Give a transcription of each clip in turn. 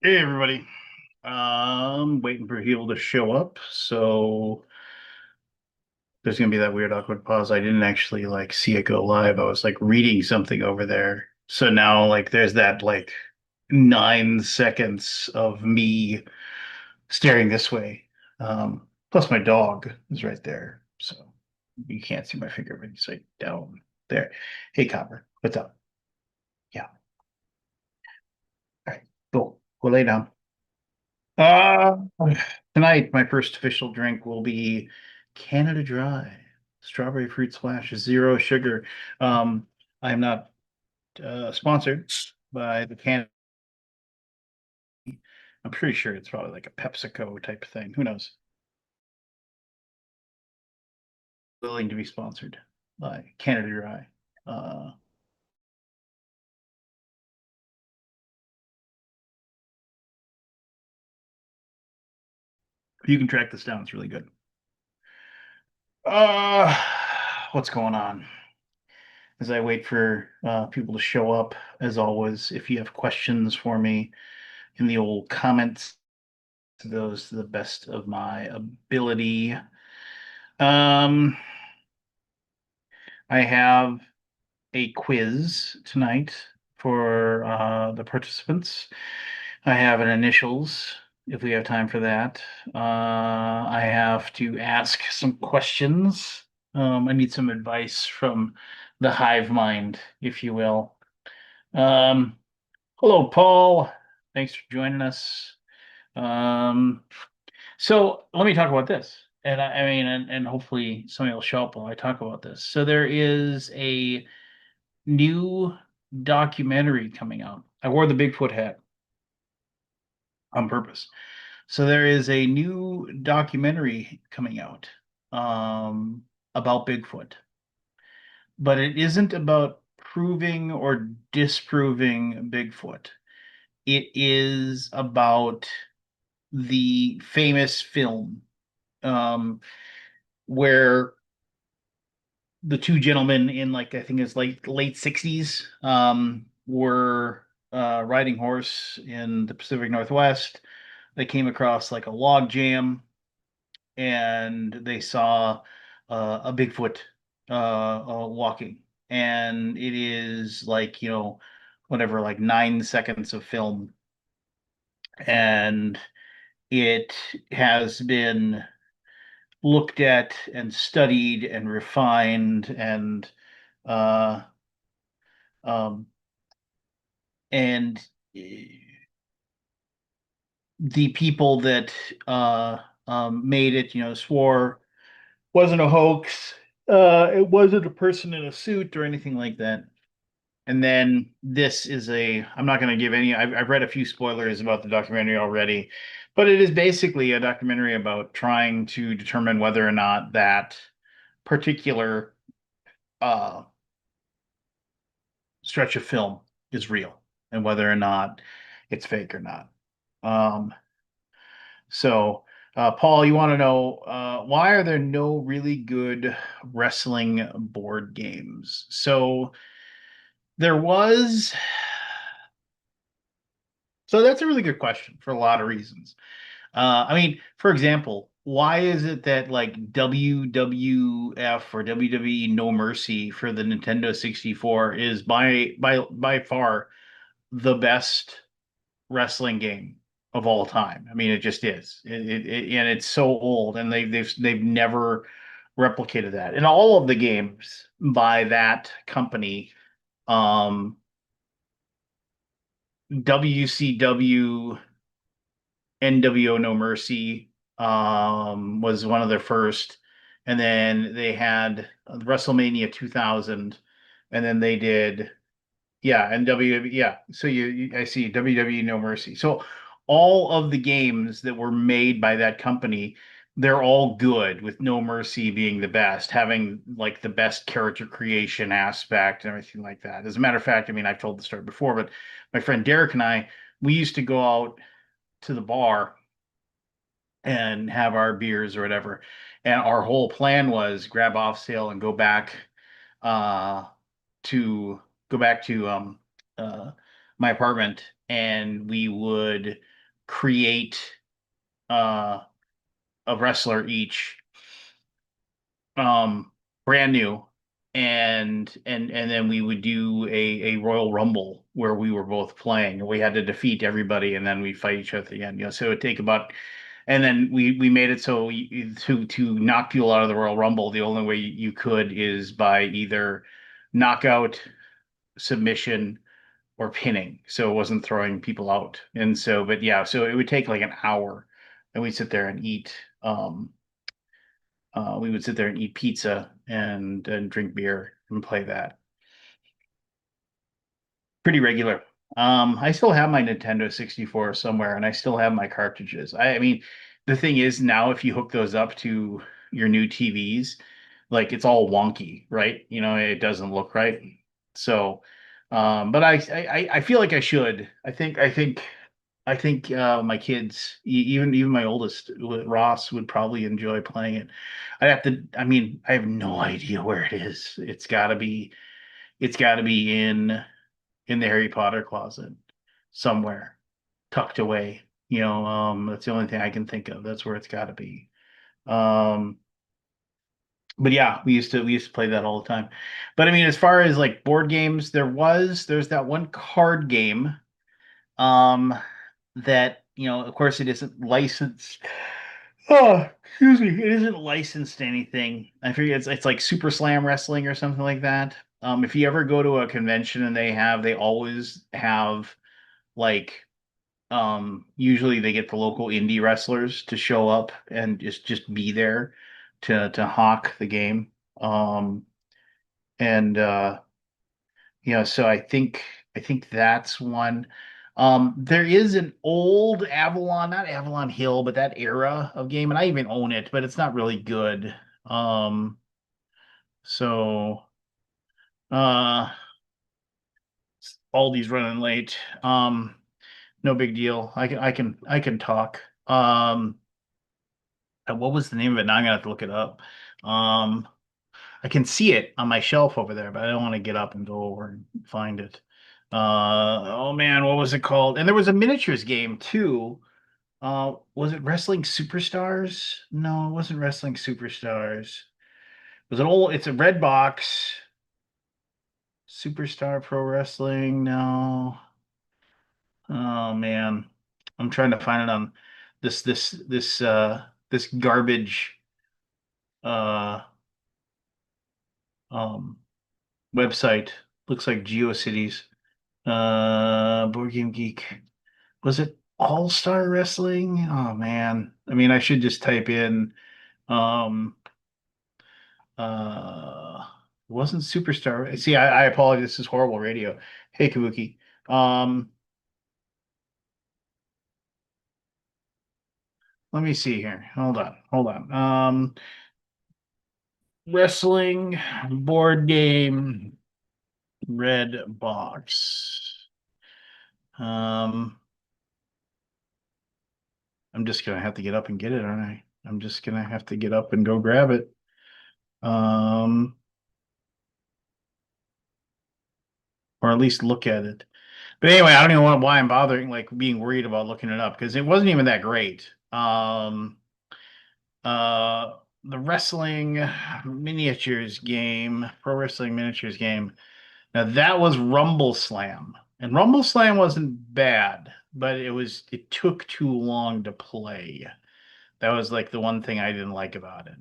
Hey everybody. Waiting for Heel to show up. So there's gonna be that weird awkward pause. I didn't actually like see it go live. I was like reading something over there. So now like there's that like 9 seconds of me staring this way. Plus my dog is right there. So you can't see my finger, but he's like down there. Hey Copper, what's up? Yeah. All right, go lay down. Uh, Tonight, my first official drink will be Canada Dry, strawberry fruit splash, zero sugar. Um, I'm not sponsored by the Canada. I'm pretty sure it's probably like a PepsiCo type of thing. Who knows? Willing to be sponsored by Canada Dry. Uh, you can track this down. It's really good. Uh, what's going on? As I wait for people to show up, as always, if you have questions for me in the old comments those to the best of my ability. Um, I have a quiz tonight for the participants. I have an initials if we have time for that. I have to ask some questions. I need some advice from the hive mind, if you will. Um, Hello, Paul. Thanks for joining us. Um, So let me talk about this. I mean, and hopefully somebody will show up while I talk about this. So there is a new documentary coming out. I wore the Bigfoot hat on purpose. So there is a new documentary coming out about Bigfoot, but it isn't about proving or disproving Bigfoot. It is about the famous film um, where the two gentlemen in like I think it's like late 60s were riding horse in the Pacific Northwest. They came across like a log jam and they saw a Bigfoot walking. And it is like, whatever, like 9 seconds of film. And it has been looked at and studied and refined uh, um, and the people that uh, made it, swore wasn't a hoax. It wasn't a person in a suit or anything like that. And then this is I'm not going to give any, I've read a few spoilers about the documentary already, but it is basically a documentary about trying to determine whether or not that particular uh, stretch of film is real and whether or not it's fake or not. Um, Paul, you want to know why are there no really good wrestling board games? So, there was. So, that's a really good question for a lot of reasons. I mean, for example, why is it that like WWF or WWE No Mercy for the Nintendo 64 is by far the best wrestling game of all time. I mean, it just is. And it's so old, and they've never replicated that. And all of the games by that company, um, WCW, NWO No Mercy, was one of their first, and then they had WrestleMania 2000, and then they did. Yeah, and WWE, yeah. So I see WWE No Mercy. So all of the games that were made by that company, they're all good, with No Mercy being the best, having like the best character creation aspect and everything like that. As a matter of fact, I mean, I've told the story before, but my friend Derek and I, we used to go out to the bar and have our beers or whatever. And our whole plan was grab off sale and uh to go back to uh my apartment, and we would create uh a wrestler each, um brand new, and then we would do a Royal Rumble where we were both playing, and we had to defeat everybody, and then we fight each other at the end. So it would take about, and then we made it so to knock people out of the Royal Rumble, the only way you could is by either knockout, submission, or pinning. So it wasn't throwing people out. And so, but yeah, so it would take like an hour, and we'd sit there and eat. We would sit there and eat pizza and drink beer and play that pretty regular. I still have my Nintendo 64 somewhere, and I still have my cartridges. I mean, the thing is now, if you hook those up to your new TVs, like it's all wonky, right? It doesn't look right. So, but I feel like I should. I think my kids, even my oldest Ross, would probably enjoy playing it. I'd have to. I mean, I have no idea where it is. It's got to be in the Harry Potter closet somewhere, tucked away. That's the only thing I can think of. That's where it's got to be. Um, but yeah, we used to play that all the time. But I mean, as far as like board games, there's that one card game, um, that of course, it isn't licensed. Oh, excuse me, it isn't licensed to anything. I forget, it's like Super Slam Wrestling or something like that. If you ever go to a convention and they always have, like, usually they get the local indie wrestlers to show up and just be there to hawk the game. Um, and so I think that's one. There is an old Avalon, not Avalon Hill, but that era of game, and I even own it, but it's not really good. So uh Aldi's running late. No big deal. I can talk. What was the name of it? Now I'm gonna have to look it up. Um, I can see it on my shelf over there, but I don't want to get up and go over and find it. Oh man, what was it called? And there was a miniatures game too. Was it Wrestling Superstars? No, it wasn't Wrestling Superstars. It's a red box. Superstar Pro Wrestling. No. Oh man. I'm trying to find it on this garbage uh um website. Looks like GeoCities. Board Game Geek. Was it All Star Wrestling? Oh man. I mean, I should just type in um uh it wasn't Superstar. See, I apologize. This is horrible radio. Hey Kabuki. Um Let me see here. Hold on. Hold on. Wrestling board game red box. Um I'm just gonna have to get up and get it, aren't I? I'm just gonna have to get up and go grab it. Um, or at least look at it. But anyway, I don't even know why I'm bothering, like being worried about looking it up, because it wasn't even that great. Uh, the wrestling miniatures game, pro wrestling miniatures game. Now that was Rumble Slam, and Rumble Slam wasn't bad, but it took too long to play. That was like the one thing I didn't like about it.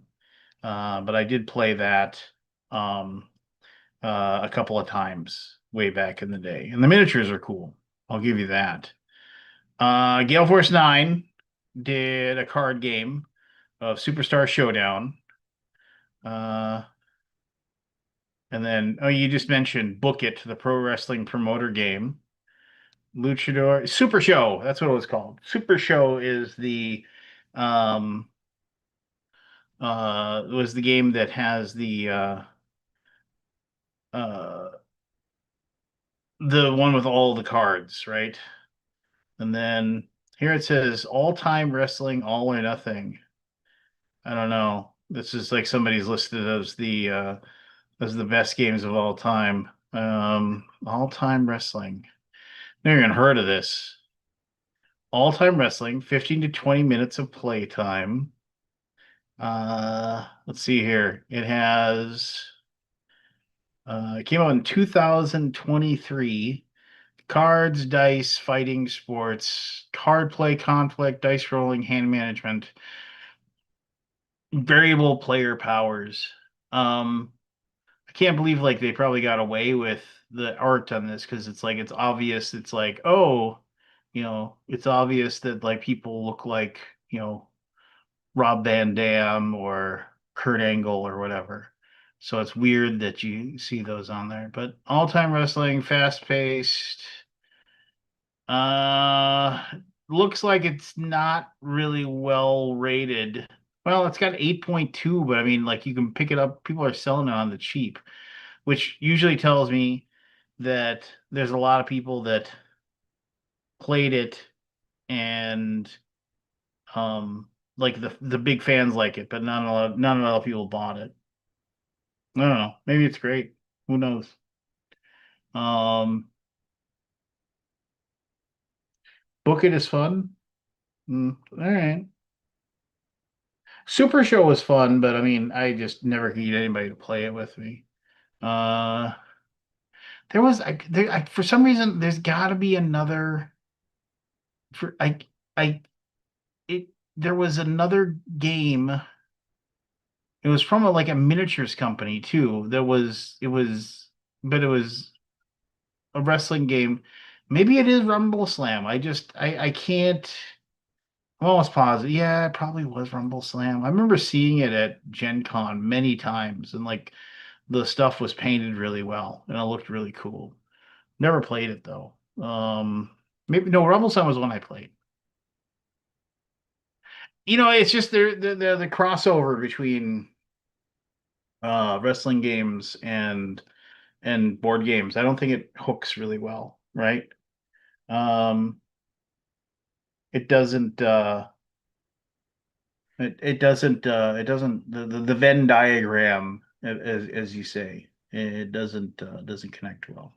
But I did play that um, a couple of times way back in the day, and the miniatures are cool. I'll give you that. Gale Force 9 did a card game of Superstar Showdown. Uh, and then, oh, you just mentioned Book It, the pro wrestling promoter game. Luchador Super Show, that's what it was called. Super Show is um was the game that has uh the one with all the cards, right? And then here it says all time wrestling, all or nothing. I don't know. This is like somebody's listed as the best games of all time. All time wrestling. Never even heard of this. All-time wrestling, 15 to 20 minutes of playtime. Let's see here. It came out in 2023. Cards, dice, fighting sports, card play, conflict, dice rolling, hand management, variable player powers. Um, I can't believe like they probably got away with the art on this because it's like it's obvious. It's like, oh, it's obvious that like people look like, Rob Van Dam or Kurt Angle or whatever. So it's weird that you see those on there. But all-time wrestling, fast-paced. Uh, looks like it's not really well rated. Well, it's got 8.2, but I mean, like you can pick it up. People are selling it on the cheap, which usually tells me that there's a lot of people that played it and like the big fans like it, but not a lot of people bought it. I don't know. Maybe it's great. Who knows? Um, Book It is fun. All right. Super Show was fun, but I mean, I just never could get anybody to play it with me. Uh, there was for some reason there's got to be another for I it there was another game. It was from like a miniatures company too. But it was a wrestling game. Maybe it is Rumble Slam. I can't. I'm almost positive. Yeah, it probably was Rumble Slam. I remember seeing it at Gen Con many times, and like the stuff was painted really well, and it looked really cool. Never played it though. Maybe no, Rumble Slam was one I played. It's just the crossover between wrestling games and board games. I don't think it hooks really well, right? Um, it doesn't. It doesn't the Venn diagram as you say it doesn't connect well.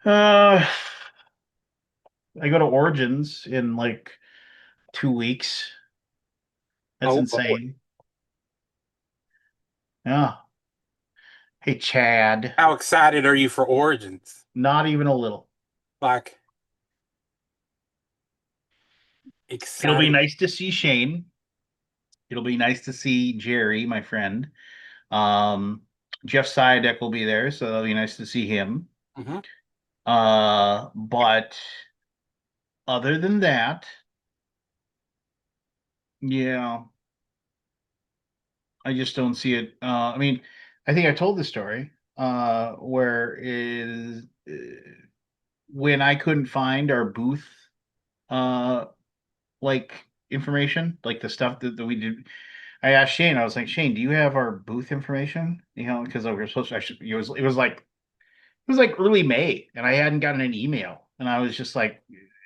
Uh, I go to Origins in like 2 weeks. That's Oh boy. insane. Yeah. Hey Chad, How excited are you for Origins? not even a little. Like It'll be excited. nice to see Shane. It'll be nice to see Jerry, my friend. Um, Jeff Siadek will be there, so that'll be nice to see him. Hmm. But other than that, yeah, I just don't see it. I mean, I think I told the story where is when I couldn't find our booth uh like information, like the stuff that we did. I asked Shane, I was like, Shane, do you have our booth information? Because we were supposed to actually, it was like early May, and I hadn't gotten an email, and I was just like,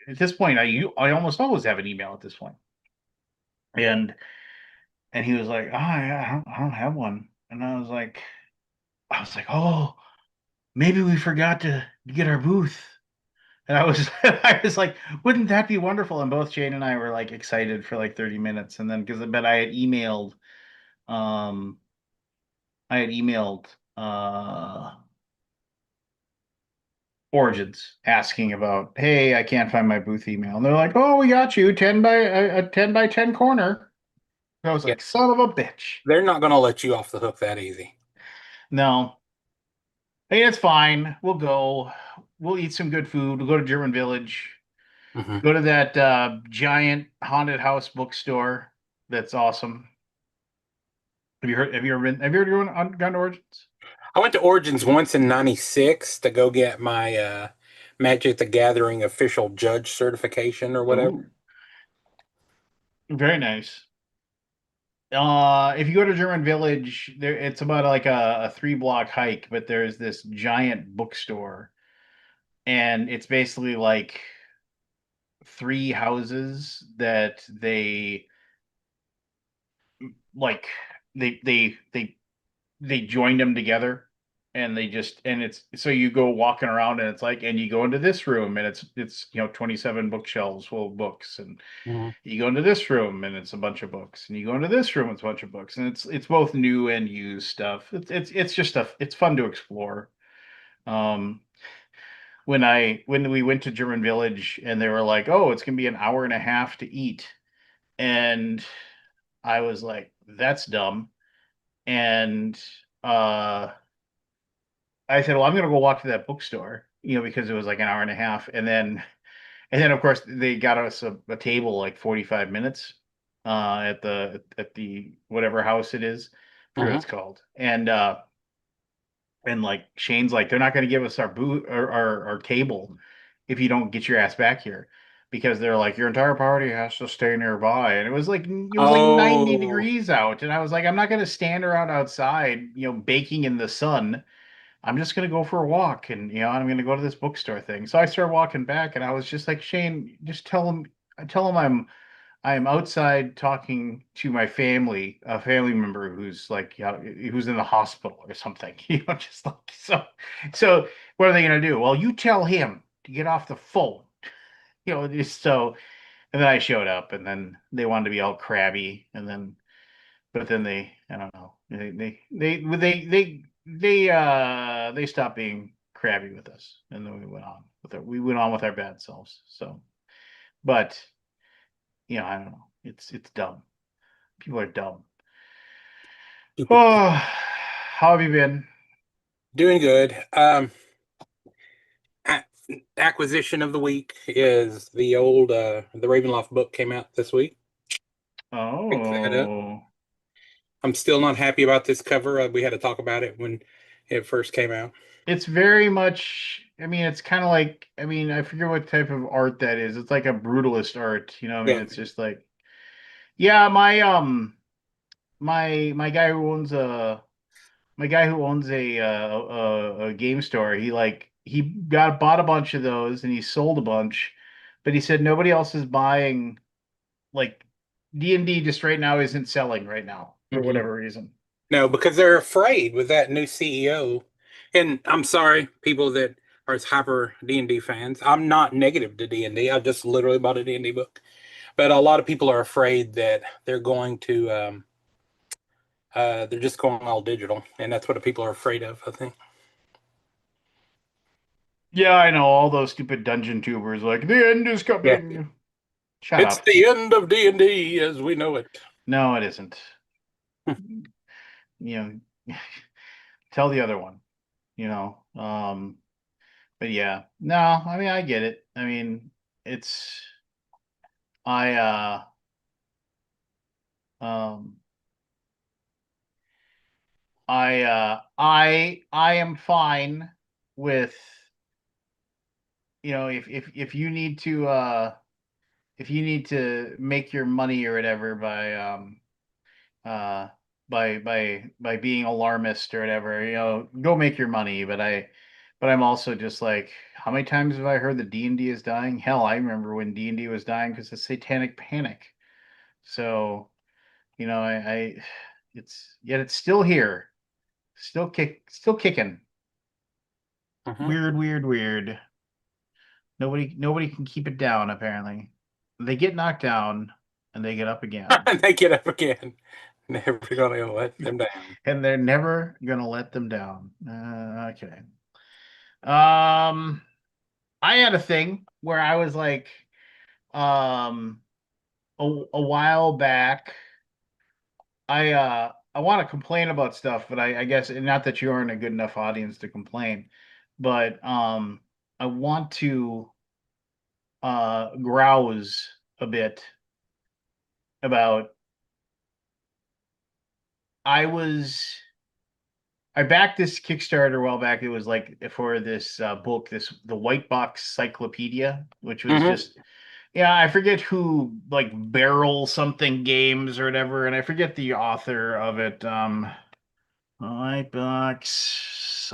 at this point, I almost always have an email at this point, and he was like, oh yeah, I don't have one, and I was like, oh, maybe we forgot to get our booth. And I was I was like, wouldn't that be wonderful? And both Jane and I were like excited for like 30 minutes. And then because I bet um I had emailed Origins asking about, hey, I can't find my booth email. And they're like, oh, we got you 10 by a 10 by 10 corner. And I was Yeah, like, son of a bitch. they're not gonna let you off the hook that easy. No. Hey, it's fine. We'll go. We'll eat some good food. We'll go to German Village. Hmm. Go to that giant haunted house bookstore. That's awesome. Have you ever gone to Origins? I went to Origins once in '96 to go get my Magic the Gathering official judge certification or whatever. Ooh, very nice. If you go to German Village, it's about like a 3 block hike, but there's this giant bookstore, and it's basically like three houses that they like they joined them together, and they just and it's so you go walking around and it's like and you go into this room and it's 27 bookshelves full of books, and Mhm. you go into this room and it's a bunch of books, and you go into this room it's a bunch of books, and it's both new and used stuff. It's just stuff. It's fun to explore. um when we went to German Village and they were like, oh, it's gonna be an hour and a half to eat, and I was like, that's dumb. And uh I said, well, I'm gonna go walk to that bookstore, because it was like an hour and a half. And then of course they got us a table like 45 minutes at the whatever house it is. I forget what Mhm. it's called. And like Shane's like, they're not gonna give us our boot or our table if you don't get your ass back here. Because they're like, your entire party has to stay nearby. And it was like 90 Oh, degrees out. And I was like, I'm not gonna stand around outside, baking in the sun. I'm just gonna go for a walk, and I'm gonna go to this bookstore thing. So I started walking back, and I was just like, Shane, just tell him I'm outside talking to my family, a family member who's like, who's in the hospital or something, just like so. So what are they gonna do? Well, you tell him to get off the phone, just so. And then I showed up, and then they wanted to be all crabby, and then but then I don't know, they stopped being crabby with us, and then we went on with our bad selves. So, but I don't know, it's dumb. People are dumb. stupid. Oh, how have you been? Doing good. A- Acquisition of the week is the Ravenloft book came out this week. Picked that up. Oh, I'm still not happy about this cover. We had to talk about it when it first came out. it's very much, I mean, it's kind of like, I mean, I forget what type of art that is. It's like a brutalist art, I mean, Yeah. it's just like, yeah, my guy who owns a game store. He bought a bunch of those and he sold a bunch, but he said nobody else is buying. Like D&D just right now isn't selling right now for hmm whatever reason. No, because they're afraid with that new CEO. And I'm sorry, people that are hyper D&D fans. I'm not negative to D&D. I just literally bought a D&D book. But a lot of people are afraid that they're just going all digital, and that's what people are afraid of, I think. Yeah, I know all those stupid dungeon tubers like the end is Yeah. coming. Shut It's up. the end of D&D as we know it. No, it isn't. You tell the other one, you know. But yeah. No, I mean I get it. I mean, it's I um I am fine with, if you need to make your money or whatever uh by being alarmist or whatever, go make your money. But I'm also just like, how many times have I heard that D&D is dying? Hell, I remember when D&D was dying because of satanic panic. So, I it's still here. Still kicking. Mhm. Weird, weird, weird. Nobody can keep it down, apparently. They get knocked down and they get up again. And they get up again. Never gonna let them down. And they're never gonna let them down. Okay. Um, I had a thing where I was like, um, a while back, I want to complain about stuff, but I guess not that you aren't a good enough audience to complain, but I want to grouse a bit about. I was I backed this Kickstarter a while back. It was like for this book, the White Box Cyclopedia, which was Hmm. just, yeah, I forget who, like Barrel something games or whatever, and I forget the author of it. White Box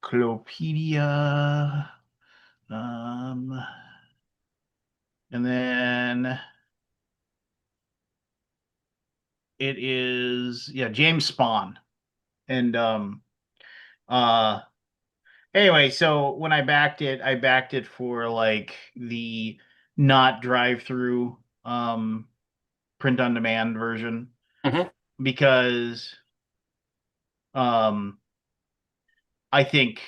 Cyclopedia. Um, and then it is, yeah, James Spawn. And Uh, anyway, so when I backed it for like the not drive-through print on demand version Hmm. because um I think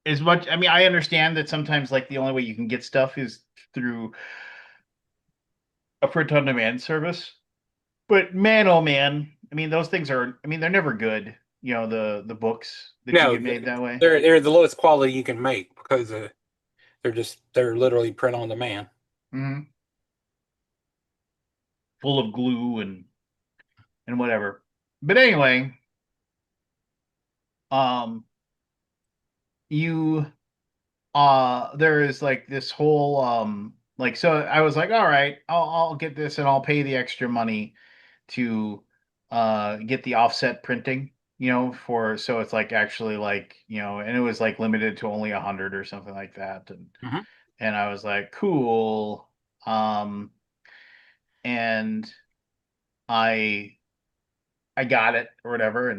as much I mean I understand that sometimes like the only way you can get stuff is through a print on demand service. But man, oh man, I mean those things are I mean they're never good, the books that you No, get made that way. they're the lowest quality you can make because they're literally print on demand. Hmm. Full of glue and whatever. But anyway, um you there is like this whole like so I was like, all right, I'll get this and I'll pay the extra money to get the offset printing, for so it's like actually like, and it was like limited to only 100 or something like that. Hmm. And I was like, cool. Um and I I got it or whatever,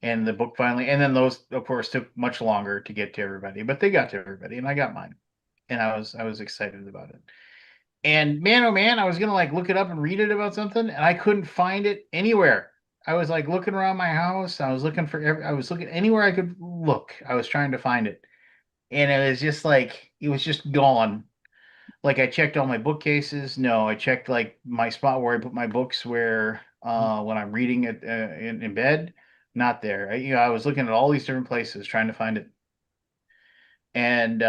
and the book finally, and then those of course took much longer to get to everybody, but they got to everybody, and I got mine, and I was excited about it. And man, oh man, I was gonna like look it up and read it about something, and I couldn't find it anywhere. I was like looking around my house. I was looking for I was looking anywhere I could look. I was trying to find it, and it was just like it was just gone. Like I checked all my bookcases. No, I checked like my spot where I put my books where when I'm reading it in bed, not there. I was looking at all these different places trying to find it. And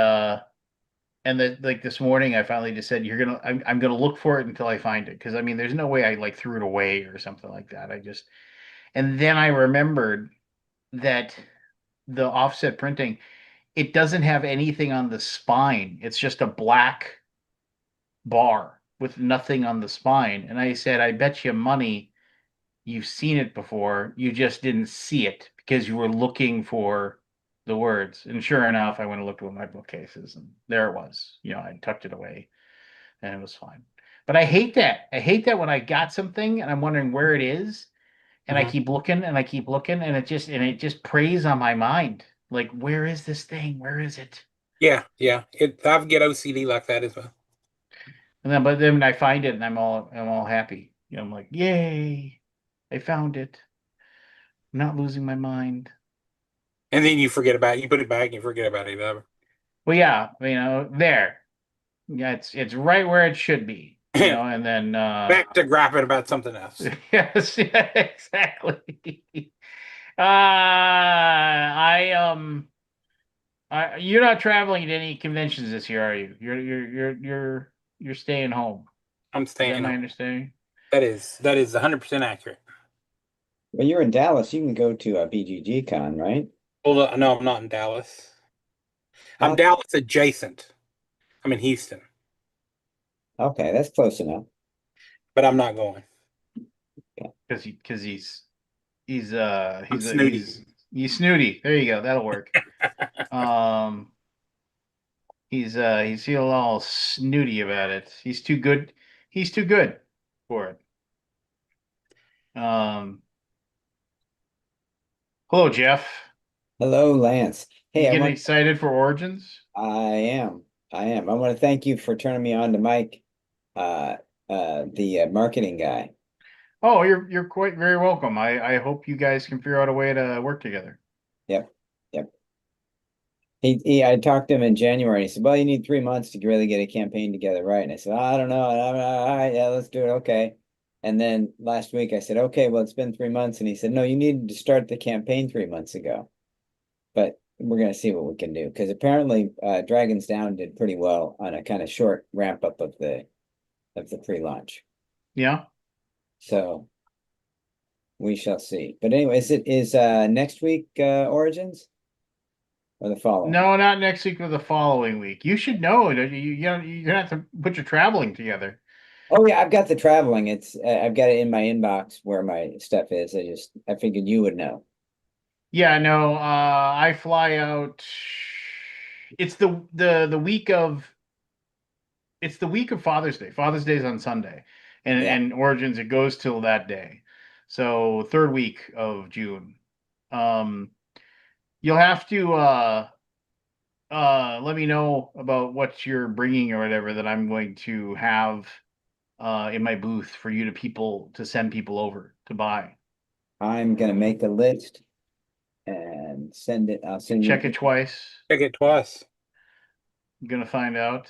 like this morning I finally just said I'm gonna look for it until I find it because I mean there's no way I like threw it away or something like that. And then I remembered that the offset printing, it doesn't have anything on the spine. It's just a black bar with nothing on the spine. And I said, I bet you money you've seen it before. You just didn't see it because you were looking for the words. And sure enough, I went and looked at my bookcases and there it was. I tucked it away and it was fine. But I hate that. I hate that when I got something and I'm wondering where it is and I Hmm. keep looking and I keep looking and it just preys on my mind. Like, where is this thing? Where is it? Yeah, yeah. I get OCD like that as well. But then I find it and I'm all happy. I'm like, yay, I found it. I'm not losing my mind. And then you forget about it. You put it back and you forget about it. Well, yeah, there. Yeah, it's right where it should be. And then Back to griping about something else. yes, yeah, exactly. You're not traveling to any conventions this year, are you? You're staying home. I'm Is that staying my home. understanding? That is 100% accurate. Well, you're in Dallas. You can go to a BGG con, right? Well, no, I'm not in Dallas. I'm Oh, Dallas adjacent. I'm in Houston, okay, that's close enough. but I'm not going. Yeah. Because I'm snooty. he's snooty. There you go. That'll work. Um, he's feeling all snooty about it. He's too good. He's too good for it. Um, hello, Jeff. Hello, Lance. You Hey, getting excited for Origins? I am. I am. I want to thank you for turning me on to Mike, uh, the marketing guy. Oh, you're quite very welcome. I hope you guys can figure out a way to work together. Yep. Yep. I talked to him in January. He said, "Well, you need 3 months to really get a campaign together, right?" And I said, "I don't know. All right, yeah, let's do it. Okay." And then last week I said, "Okay, well, it's been 3 months." And he said, "No, you needed to start the campaign 3 months ago." But we're going to see what we can do because apparently Dragons Down did pretty well on a kind of short ramp up of the pre-launch. Yeah. So we shall see. But anyway, is next week Origins or the following? No, not next week or the following week. You should know that you have to put your traveling together. Oh yeah, I've got the traveling. It's I've got it in my inbox where my stuff is. I figured you would know. Yeah, no, I fly out. It's the week of Father's Day. Father's Day is on Sunday, and Yeah. and Origins it goes till that day. So third week of June. Um, You'll have to let me know about what you're bringing or whatever that I'm going to have in my booth for you to send people over to buy. I'm gonna make a list and send it. I'll send Check you. it twice. Check it twice. I'm gonna find out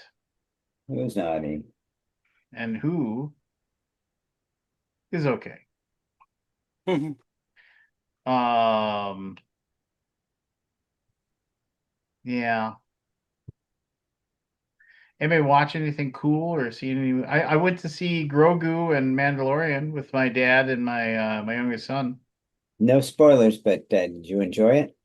Who's naughty? and who is okay. Um, yeah. Anybody watch anything cool or see any? I went to see Grogu and Mandalorian with my dad and my youngest son. No spoilers, but did you enjoy it?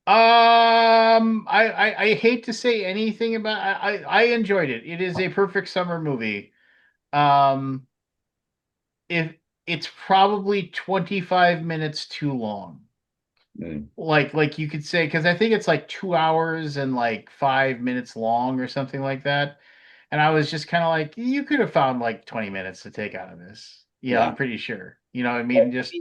I hate to say anything about I enjoyed it. It is a perfect summer movie. Um, if it's probably 25 minutes too long. Mm, Like you could say, because I think it's like 2 hours and like 5 minutes long or something like that. And I was just kind of like, you could have found like 20 minutes to take out of this. Yeah, I'm yeah. pretty sure. You know what I mean? Just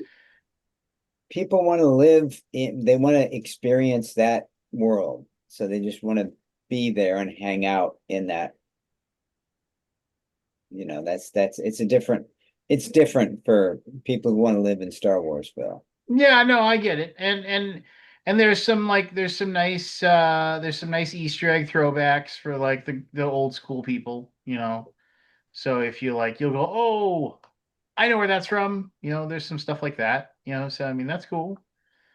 People want to live in, they want to experience that world. So they just want to be there and hang out in that. It's different for people who want to live in Star Warsville. yeah, no, I get it. And there's some nice Easter egg throwbacks for like the old school people, you know. So if you like you'll go, "Oh, I know where that's from." You know, there's some stuff like that, you know. So I mean, that's cool.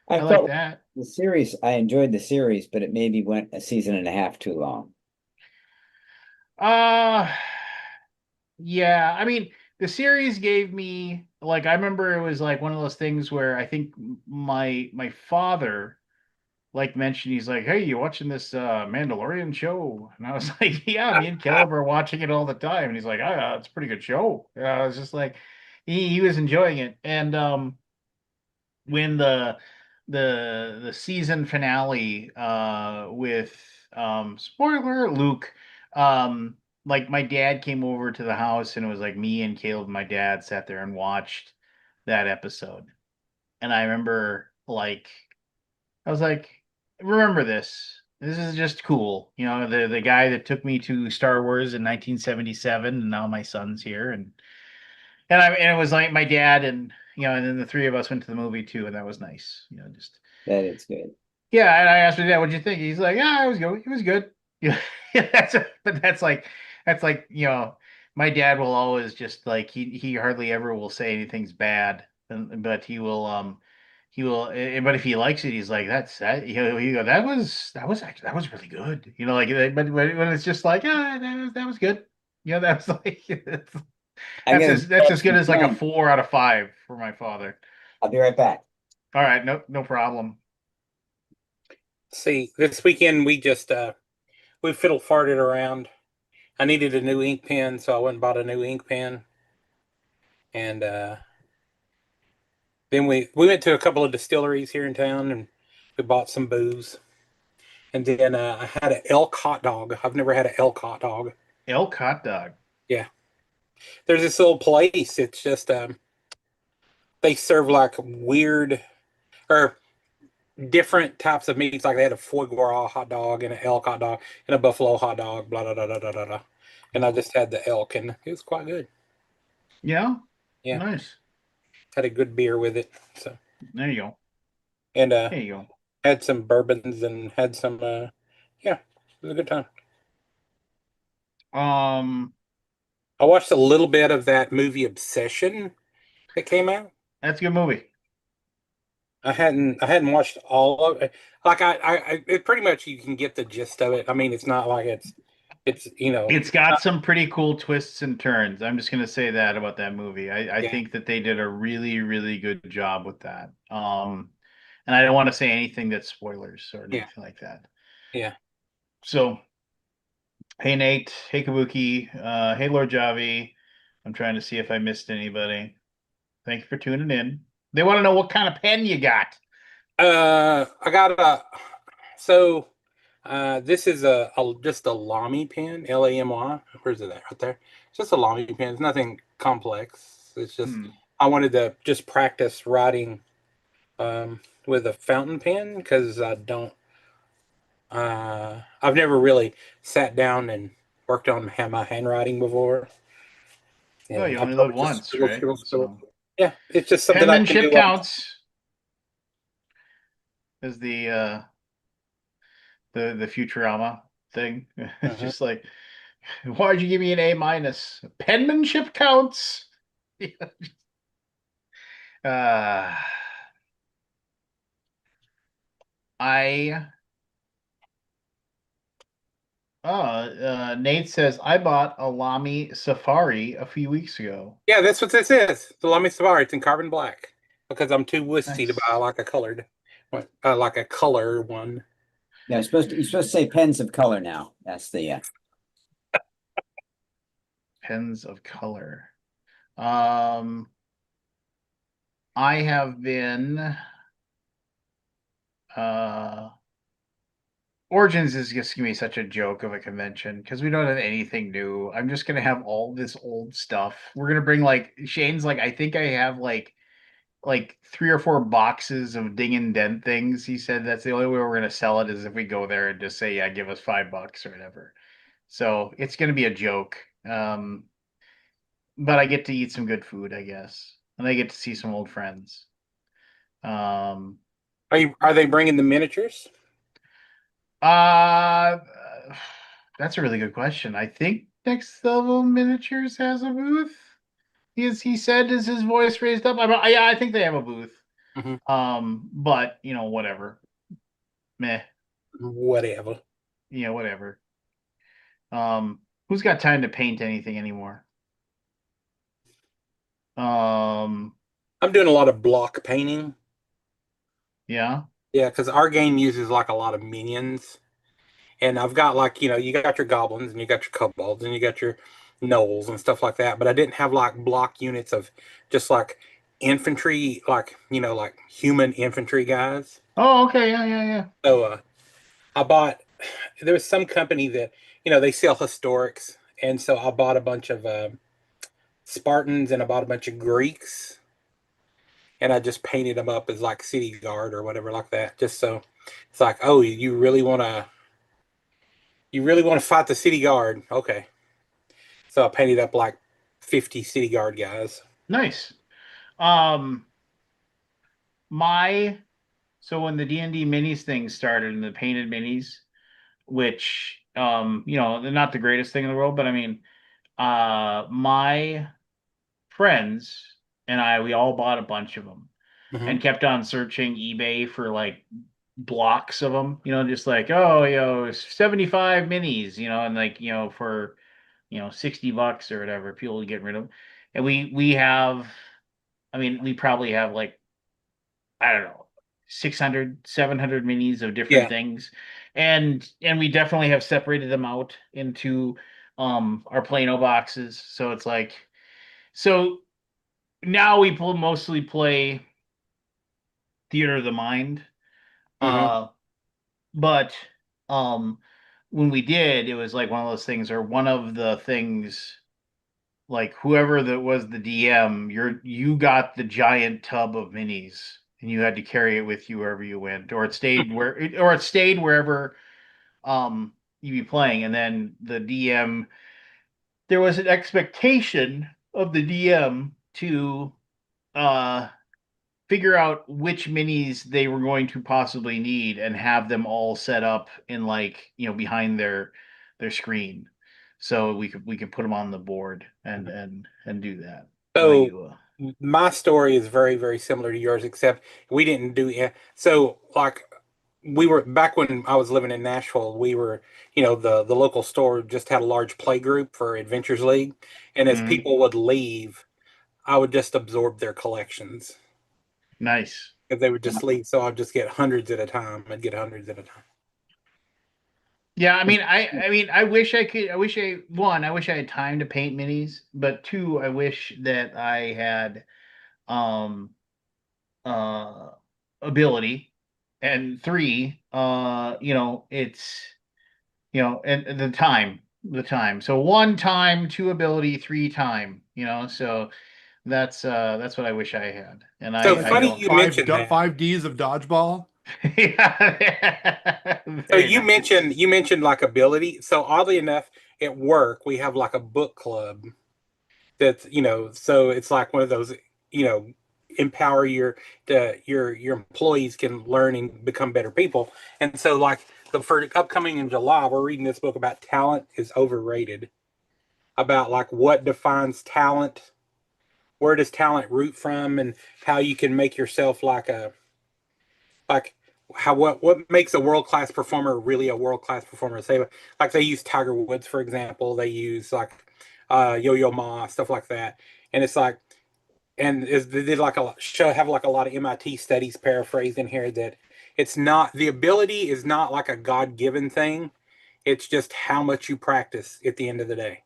I I like felt that. the series, I enjoyed the series, but it maybe went a season and a half too long. Uh yeah, I mean, the series gave me like I remember it was like one of those things where I think my father like mentioned he's like, "Hey, you watching this Mandalorian show?" And I was like, "Yeah, me and Caleb are watching it all the time." And he's like, "Ah, it's a pretty good show." And I was just like, he was enjoying it. And when the season finale with spoiler Luke, like my dad came over to the house and it was like me and Caleb and my dad sat there and watched that episode. And I remember like I was like, remember this. This is just cool. You know, the guy that took me to Star Wars in 1977 and now my son's here and it was like my dad and and then the three of us went to the movie too and that was nice. You know, just That is good. yeah, and I asked my dad, "What'd you think?" He's like, "Yeah, it was good. It was good." Yeah, yeah, but that's like my dad will always just like he hardly ever will say anything's bad, but he will. But if he likes it, he's like, "That's that." He go, that was actually that was really good." You know, like but when it's just like, "Ah, that was good," you know, that's like I'm gonna that's grab as good some as like a gum. 4 out of 5 for my father. I'll be right back. All right, no problem. See, this weekend we fiddle farted around. I needed a new ink pen, so I went and bought a new ink pen. And then we went to a couple of distilleries here in town and we bought some booze. And then I had an elk hot dog. I've never had an elk hot dog. Elk hot dog. Yeah. There's this little place. It's just they serve like weird or different types of meats. Like they had a foie gras hot dog and an elk hot dog and a buffalo hot dog, blah blah blah blah blah blah. And I just had the elk and it was quite good. Yeah, Yeah. nice. Had a good beer with it. So There you go. and There you go. had some bourbons and had some yeah, it was a good time. Um, I watched a little bit of that movie Obsession that came out. that's a good movie. I hadn't watched all of it. Like it pretty much you can get the gist of it. I mean, it's not like it's It's got some pretty cool twists and turns. I'm just gonna say that about that movie. I yeah, think that they did a really, really good job with that. And I don't want to say anything that's spoilers or yeah, anything like that. yeah. So, hey Nate, hey Kabuki, hey Lord Javi. I'm trying to see if I missed anybody. Thank you for tuning in. They want to know what kind of pen you got. I got a so this is just a Lamy pen, Lamy. Where's it at? Right there. It's just a Lamy pen. It's nothing complex. It's just Hmm. I wanted to just practice writing with a fountain pen because I've never really sat down and worked on my handwriting before, Oh, and you I only live probably just once, scribble, right? scribble, scribble. So Yeah, it's just something I can penmanship do. counts, is the Futurama thing. It's Mhm. just like, why'd you give me an A minus? Penmanship counts. uh, I Nate says I bought a Lamy Safari a few weeks ago. Yeah, that's what this is. The Lamy Safari. It's in carbon black because I'm too wussy to buy Nice. like a colored one, like a color one. Yeah, you're supposed to say pens of color now. That's the Pens of color. Um, I have been uh Origins is just gonna be such a joke of a convention because we don't have anything new. I'm just gonna have all this old stuff. We're gonna bring like Shane's like I think I have like 3 or 4 boxes of ding and dent things. He said that's the only way we're gonna sell it is if we go there and just say, yeah, give us $5 or whatever. So it's gonna be a joke. But I get to eat some good food, I guess. And I get to see some old friends. Um Are they bringing the miniatures? uh that's a really good question. I think Next Level Miniatures has a booth. He said as his voice raised up. Yeah, I think they have a booth. Hmm. But whatever. Meh. Whatever. Whatever. Who's got time to paint anything anymore? Um, I'm doing a lot of block painting. yeah. Yeah, because our game uses like a lot of minions. And I've got like, you got your goblins and you got your kobolds and you got your gnolls and stuff like that. But I didn't have like block units of just like infantry, like, like human infantry guys. Oh, okay. Yeah, yeah, yeah. So I bought, there was some company that, they sell historics. And so I bought a bunch of Spartans and I bought a bunch of Greeks. And I just painted them up as like city guard or whatever like that. Just so it's like, oh, you really want to fight the city guard. Okay. So I painted up like 50 city guard guys. Nice. Um, my so when the D&D minis thing started and the painted minis, which they're not the greatest thing in the world, but I mean, my friends and we all bought a bunch of them Hmm. and kept on searching eBay for like blocks of them, just like, oh, 75 minis, and like, for, $60 or whatever, people would get rid of them. And we have, I mean, we probably have like, I don't know, 600, 700 minis of different Yeah. things. And we definitely have separated them out into our Plano boxes. So it's like, so now mostly play Theater of the Mind. Hmm. Uh, but um, when we did, it was like one of those things, or one of the things, like whoever that was the DM, you got the giant tub of minis, and you had to carry it with you wherever you went, or it stayed wherever you be playing, and then the DM, there was an expectation of the DM to uh figure out which minis they were going to possibly need and have them all set up in like behind their screen so we could put them on the board and do that. What So you my story is very, very similar to yours, except we didn't do it. So like we were back when I was living in Nashville, we were, the local store just had a large play group for Adventures League. And as Mhm. people would leave, I would just absorb their collections. Nice. If they would just leave, so I'd just get hundreds at a time. I'd get hundreds at a time. Yeah, I mean I wish I had time to paint minis, but two, I wish that I had um uh ability, and three, it's and the time. So one time, two ability, three time, so That's what I wish I had, and So I funny don't. you mentioned that. 5 Ds of dodgeball. Yeah, So very nice. you mentioned like ability. So oddly enough, at work we have like a book club that's, so it's like one of those, you know, empower your employees can learn and become better people. And so like the for upcoming in July, we're reading this book about talent is overrated, about like what defines talent, where does talent root from, and how you can make yourself like how what makes a world class performer really a world class performer. Say like they use Tiger Woods for example, they use like Yo-Yo Ma, stuff like that, and it's like, they did like a show, have like a lot of MIT studies paraphrased in here, that it's not, the ability is not like a God given thing. It's just how much you practice at the end of the day.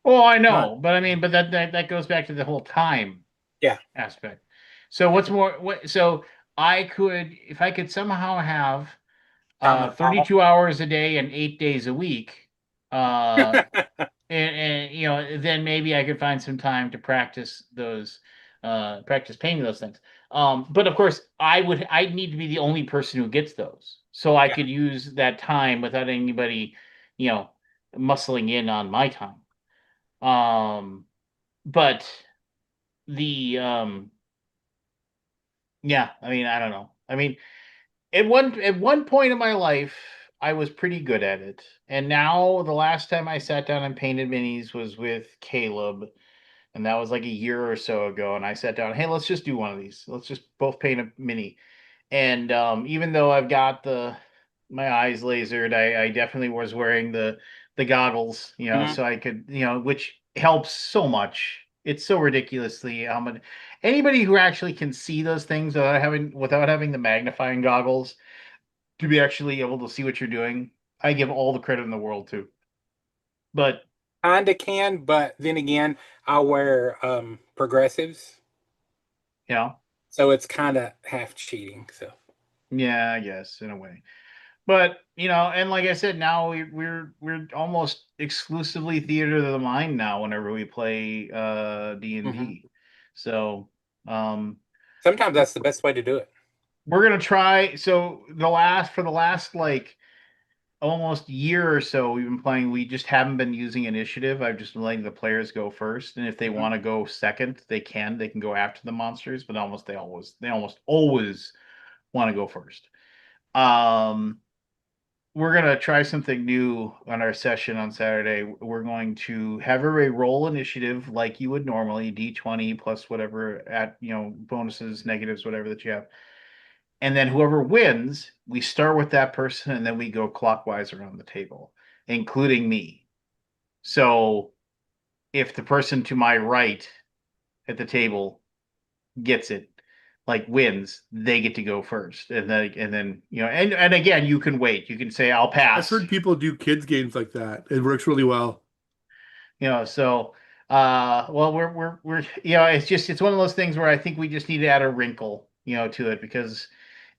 Well, I Right. know, but I mean, but that goes back to the whole time Yeah. aspect. So what's more, so I could, if I could somehow have Time to fall. 32 hours a day and 8 days a week, uh, and then maybe I could find some time to practice those, practice painting those things. But of course, I'd need to be the only person who gets those, so I Yeah. could use that time without anybody, you know, muscling in on my time. Um, but the yeah, I mean, I don't know. I mean, at one point in my life, I was pretty good at it. And now the last time I sat down and painted minis was with Caleb, and that was like a year or so ago. And I sat down, hey, let's just do one of these. Let's just both paint a mini. And even though I've got my eyes lasered, I definitely was wearing the goggles, Mhm. so I could, which helps so much. It's so ridiculously how much anybody who actually can see those things without having the magnifying goggles to be actually able to see what you're doing, I give all the credit in the world to. But Kinda can, but then again, I wear progressives, you know, so it's kind of half cheating. So yeah, I guess in a way. But and like I said, now we're almost exclusively theater of the mind now whenever we play D and mhm. D. So um, Sometimes that's the best way to do it. we're gonna try. So for the last like almost year or so we've been playing. We just haven't been using initiative. I've just been letting the players go first, and if they Mhm. want to go second, they can go after the monsters. But they almost always want to go first. Um, we're gonna try something new on our session on Saturday. We're going to have everybody roll initiative like you would normally, D20 plus whatever at bonuses, negatives, whatever that you have. And then whoever wins, we start with that person and then we go clockwise around the table, including me. So if the person to my right at the table gets it, like wins, they get to go first. And then and again, you can wait. You can say, I'll I've pass. heard people do kids games like that. It works really well. So well, we're it's one of those things where I think we just need to add a wrinkle to it, because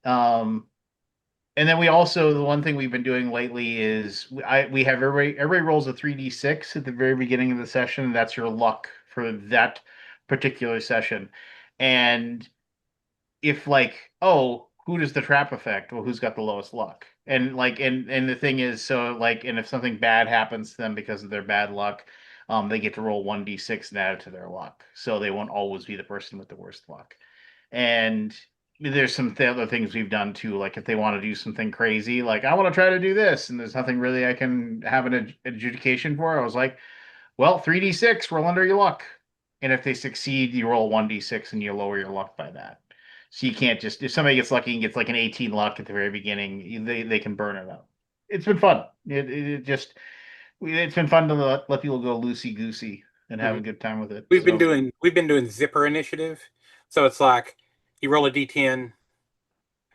um and then we also, the one thing we've been doing lately is we have everybody rolls a 3d6 at the very beginning of the session, and that's your luck for that particular session. And if, like, oh, who does the trap affect? Well, who's got the lowest luck? And like, and the thing is, so like, and if something bad happens to them because of their bad luck, they get to roll 1d6 and add it to their luck, so they won't always be the person with the worst luck. And there's some other things we've done too, like if they want to do something crazy, like I want to try to do this, and there's nothing really I can have an adjudication for. I was like, well, 3d6, roll under your luck. And if they succeed, you roll 1d6 and you lower your luck by that. So you can't just, if somebody gets lucky and gets like an 18 luck at the very beginning, they can burn it up. It's been fun. It's been fun to let people go loosey goosey and have a Mhm. good time with it. We've been So doing zipper initiative, so it's like you roll a d10.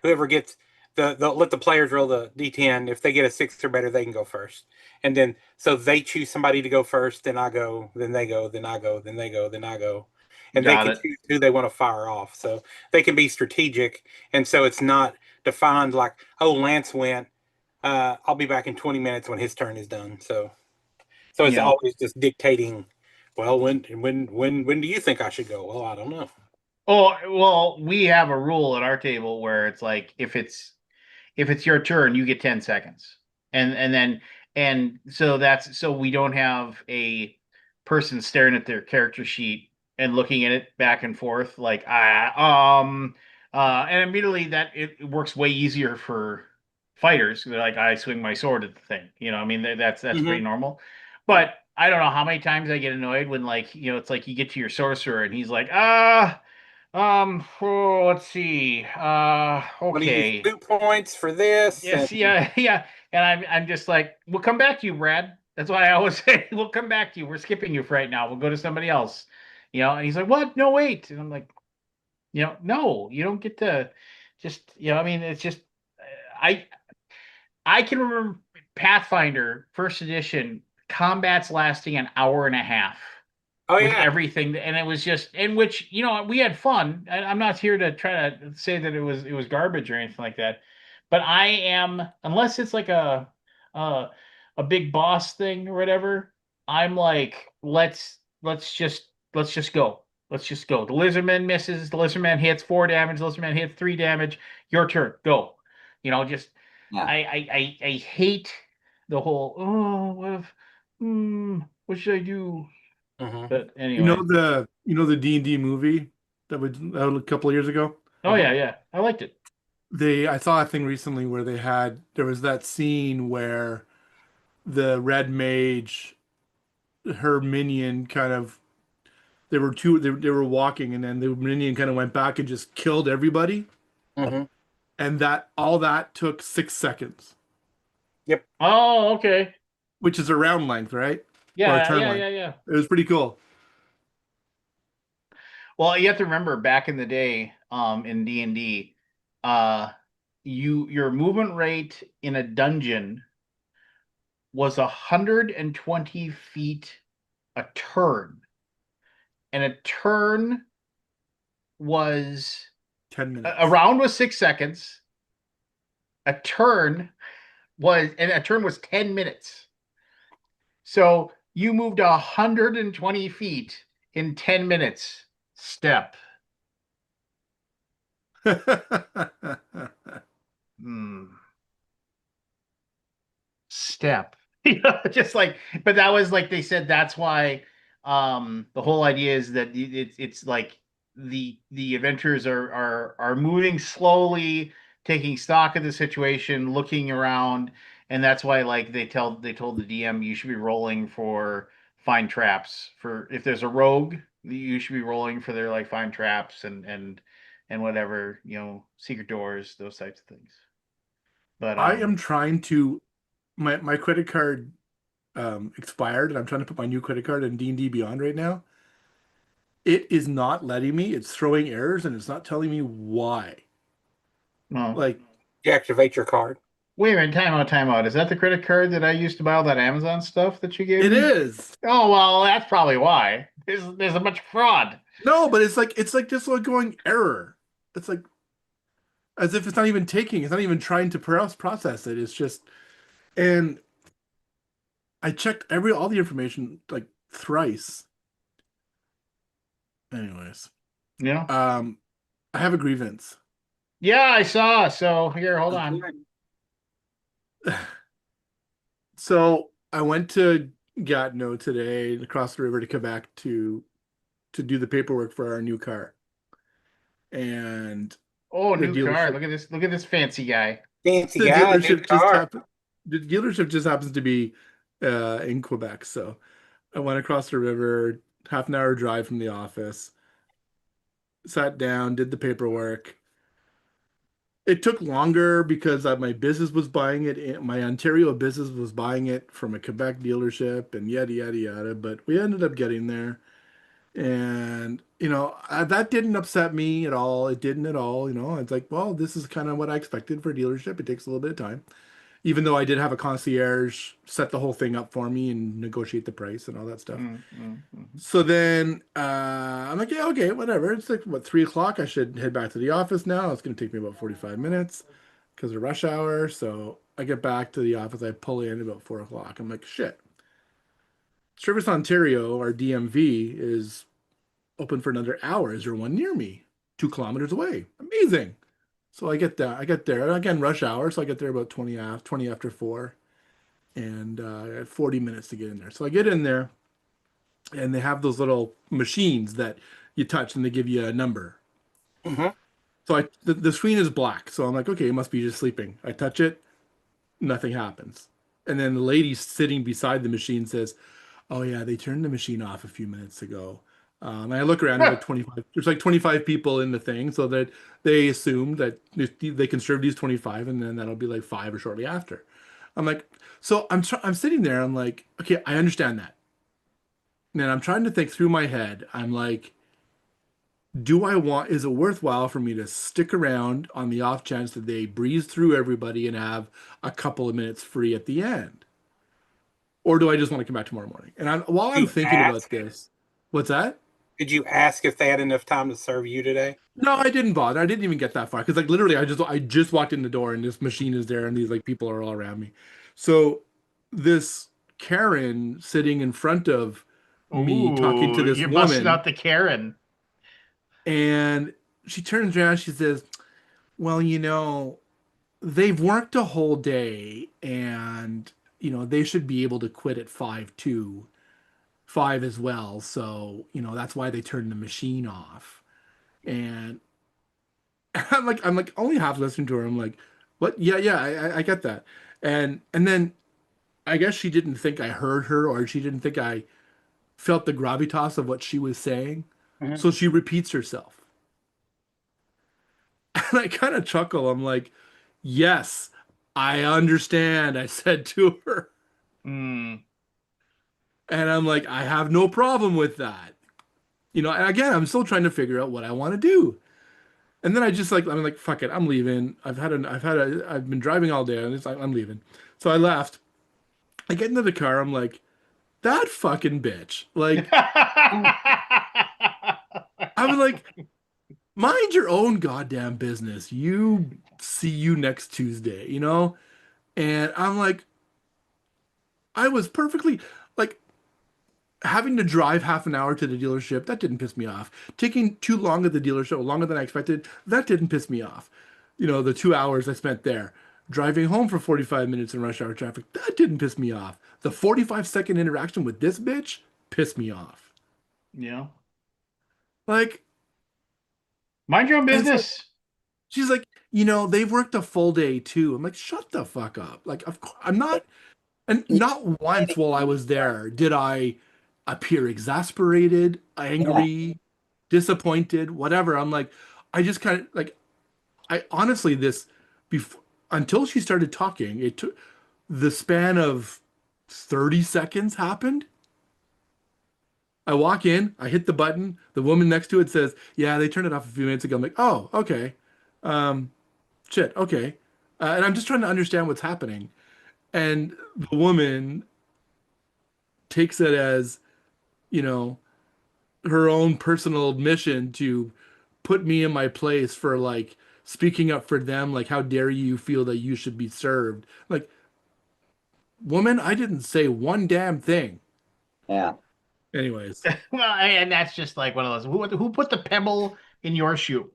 Whoever gets the let the players roll the d10. If they get a six or better, they can go first. And then so they choose somebody to go first. Then I go. Then they go. Then I go. Then they go. Then I go. And they got can it. choose who they want to fire off. So they can be strategic. And so it's not defined like, oh, Lance went. I'll be back in 20 minutes when his turn is done. So it's Yeah. always just dictating Well, when do you think I should go? Well, I don't know. Oh, well, we have a rule at our table where it's like if it's your turn, you get 10 seconds. And then and so that's so we don't have a person staring at their character sheet and looking at it back and forth like and immediately that it works way easier for fighters. They're like I swing my sword at the thing. I mean that's pretty Hmm. normal. But I don't know how many times I get annoyed when like, it's like you get to your sorcerer and he's like, oh, let's see. Want to use Okay. 2 points for this, and Yes, yeah, yeah. And I'm just like, we'll come back to you, Brad. That's why I always say, we'll come back to you. We're skipping you for right now. We'll go to somebody else. And he's like, what? No, wait. And I'm like, no, you don't get to just, I mean, it's just, I I can remember Pathfinder first edition combats lasting an hour and a half oh with yeah. everything, and it was just in which we had fun. I'm not here to try to say that it was garbage or anything like that, but I am, unless it's like a a big boss thing or whatever. I'm like, let's just go. Let's just go. The lizardman misses. The lizardman hits 4 damage. The lizardman hits 3 damage. Your turn. Go. Just Yeah. I hate the whole, what should I do? Hmm. But You know anyway. the D&D movie that was out a couple of years ago? Oh Hmm. yeah, yeah. I liked it. I saw a thing recently where there was that scene where the red mage, her minion kind of, they were walking and then the minion kind of went back and just killed everybody. Hmm. And that all that took 6 seconds, Yep. Oh, okay. which is a round length, right? Or a Yeah, turn yeah, length. yeah, yeah. It was pretty cool. Well, you have to remember back in the day, in D&D, uh, your movement rate in a dungeon was 120 feet a turn, and a turn was 10 a minutes. round was 6 seconds. A turn was 10 minutes. So you moved 120 feet in 10 minutes. Step. Hmm. Step. Just like, but that was like they said that's why the whole idea is that it's like the adventurers are moving slowly, taking stock of the situation, looking around, and that's why like they told the DM you should be rolling for find traps. For if there's a rogue, you should be rolling for their like find traps and whatever, secret doors, those types of things. But I am trying to my credit card expired and I'm trying to put my new credit card in D&D Beyond right now. It is not letting me. It's throwing errors and it's not telling me why. no. Like Deactivate your card. Wait a minute, time out, time out. Is that the credit card that I used to buy all that Amazon stuff that you gave it me? is. Oh, well, that's probably why. There's a bunch of fraud. No, but it's like just like going error. It's like as if it's not even taking, it's not even trying to process it. It's just and I checked all the information like thrice. Anyways, You know? um I have a grievance. Yeah, I saw. So here, hold on. So I went to Gatineau today across the river to come back to do the paperwork for our new car. And Oh, the new car. dealership Look at this. Look at this fancy guy. Fancy the guy, new dealership just car. happened the dealership just happens to be in Quebec. So I went across the river, half an hour drive from the office, sat down, did the paperwork. It took longer because my business was buying it. My Ontario business was buying it from a Quebec dealership and yada, yada, yada. But we ended up getting there. And, that didn't upset me at all. It didn't at all. It's like, well, this is kind of what I expected for a dealership. It takes a little bit of time. Even though I did have a concierge set the whole thing up for me and negotiate the price and all that stuff. So then I'm like, yeah, okay, whatever. It's like, what, 3 o'clock? I should head back to the office now. It's going to take me about 45 minutes because of rush hour. So I get back to the office. I pull in about 4 o'clock. I'm like, shit. Service Ontario, our DMV, is open for another hour. Is there one near me, 2 kilometers away? Amazing. So I get that. I get there again, rush hour. So I get there about 20 after 4, and I had 40 minutes to get in there. So I get in there, and they have those little machines that you touch, and they give you a number. Hmm. So the screen is black. So I'm like, okay, it must be just sleeping. I touch it, nothing happens. And then the lady sitting beside the machine says, "Oh yeah, they turned the machine off a few minutes ago." And I look around, there's like 25, there's like 25 people in the thing, so that they assume that they can serve these 25, and then that'll be like 5 or shortly after. I'm like, so I'm sitting there, I'm like, okay, I understand that. And I'm trying to think through my head. I'm like, is it worthwhile for me to stick around on the off chance that they breeze through everybody and have a couple of minutes free at the end? Or do I just want to come back tomorrow morning? And while I'm You thinking about ask? this, what's that? Did you ask if they had enough time to serve you today? No, I didn't bother. I didn't even get that far because like literally I just walked in the door and this machine is there and these like people are all around me. So this Karen sitting in front of me talking to Ooh, this you're busting woman, out the Karen. and she turns around, she says, "Well, they've worked a whole day and they should be able to quit at 5 too, 5 as well. So, that's why they turned the machine off." And I'm like only half listening to her. I'm like, what? Yeah, yeah, I get that. And then I guess she didn't think I heard her, or she didn't think I felt the gravitas of what she was saying. Hmm. So she repeats herself. And I kind of chuckle. I'm like, yes, I understand, I said to her. Mm. And I'm like, I have no problem with that. And again, I'm still trying to figure out what I want to do. And then I'm like, fuck it, I'm leaving. I've been driving all day, and it's like, I'm leaving. So I left. I get into the car. I'm like, that fucking bitch. Like, I was like, mind your own goddamn business. See you next Tuesday. And I'm like, I was perfectly like having to drive half an hour to the dealership. That didn't piss me off. Taking too long at the dealership, longer than I expected. That didn't piss me off. The 2 hours I spent there. Driving home for 45 minutes in rush hour traffic. That didn't piss me off. The 45-second interaction with this bitch pissed me off. Yeah. Like, Mind your own and so business. she's like, they've worked a full day too. I'm like, shut the fuck up. Like, of course, I'm not. And not once while I was there did I appear exasperated, Yeah, angry, disappointed, whatever. I'm like, I just kind of like, I honestly, this before until she started talking, it took the span of 30 seconds happened. I walk in, I hit the button, the woman next to it says, "Yeah, they turned it off a few minutes ago." I'm like, "Oh, okay. Um, shit, okay." And I'm just trying to understand what's happening. And the woman takes it as, you know, her own personal mission to put me in my place for like speaking up for them. Like, how dare you feel that you should be served? Like, woman, I didn't say one damn thing. yeah. Anyways, Well, and that's just like one of those. Who put the pebble in your shoe?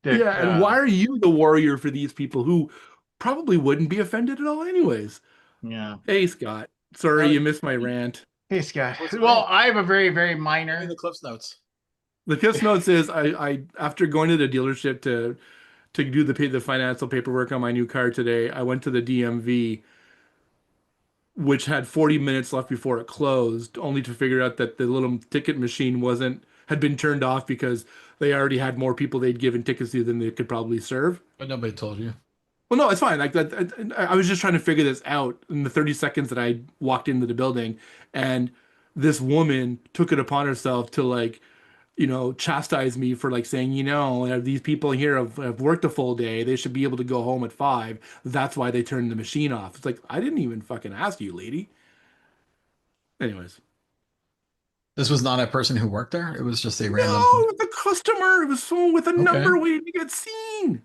That yeah. And why are you the warrior for these people who probably wouldn't be offended at all, anyways? yeah. Hey, Scott. Sorry Howdy. you missed my rant. Hey, Scott. What's the Well, rant? I have a very, very Give me minor. the Cliff's notes. The Cliff Notes is I after going to the dealership to do the financial paperwork on my new car today, I went to the DMV, which had 40 minutes left before it closed, only to figure out that the little ticket machine wasn't had been turned off because they already had more people they'd given tickets to than they could probably serve. But nobody told you. Well, no, it's fine. Like that, I was just trying to figure this out in the 30 seconds that I walked into the building, and this woman took it upon herself to like, chastise me for like saying, these people here have worked a full day. They should be able to go home at 5. That's why they turned the machine off. It's like, I didn't even fucking ask you, lady. Anyways, This was not a person who worked there. It was just a no, random. it was a customer. It was someone with a Okay, number waiting to get seen.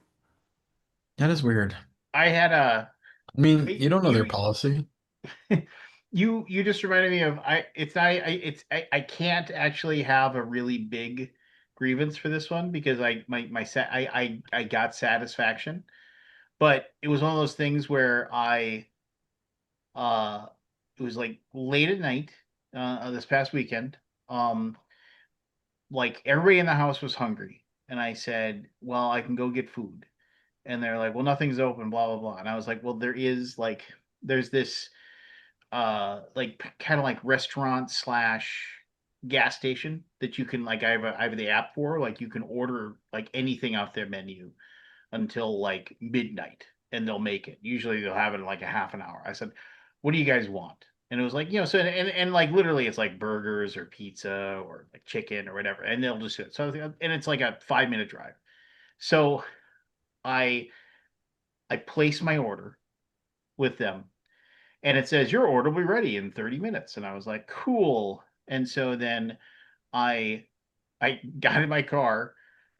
that is weird. I had a. I mean, you don't know their You policy. You just reminded me of I can't actually have a really big grievance for this one because I got satisfaction, but it was one of those things where uh it was like late at night this past weekend. Um like everybody in the house was hungry and I said, "Well, I can go get food." And they're like, "Well, nothing's open, blah blah blah." And I was like, "Well, there's this like kind of like restaurant slash gas station that you can like I have the app for like you can order like anything off their menu until like midnight and they'll make it. Usually they'll have it in like a half an hour." I said, "What do you guys want?" And it was like, so and like literally it's like burgers or pizza or like chicken or whatever and they'll just do it. So and it's like a 5 minute drive. So I I place my order with them and it says your order will be ready in 30 minutes. And I was like, cool. And so then I I got in my car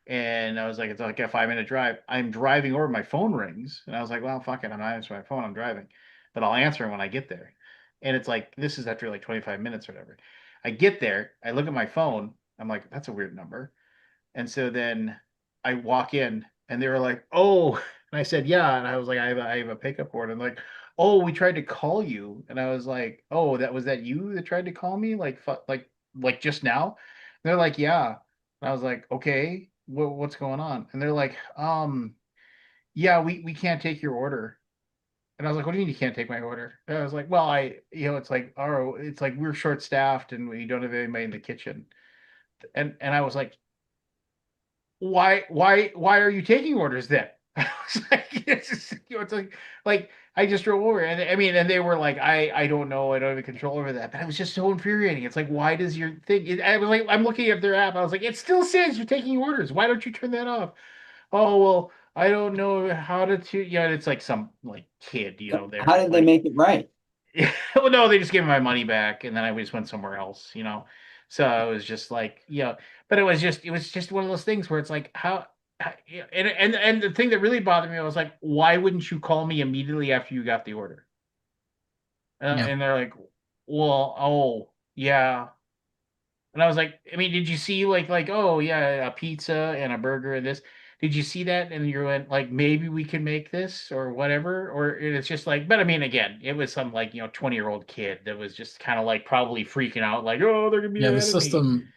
and I was like, it's like a 5 minute drive. I'm driving over, my phone rings, and I was like, well, fuck it, I'm not answering my phone, I'm driving. But I'll answer it when I get there. And it's like, this is after like 25 minutes or whatever. I get there, I look at my phone, I'm like, that's a weird number. And so then I walk in and they were like, "Oh," and I said, "Yeah." And I was like, I have a pickup order. And like, "Oh, we tried to call you." And I was like, "Oh, that you that tried to call me? Like, like just now?" And they're like, "Yeah." And I was like, "Okay, what's going on?" And they're like, yeah, we can't take your order." And I was like, "What do you mean you can't take my order?" And I was like, "Well, it's like, oh, it's like we're short staffed and we don't have anybody in the kitchen." And I was like, why are you taking orders then? I was like, it's just, it's like I just drove over and I mean, and they were like, I don't know, I don't have control over that, but it was just so infuriating. It's like, why does your thing? I was like, I'm looking at their app. I was like, it still says you're taking orders. Why don't you turn that off? Oh well, I don't know how to. It's like some like kid, How they're did they like make it right? well, no, they just gave me my money back, and then I just went somewhere else. So I was just like, but it was just one of those things where it's like, yeah, and the thing that really bothered me, I was like, why wouldn't you call me immediately after you got the order? Yeah. And they're like, well, oh yeah, and I was like, I mean, did you see oh yeah, a pizza and a burger and this? Did you see that? And you went like, maybe we can make this or whatever. Or it's just like, but I mean, again, it was some 20-year-old kid that was just kind of like probably freaking out, like, oh, they're gonna be Yeah, the mad at me. system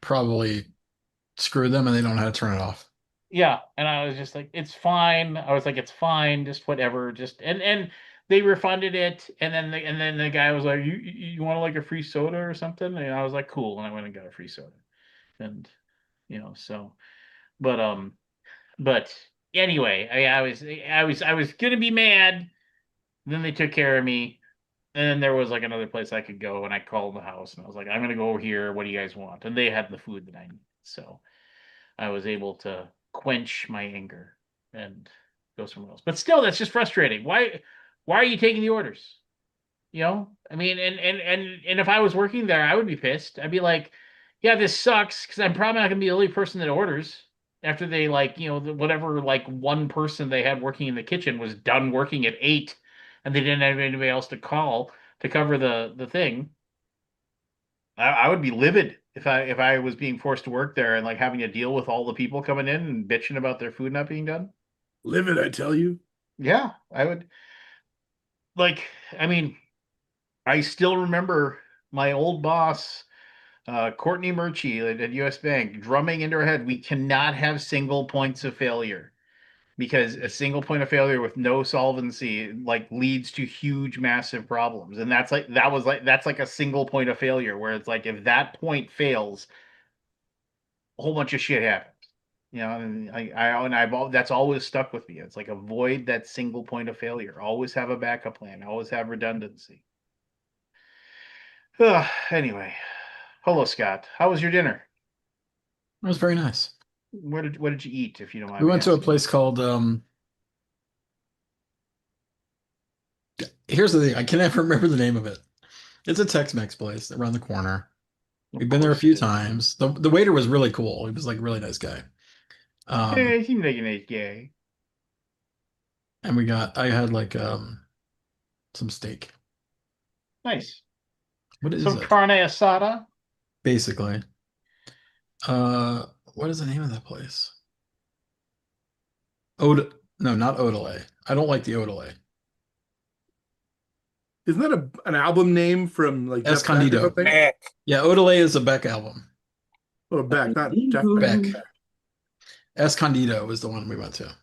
probably screwed them and they don't know how to turn it off. Yeah, and I was just like, it's fine. I was like, it's fine, just whatever, just and they refunded it, and then the guy was like, you want like a free soda or something? And I was like, cool, and I went and got a free soda, and so, but But anyway, I was gonna be mad. Then they took care of me. And then there was like another place I could go, and I called the house and I was like, I'm gonna go over here. What do you guys want? And they had the food that I needed. So I was able to quench my anger and go somewhere else. But still, that's just frustrating. Why are you taking the orders? I mean, and if I was working there, I would be pissed. I'd be like, yeah, this sucks because I'm probably not gonna be the only person that orders after they whatever like one person they had working in the kitchen was done working at 8, and they didn't have anybody else to call to cover the thing. I would be livid if I was being forced to work there and like having to deal with all the people coming in and bitching about their food not being done. Live it, I tell you. Yeah, I would like. I mean, I still remember my old boss Courtney Murchie at US Bank drumming into her head, we cannot have single points of failure because a single point of failure with no solvency like leads to huge, massive problems. And that's like a single point of failure where it's like if that point fails, a whole bunch of shit happens. That's always stuck with me. It's like avoid that single point of failure. Always have a backup plan. Always have redundancy. Anyway, hello Scott. How was your dinner? It was very nice. What did you eat, if you don't We mind me went to a asking? place called here's the thing, I can never remember the name of it. It's a Tex-Mex place around the corner. Of We've been there a course it few is. times. The waiter was really cool. He was like a really nice guy. Yeah, Um, he seemed like a nice guy. and I had like some steak. Nice. What is Some it? carne asada. Basically. Uh, what is the name of that place? No, not Odelay. I don't like the Odelay. Isn't that an album name from like Jeff Beck or Escondido. something? Heck, Yeah, Odelay is a Beck album. Oh, Beck, not Jeff Beck. Beck. Escondido is the one we went to.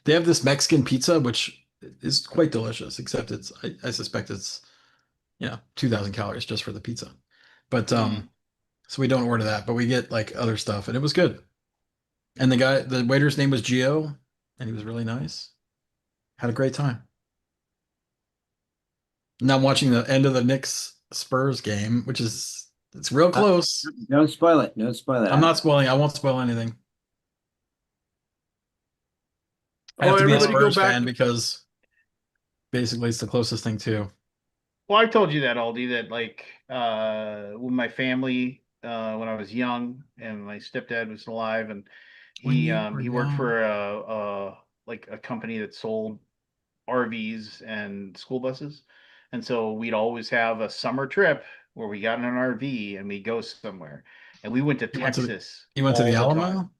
They have this Mexican pizza, which is quite delicious, except I suspect it's 2,000 calories just for the pizza. But Mm. so we don't order that, but we get like other stuff, and it was good. And the waiter's name was Gio, and he was really nice. Had a great time. Now I'm watching the end of the Knicks Spurs game, which it's real close. Don't spoil it. Don't spoil it. I'm not spoiling. I won't spoil anything. I Oh, have to be a everybody go Spurs back. fan because basically it's the closest thing to. Well, I've told you that, Aldi, that like when my family when I was young and my stepdad was alive and When you were he worked young. for a company that sold RVs and school buses. And so we'd always have a summer trip where we got in an RV and we go somewhere. And we went to You went to Texas the all the time. Alamo?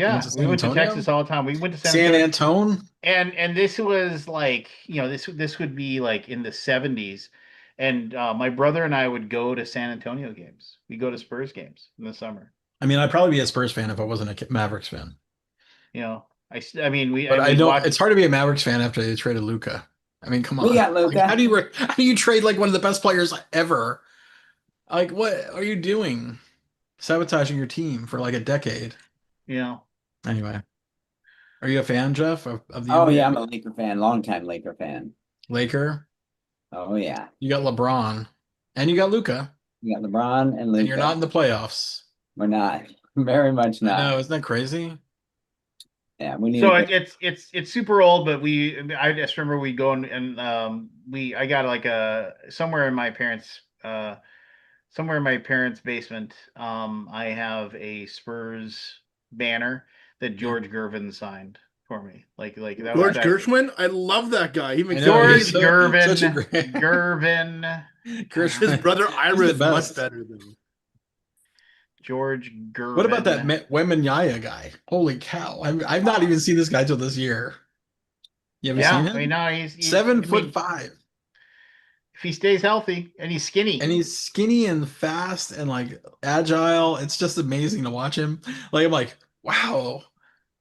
You went Yeah, to we San went to Antonio? Texas all the time. We went to San San Antonio. Antone? And this was like, this would be like in the 70s. And my brother and I would go to San Antonio games. We go to Spurs games in the summer. I mean, I'd probably be a Spurs fan if I wasn't a Mavericks fan. I mean, But I we'd don't. watch. It's hard to be a Mavericks fan after they traded Luca. I mean, come We on. got Like, Luca. how do you trade like one of the best players ever? Like, what are you doing? Sabotaging your team for like a decade. You know, Anyway, are you a fan, Jeff, of the Oh yeah, NBA? I'm a Laker fan, longtime Laker fan. Laker? Oh yeah. You got LeBron, and you got Luca, We got LeBron and and you're not Luca. in the playoffs. We're not. Very much I know, not. isn't that crazy? Yeah, we need to so get it's super old, but I just remember we go and I got like a somewhere in my parents' basement. I have a Spurs banner that Yeah. George Gervin signed for me. Like that was George back. Gershwin. I love that guy. He I makes know he's George amazing. such a Gervin, great Gervin, His Gershwin. brother He's Ira the is much best. better than him. George What about that Gervin. Wembanyama guy? Holy cow! I've not even seen this guy till this year. You ever seen Yeah, I mean, him? no, Seven I foot mean, five, if he stays healthy and he's and skinny, he's skinny and fast and like agile. It's just amazing to watch him. Like I'm like, wow,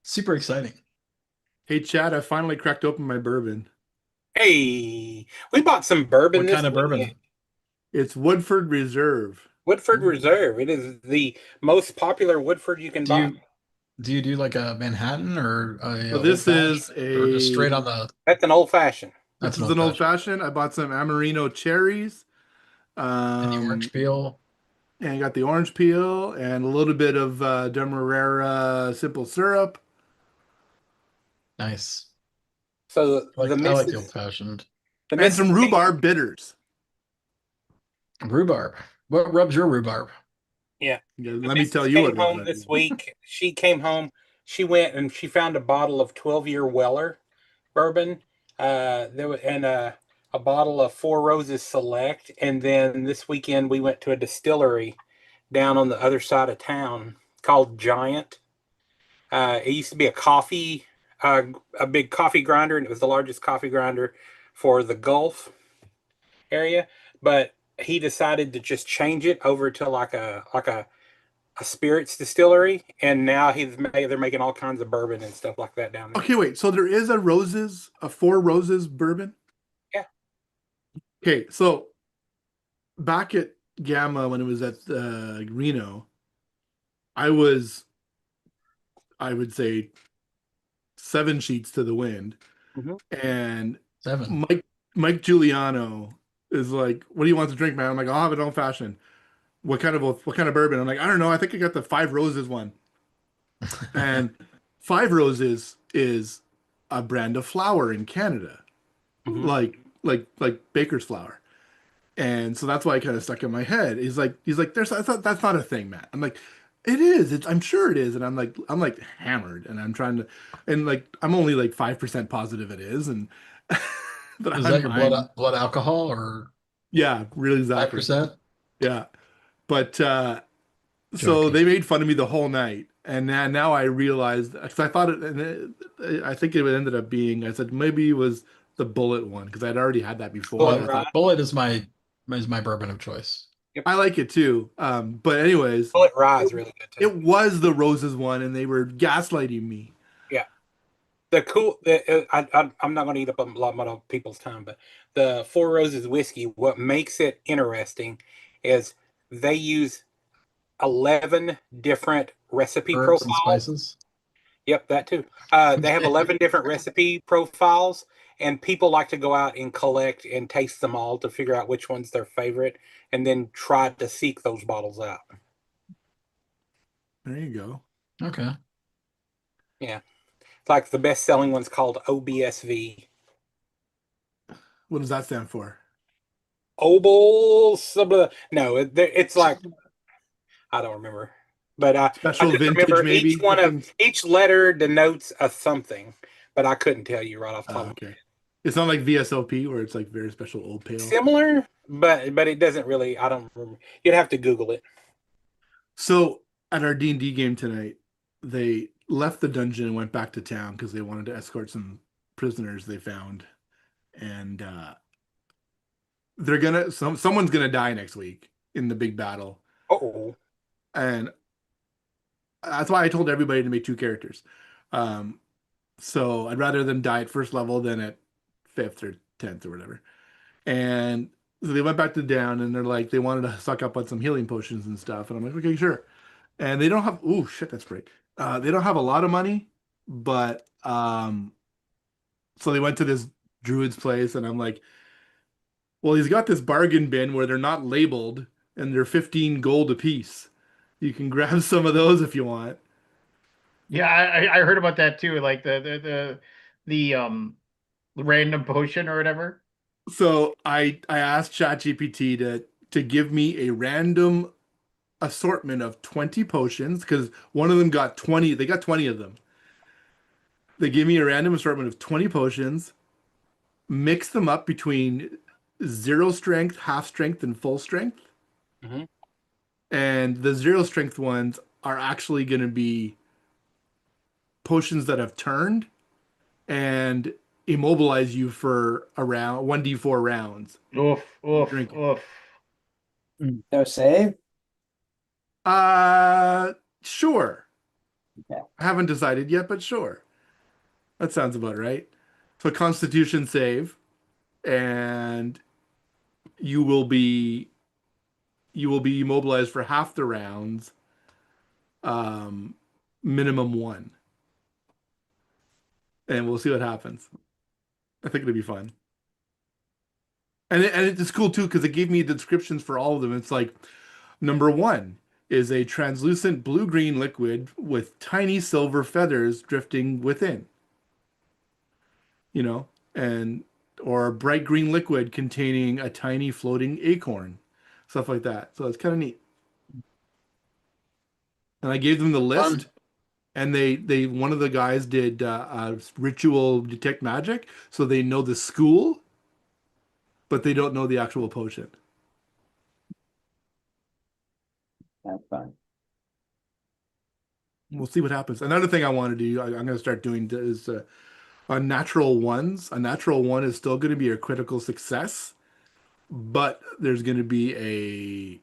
super exciting. Hey Chad, I finally cracked open my bourbon. hey, we bought some bourbon What this kind of weekend. bourbon? It's Woodford Reserve. Woodford Reserve. It is the most popular Woodford you can Do buy. you do like a Manhattan or So a old this is fashioned or just straight on a the? That's an old fashioned. That's this an is old an old fashioned. fashioned. I bought some Amarino cherries. And the orange Um, peel. and got the orange peel and a little bit of Demerara simple syrup. Nice. So the I like the old missus, fashioned. the And missus some came, rhubarb bitters. Rhubarb. What rubs your rhubarb? yeah, Yeah, the let me tell missus you came what rubs home my this rhubarb. week. She came home. She went and she found a bottle of 12-year Weller bourbon. There was and a bottle of Four Roses Select. And then this weekend we went to a distillery down on the other side of town called Giant. It used to be uh, a big coffee grinder, and it was the largest coffee grinder for the Gulf area. But he decided to just change it over to a spirits distillery, and now they're making all kinds of bourbon and stuff like that down there. Okay, wait. So there is a Four Roses bourbon? Yeah. Okay, so back at Gamma when it was at Reno, I was, I would say, 7 sheets to the wind, Mhm. and 7. Mike Giuliano is like, "What do you want to drink, man?" I'm like, "I'll have an old fashioned." What kind of bourbon? I'm like, "I don't know. I think I got the Five Roses one." And Five Roses is a brand of flour in Canada, Mhm. like baker's flour. And so that's why it kind of stuck in my head. He's like, there's that's not a thing, Matt. I'm like, it is. I'm sure it is. And I'm like hammered, and I'm trying to, and like I'm only like 5% positive it is, and but Is that your I'm blood alcohol or Yeah, really exactly. 5%? Yeah. But so Joking. they made fun of me the whole night. And now I realized, because I thought I think it ended up being, I said maybe it was the Bullet one, because I'd already had that before. Bullet And I thought, Bullet is my bourbon of choice. Yep. I like it too. But anyways, Bullet Rye it, is really good too. it was the Roses one, and they were gaslighting me. Yeah. I'm not going to eat up a lot of people's time, but the Four Roses whiskey, what makes it interesting is they use 11 different recipe Herbs and profiles. spices. Yep, that too. They have 11 different recipe profiles, and people like to go out and collect and taste them all to figure out which one's their favorite, and then try to seek those bottles out. There you go. Okay. Yeah. It's like the best selling one's called OBSV. What does that stand for? No, it's like I don't remember, but I Special just vintage, remember maybe? each letter denotes a something, but I couldn't tell you right off the top of my Okay. head. It's not like VSOP where it's like very special old pale. Similar, but it doesn't really. I don't remember. You'd have to Google it. So at our D&D game tonight, they left the dungeon and went back to town because they wanted to escort some prisoners they found. And someone's gonna die next week in the big battle. Oh, And that's why I told everybody to make two characters. Um, so I'd rather them die at first level than at fifth or 10th or whatever. And so they went back to down and they're like, they wanted to suck up on some healing potions and stuff. And I'm like, okay, sure. And they don't have, oh shit, that's great. They don't have a lot of money, but so they went to this druid's place and I'm like, well, he's got this bargain bin where they're not labeled and they're 15 gold a piece. You can grab some of those if you want. Yeah, I heard about that too, like the random potion or whatever. So I asked ChatGPT to give me a random assortment of 20 potions because one of them got 20, they got 20 of them. They gave me a random assortment of 20 potions, mix them up between zero strength, half strength, and full strength. hmm And the zero strength ones are actually going to be potions that have turned and immobilize you for around 1d4 rounds. Oof, oof, Drink it. oof. So save? Uh, sure. Okay. I haven't decided yet, but sure. That sounds about right. So Constitution save, and you will be you will be immobilized for half the rounds, um, minimum one, and we'll see what happens. I think it'll be fun, and it's cool too because it gave me the descriptions for all of them. It's like number one is a translucent blue-green liquid with tiny silver feathers drifting within, you know, and or bright green liquid containing a tiny floating acorn, stuff like that. So it's kind of neat. And I gave them the list, Fun. and they one of the guys did ritual detect magic, so they know the school, but they don't know the actual potion. That's fun. We'll see what happens. Another thing I want to do, I'm going to start doing is on natural ones. A natural one is still going to be a critical success, but there's going to be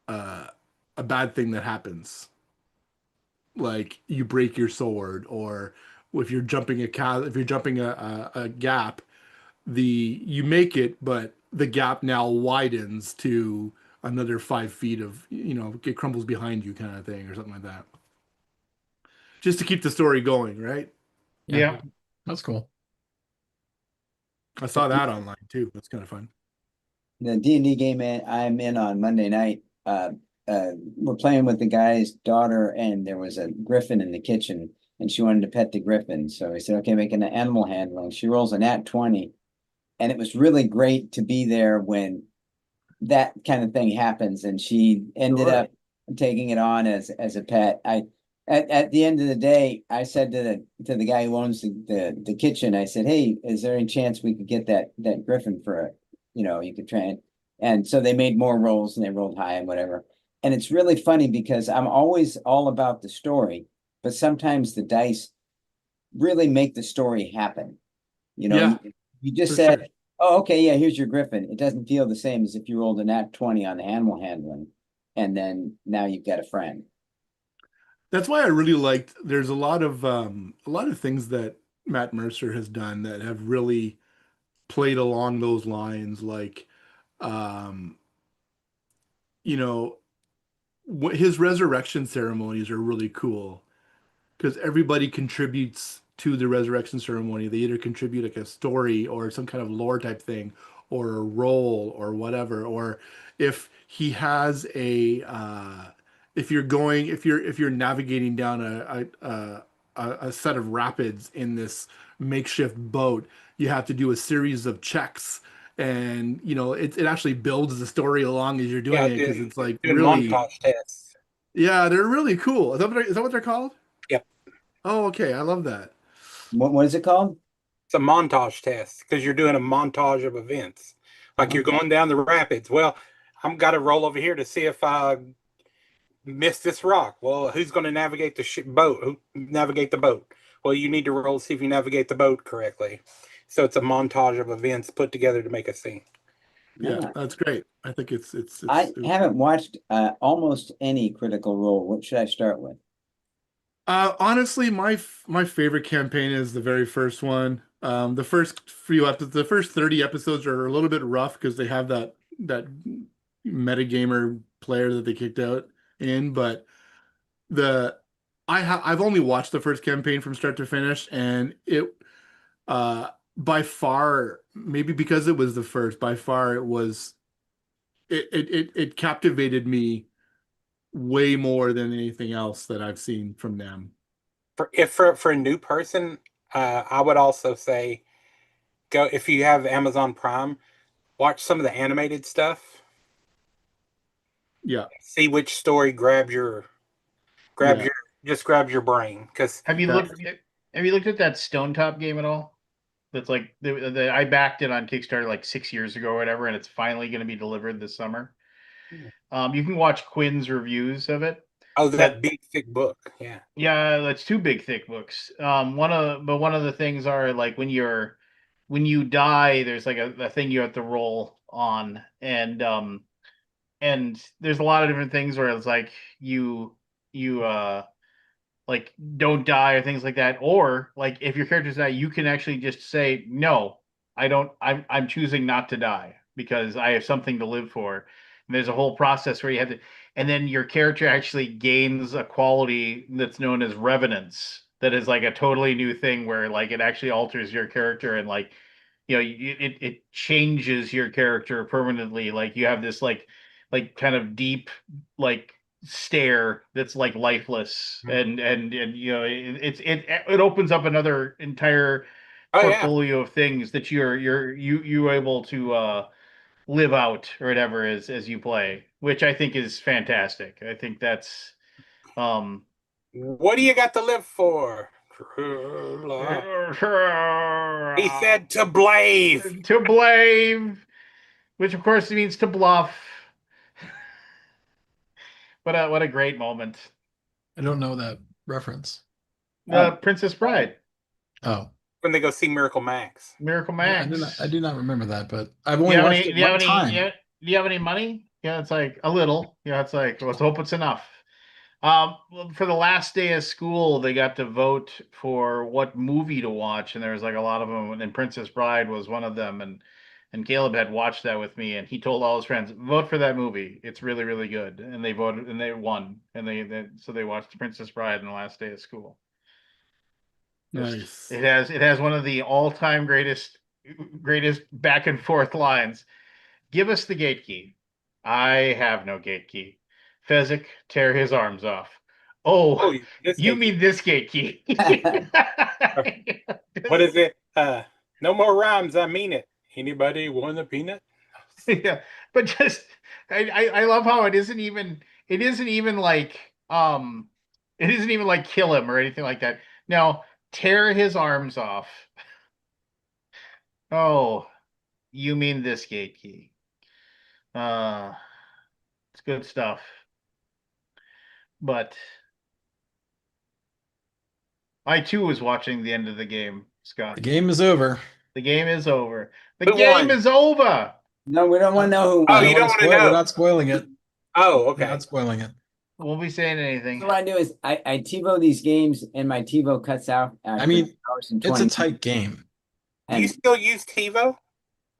a bad thing that happens, like you break your sword, or if you're jumping if you're jumping a gap, you make it, but the gap now widens to another 5 feet of, it crumbles behind you kind of thing or something like that. Just to keep the story going, right? Yeah, Yeah. that's cool. I saw that online too. That's kind of fun. The D&D game I'm in on Monday night, we're playing with the guy's daughter, and there was a griffin in the kitchen, and she wanted to pet the griffin. So we said, okay, make an animal handling. She rolls a nat 20, and it was really great to be there when that kind of thing happens. And she ended Sure. up taking it on as a pet. At the end of the day, I said to the guy who owns the kitchen, I said, hey, is there any chance we could get that griffin for you could try and And so they made more rolls and they rolled high and whatever. And it's really funny because I'm always all about the story, but sometimes the dice really make the story happen. You know, Yeah, you just for said, sure. "Oh, okay, yeah, here's your Griffin." It doesn't feel the same as if you rolled a nat 20 on the animal handling, and then now you've got a friend. That's why I really liked. There's a lot of things that Matt Mercer has done that have really played along those lines. Like, um, you know, his resurrection ceremonies are really cool because everybody contributes to the resurrection ceremony. They either contribute like a story or some kind of lore type thing, or a role or whatever. Or if he has if you're going, if you're navigating down a set of rapids in this makeshift boat, you have to do a series of checks. And it actually builds the story along as you're doing Yeah, it because it's like doing really, montage tests. yeah, they're really cool. Is that what they're called? Yep. Oh, okay. I love that. What is it called? It's a montage test because you're doing a montage of events. Like you're Okay. going down the rapids. Well, I'm got to roll over here to see if I miss this rock. Well, who's going to navigate the boat? Who navigate the boat? Well, you need to roll to see if you navigate the boat correctly. So it's a montage of events put together to make a scene. Yeah, Ah, that's great. I think I haven't watched almost any Critical Role. What should I start with? honestly my favorite campaign is the very first one. The first few episodes, the first 30 episodes are a little bit rough because they have that metagamer player that they kicked out in, but the I've only watched the first campaign from start to finish, and it by far, maybe because it was the first, by far it captivated me way more than anything else that I've seen from them. For a new person, I would also say go if you have Amazon Prime, watch some of the animated stuff. Yeah, See which story grabs yeah, your just grabs your brain because Have you yeah. looked have you looked at that Stone Top game at all? That's like I backed it on Kickstarter like 6 years ago or whatever, and it's finally going to be delivered this summer. You can watch Quinn's reviews of it, oh that but big thick book, yeah. yeah, that's two big thick books. One of the things are like when you die, there's like a thing you have to roll on, and there's a lot of different things where it's like you like don't die or things like that, or like if your characters die you can actually just say no, I don't, I'm choosing not to die because I have something to live for. And there's a whole process where you have to, and then your character actually gains a quality that's known as revenance, that is like a totally new thing where like it actually alters your character, and like it changes your character permanently. Like you have this like kind of deep like stare that's like lifeless, and it opens up another entire Oh yeah. portfolio of things that you able to live out or whatever as you play, which I think is fantastic. I think that's um What do you got to live for? He said to blave. to blame, which of course means to bluff. What a great moment. I don't know that reference. Oh, Princess right. Bride, Oh, When they go see Miracle Max. Miracle I Max. do not remember that, but I've Do only you have watched any? it Do you have one any? time. Do you have any money? Yeah, it's like a little. Yeah, it's like let's hope it's enough. Well, for the last day of school, they got to vote for what movie to watch, and there was like a lot of them, and Princess Bride was one of them, and Caleb had watched that with me, and he told all his friends, vote for that movie. It's really, really good. And they voted, and they won, and so they watched Princess Bride on the last day of school. Just Nice. it has one of the all-time greatest back and forth lines. Give us the gate key. I have no gate key. Fezzik, tear his arms off. Oh, Oh, this you cake. mean this gate key? What is it? No more rhymes. I mean it. Anybody want a peanut? Yeah, but just I love how it isn't even like it isn't even like kill him or anything like that. No, tear his arms off. Oh, you mean this gate key? It's good stuff. But I too was watching the end of the game, Scott. The game is over. The game is over. The Who game won? is over. No, we don't want to know who Oh, won. you don't want to know? We're not spoiling it. Oh, We're okay. not spoiling it. Won't be saying anything. So what I do is I TiVo these games, and my TiVo cuts out. I mean, hours and it's 20 a tight game. Do you and still use TiVo?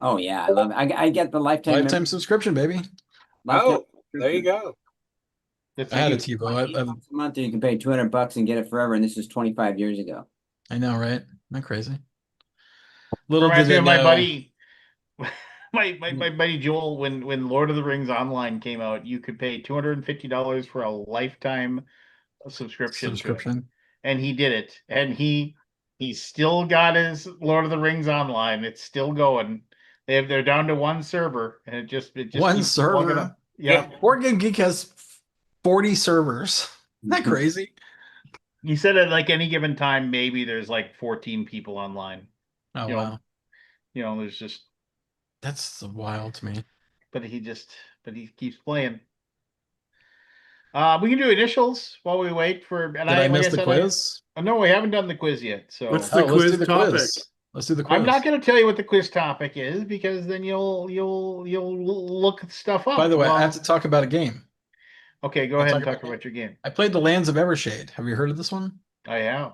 oh yeah, I love it. I get the Lifetime subscription, baby. lifetime Oh, there you go. That's I had a like- TiVo. $8 a month, and you can pay $200 and get it forever. And this is 25 years ago. I know, right? Isn't that crazy? Little did reminds me they of my know. buddy, my buddy Joel. When Lord of the Rings Online came out, you could pay $250 for a lifetime subscription. to it. And he did it, and he still got his Lord of the Rings Online. It's still going. They're down to one server, and it just One keeps server? plugging up. Yeah. Board Game Geek has 40 servers. Isn't that crazy? He said at like any given time, maybe there's like 14 people online. Oh, You know, wow. There's just, That's wild to me. but he keeps playing. We can do initials while we wait for. And Did I miss the quiz? No, we haven't done the quiz yet. So What's the Let's quiz do the topic? quiz. Let's do the quiz. I'm not going to tell you what the quiz topic is because then you'll look stuff up. By the way, Well, I have to talk about a game. Okay, go I'll ahead and talk talk about your game. I played the Lands of Evershade. Have you heard of this one? I have.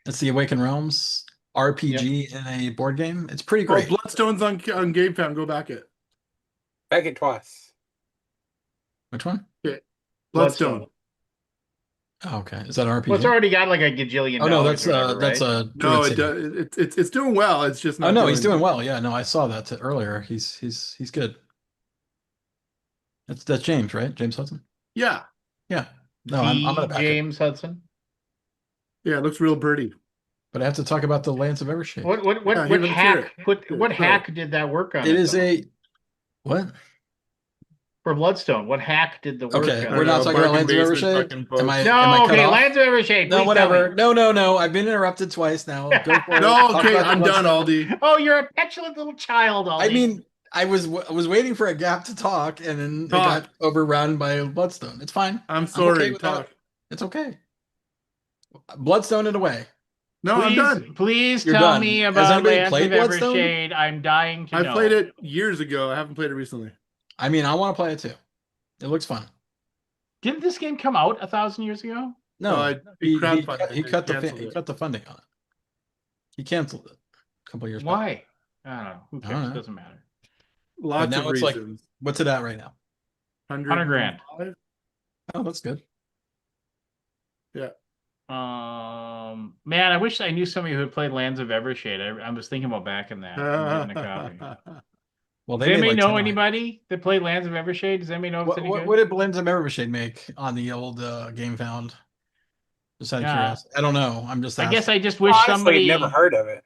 It's the Awaken Realms RPG in a board game. It's pretty Oh, great. Bloodstone's on GameFam. Go back it. Back it twice. Which one? Bloodstone. Oh, okay. Is that an RPG? Well, it's already got like a gajillion. Oh no, dollars or whatever, that's right? a No, Druid it City. does. It's doing well. It's just not. Oh no, he's doing well. Yeah, no, I saw that earlier. He's good. That's James, right? James Hudson. Yeah, Yeah. No, I'm gonna back it. James Hudson. yeah. It looks real birdie. But I have to talk about the Lands of Evershade. What Yeah, what let's hack hear put it. what Go. hack did that work on? It is though? a what? For Bloodstone. What hack did the work? Okay, on we're it? not talking about Lands of Bargain basement Evershade. fucking folks. Am I No, cut okay, off? Lands of Evershade. No, please whatever. tell me. No. I've been interrupted twice now. Go for it. No, Talk okay, about the I'm done, Bloodstone. Aldi. Oh, you're a petulant little child, Aldi. I mean, I was waiting for a gap to talk, and then it got overrun by Bloodstone. It's fine. I'm okay sorry. with that. Talk. It's okay. Bloodstone it away. No, I'm done. Please You're tell done. me Has about anybody Lands of played Bloodstone? Evershade. I'm dying to I know. played it years ago. I haven't played it recently. I mean, I want to play it too. It looks fun. Didn't this game come out 1,000 years ago? No, he he crowdfunded cut it, canceled he it. cut the funding on it. He canceled it a couple years back. Why? I don't know. Who I don't cares? know. Doesn't matter. Lots now of it's like- reasons. What's it at right now? 100 grand. 105? Oh, that's good. Man, I wish I knew somebody who had played Lands of Evershade. I was thinking about backing that and getting a copy. Well, Does they made anybody like know 10 anybody that played Lands of Evershade? Does anybody know if it's any good? What did Lands of Evershade make on the old Game Found? Just out of Yeah. curiosity. I don't know. I'm just. I guess asking. I just wish Honestly, somebody. never heard of it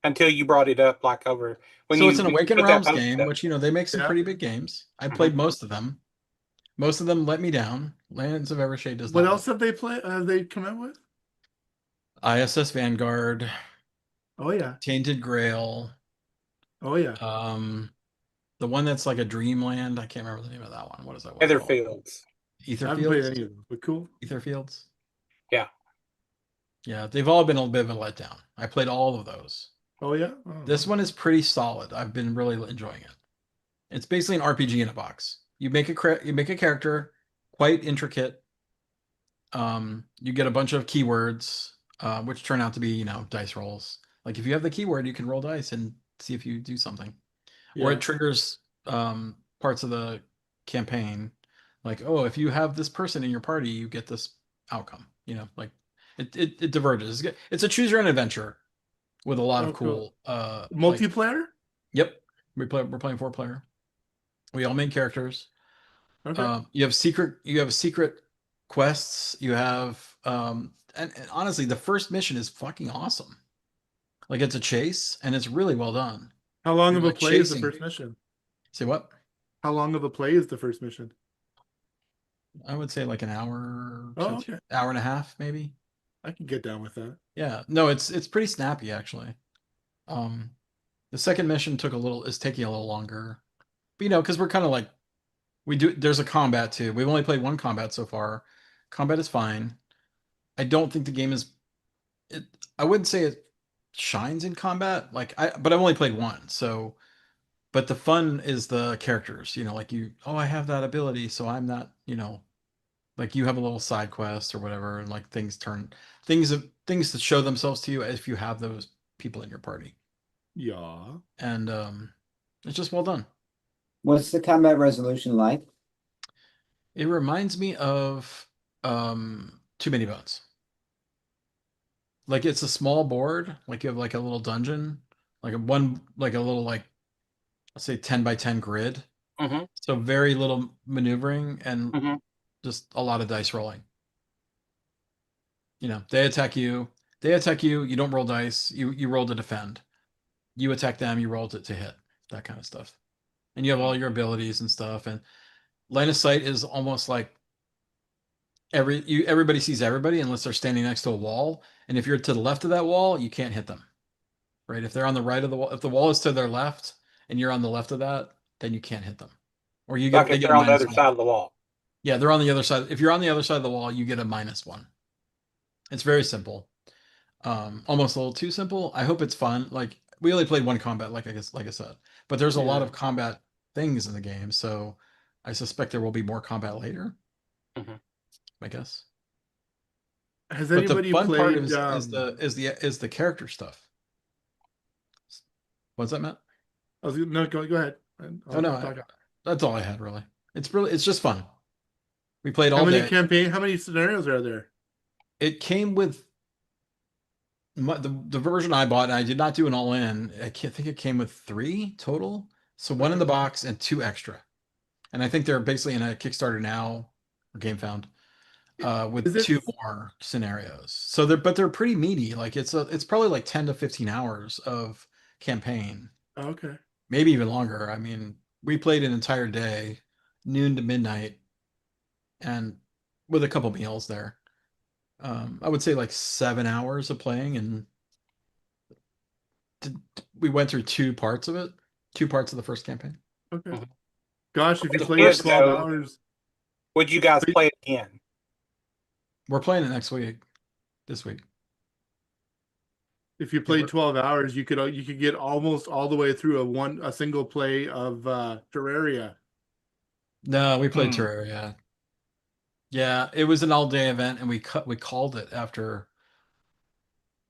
until you brought it up. Like over when So you it's an Awaken put that Realms post game, up. which they make some Yeah. pretty big games. I played most of them. Most of them let me down. Lands of Evershade does What not. else have they played? Have they come out with? ISS Vanguard, Oh yeah. Tainted Grail, Oh yeah. the one that's like a dreamland. I can't remember the name of that one. What is that one? Nether called? Fields. I haven't played Etherfields. any of them, but cool. Etherfields. Yeah. Yeah, they've all been a bit of a letdown. I played all of those. Oh yeah. Oh. This one is pretty solid. I've been really enjoying it. It's basically an RPG in a box. You make a character, quite intricate. You get a bunch of keywords, which turn out to be dice rolls. Like if you have the keyword, you can roll dice and see if you do something, or Yeah. it triggers parts of the campaign. Like, oh, if you have this person in your party, you get this outcome. Like it diverges. It's a choose your own adventure with a lot Oh, of cool Multiplayer? Yep, we're playing 4-player. We all main characters. Okay. You have secret quests. You have and honestly, the first mission is fucking awesome. Like it's a chase, and it's really well done. How long you're of a like play is the chasing. first mission? Say what? How long of a play is the first mission? I would say like an hour, Oh, okay. hour and a half, maybe. I can get down with that. Yeah, no, it's pretty snappy actually. The second mission is taking a little longer, but because we're kind of like We do. There's a combat too. We've only played one combat so far. Combat is fine. I don't think the game is. It, I wouldn't say it shines in combat. But I've only played one. So, but the fun is the characters. Like you. Oh, I have that ability, so I'm not. Like you have a little side quest or whatever, and like things that show themselves to you if you have those people in your party, Yeah. and it's just well done. What's the combat resolution like? It reminds me of Too Many Bones. Like it's a small board, like you have like a little dungeon, like a little like let's say 10 by 10 grid. Mm-hmm. So very little maneuvering and Mm-hmm. just a lot of dice rolling. They attack you. You don't roll dice. You roll to defend. You attack them, you roll to hit. That kind of stuff. And you have all your abilities and stuff. And line of sight is almost like everybody sees everybody unless they're standing next to a wall. And if you're to the left of that wall, you can't hit them. Right? If they're on the right of the wall, if the wall is to their left and you're on the left of that, then you can't hit them. Or Like they if get a they're on the minus other one. side of the wall. Yeah, they're on the other side. If you're on the other side of the wall, you get a -1. It's very simple. Almost a little too simple. I hope it's fun. Like we only played one combat, like I said, but there's a lot Yeah. of combat things in the game, so I suspect there will be more combat later. Mhm. I guess. Has But the anybody fun part played is the character stuff. What's that, Matt? no, go ahead. Oh no, Talk. that's all I had really. It's just fun. We played all day. How many scenarios are there? It came with the version I bought, and I did not do an all in. I think it came with 3 total. So one in the box and 2 extra. And I think they're basically in a Kickstarter now or GameFound Is with it 2 more scenarios. So they're pretty meaty. Like it's probably like 10 to 15 hours of campaign, okay? maybe even longer. I mean, we played an entire day, noon to midnight, and with a couple meals there. I would say like 7 hours of playing, and did, we went through 2 parts of it, 2 parts of the first campaign. Okay. Mhm. Gosh, if you The played kids 12 go, hours, would you guys play it again? We're playing it this week. if you Yeah, played 12 hours, you could get almost all the way through a single play of Terraria. no, we played Hmm. Terraria. Yeah, it was an all-day event, and we called it after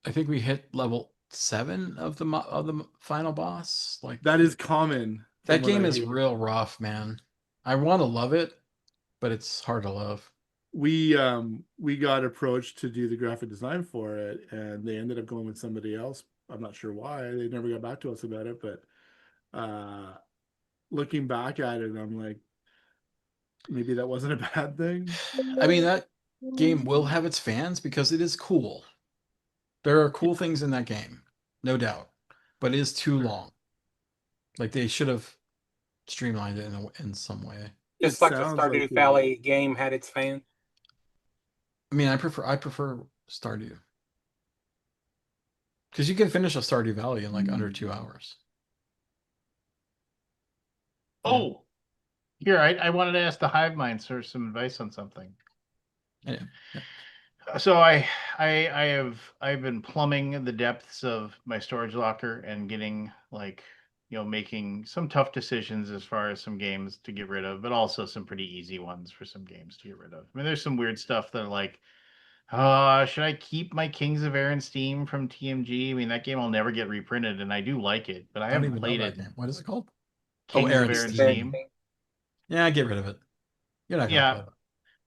I think we hit level 7 of the final boss. Like That is common from that what game I is hear. real rough, man. I want to love it, but it's hard to love. We got approached to do the graphic design for it, and they ended up going with somebody else. I'm not sure why. They never got back to us about it, but looking back at it, I'm like, maybe that wasn't a bad thing. I mean, that game will have its fans because it is cool. There are cool things in that game, no doubt, but it is too long. Like they should have streamlined it in some way. It Just like the sounds like Stardew Valley game had its fans. I mean, I prefer Stardew because you can finish a Stardew Valley in like under 2 hours. Oh, here, I wanted to ask the Hive Mind for some advice on something. Yeah. Yeah. So I've been plumbing the depths of my storage locker and getting like, making some tough decisions as far as some games to get rid of, but also some pretty easy ones for some games to get rid of. I mean, there's some weird stuff that are like, should I keep my Kings of Steam from TMG? I mean, that game will never get reprinted, and I do like it, but I I don't haven't even know played that it. game. What is it called? Oh, Kings of Aaron's Steam. Steam. Yeah, get rid of it. You're not gonna play Yeah, it.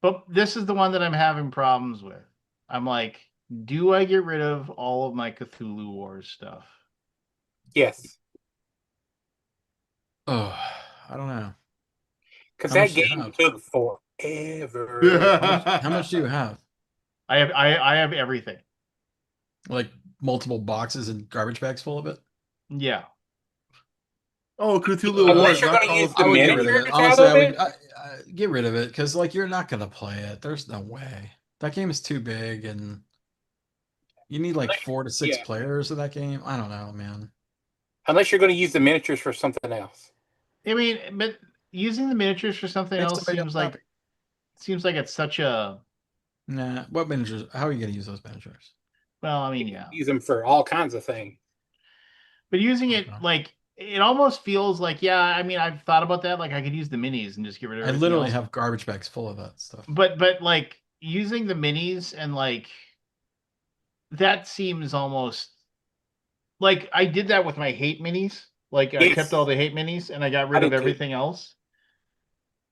but this is the one that I'm having problems with. I'm like, do I get rid of all of my Cthulhu Wars stuff? Yes, Oh, I don't know. because How that much do you game have? took forever. How much do you have? I have everything. Like multiple boxes and garbage bags full of it? Yeah. Oh, Cthulhu Unless Wars, you're not going to Call use of the I would get rid Cthulhu. of it. miniatures out Honestly, of I would it, get rid of it because like you're not gonna play it. There's no way. That game is too big, and you need like 4 to 6 yeah. players of that game. I don't know, man. Unless you're going to use the miniatures for something else. I mean, but using the miniatures for something Make else somebody seems like it's such a Nah, what miniatures? How are you going to use those miniatures? well, I mean, yeah. Use them for all kinds of things. But using it Okay. like it almost feels like, yeah, I mean, I've thought about that. Like I could use the minis and just get rid of I everything literally else. have garbage bags full of that stuff. But like using the minis and like that seems almost like I did that with my hate minis. Like I kept all Yes, the hate minis and I got I rid of did too. everything else.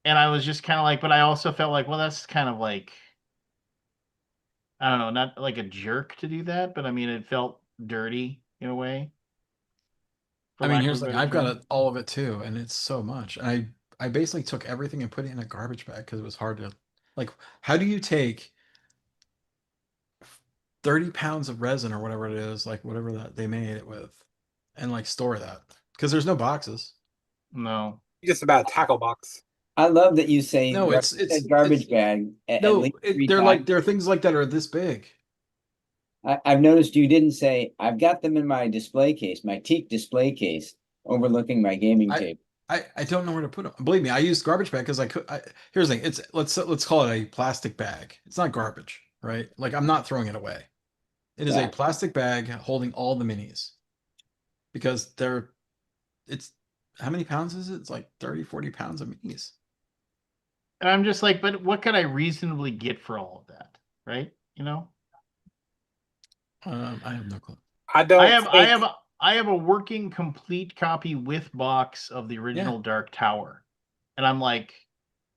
And I was just kind of like, but I also felt like, well, that's kind of like I don't know, not like a jerk to do that, but I mean, it felt dirty in a way, for I mean, lack of here's a the thing. better I've got term. all of it too, and it's so much. And I basically took everything and put it in a garbage bag because it was hard to like. How do you take 30 pounds of resin or whatever it is, like whatever that they made it with, and like store that? Because there's no boxes. No. Just about a tackle box. I love that you say No, said garbage bag at no. least three They're times. like there are things like that are this big. I've noticed you didn't say, I've got them in my display case, my teak display case, overlooking my gaming I table. I don't know where to put them. Believe me, I used garbage bag because I could. Here's the thing. It's let's call it a plastic bag. It's not garbage, right? Like I'm not throwing it away. It is a Yeah. plastic bag holding all the minis because it's how many pounds is it? It's like 30, 40 pounds of minis. And I'm just like, but what could I reasonably get for all of that? Right? You know? I have no clue. I I don't have I think have a I have a working complete copy with box of the Yeah. original Dark Tower. And I'm like,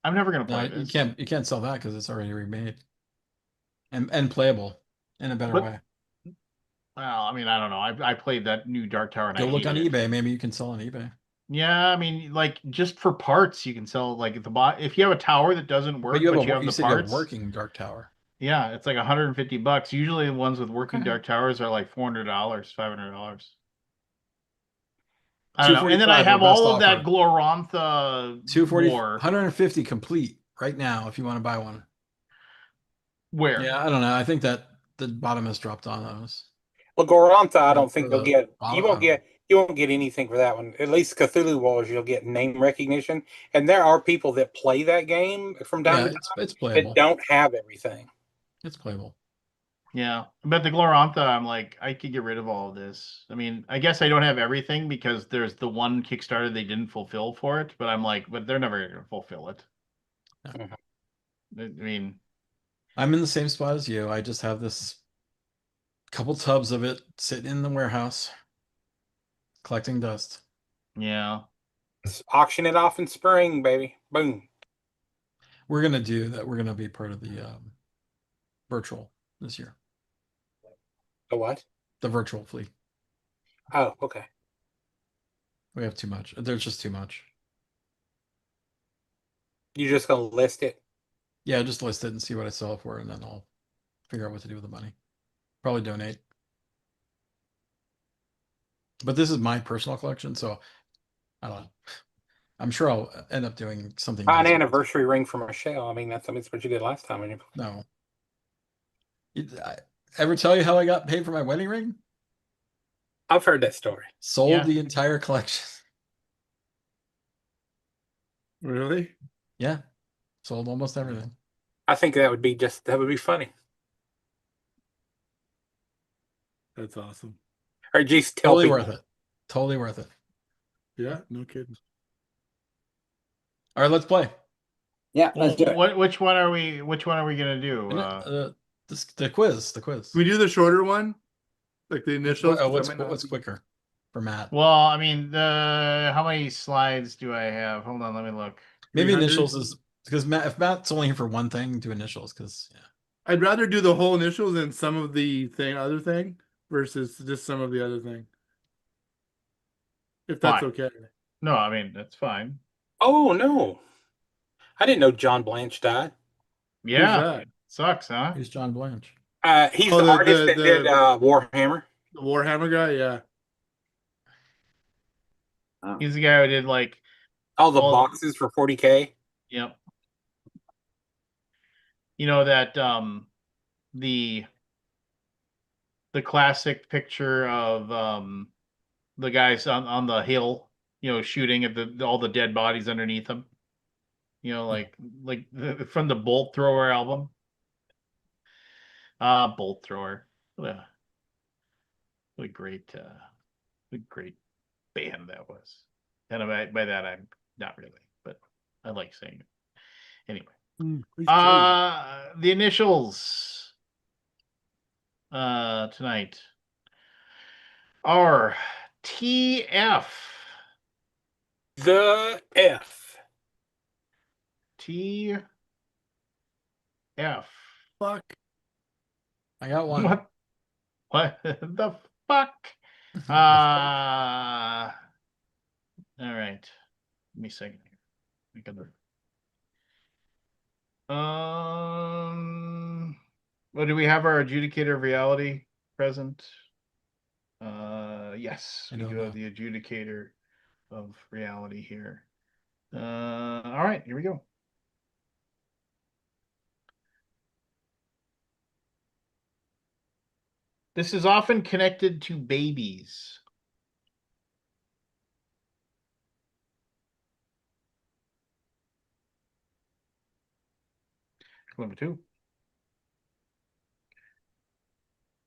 I'm never gonna No, play this. you can't sell that because it's already remade and playable in a better But way. well, I mean, I don't know. I played that new Dark Tower and I Go look on hated it. eBay. Maybe you can sell on eBay. Yeah, I mean, like just for parts, you can sell like the bot. If you have a tower that doesn't But work, but you have you the said you have a parts, working Dark Tower. yeah, it's like $150. Usually, the ones with working Okay. Dark Towers are like $400, $500. I don't know. And then I 245 our have best all of that offer. Glorantha 240 lore. 150 complete right now if you want to buy one. Where? Yeah, I don't know. I think that the bottom has dropped on those. Lagorantha, I don't Or think you'll the get. bottom, I don't know. You won't get anything for that one. At least Cthulhu Wars, you'll get name recognition, and there are people that play that game from time Yeah, to time it's that playable. don't have everything. It's playable. Yeah, but the Glorantha, I'm like, I could get rid of all of this. I mean, I guess I don't have everything because there's the one Kickstarter they didn't fulfill for it, but I'm like, but they're never going to fulfill it. Yeah. Mhm. I mean, I'm in the same spot as you. I just have this couple tubs of it sitting in the warehouse collecting dust. yeah. Let's auction it off in spring, baby. Boom. We're gonna do that. We're gonna be part of the virtual this year. The what? The virtual fleet. Oh, okay. We have too much. There's just too much. You're just gonna list it. Yeah, just list it and see what I sell it for, and then I'll figure out what to do with the money. Probably donate. But this is my personal collection, so I don't know. I'm sure I'll end up doing something Buy an nice. anniversary ring for Michelle. I mean, that's what you did last time. No. I ever tell you how I got paid for my wedding ring? I've heard that story. Sold Yeah. the entire collection. Really? Yeah. Sold almost everything. I think that would be funny. That's awesome. Or just tell Totally people. worth it. Totally worth it. Yeah, no kidding. All right, let's play. Yeah, Well, let's do it. which one are we gonna do? The quiz. The quiz. Can we do the shorter one? Like the initials? 'Cause I might not What's have- quicker for Matt? Well, I mean, the how many slides do I have? Hold on, let me look. Maybe 300? initials is because if Matt's only here for one thing, do initials because yeah. I'd rather do the whole initials than some of the other thing versus just some of the other thing. If that's Fine. okay. No, I mean that's fine. Oh no. I didn't know John Blanche died. Yeah, that? sucks, huh? Who's John Blanche? He's Oh, the the- artist that the- did Warhammer. The Warhammer guy, yeah. He's the guy who did like, All the All- boxes for 40K. yep. You know that the classic picture of the guys on the hill, you know, shooting at all the dead bodies underneath them. You know, from the Bolt Thrower album. Bolt Thrower. What a great band that was. And by that I'm not really, but I like saying it. Anyway. The initials tonight are TF. The F. TF. Fuck. I got one. What the fuck? All right. Give me a second here. We can- Well, do we have our adjudicator of reality present? Yes, I we don't do know. have the adjudicator of reality here. All right, here we go. This is often connected to babies. Number 2.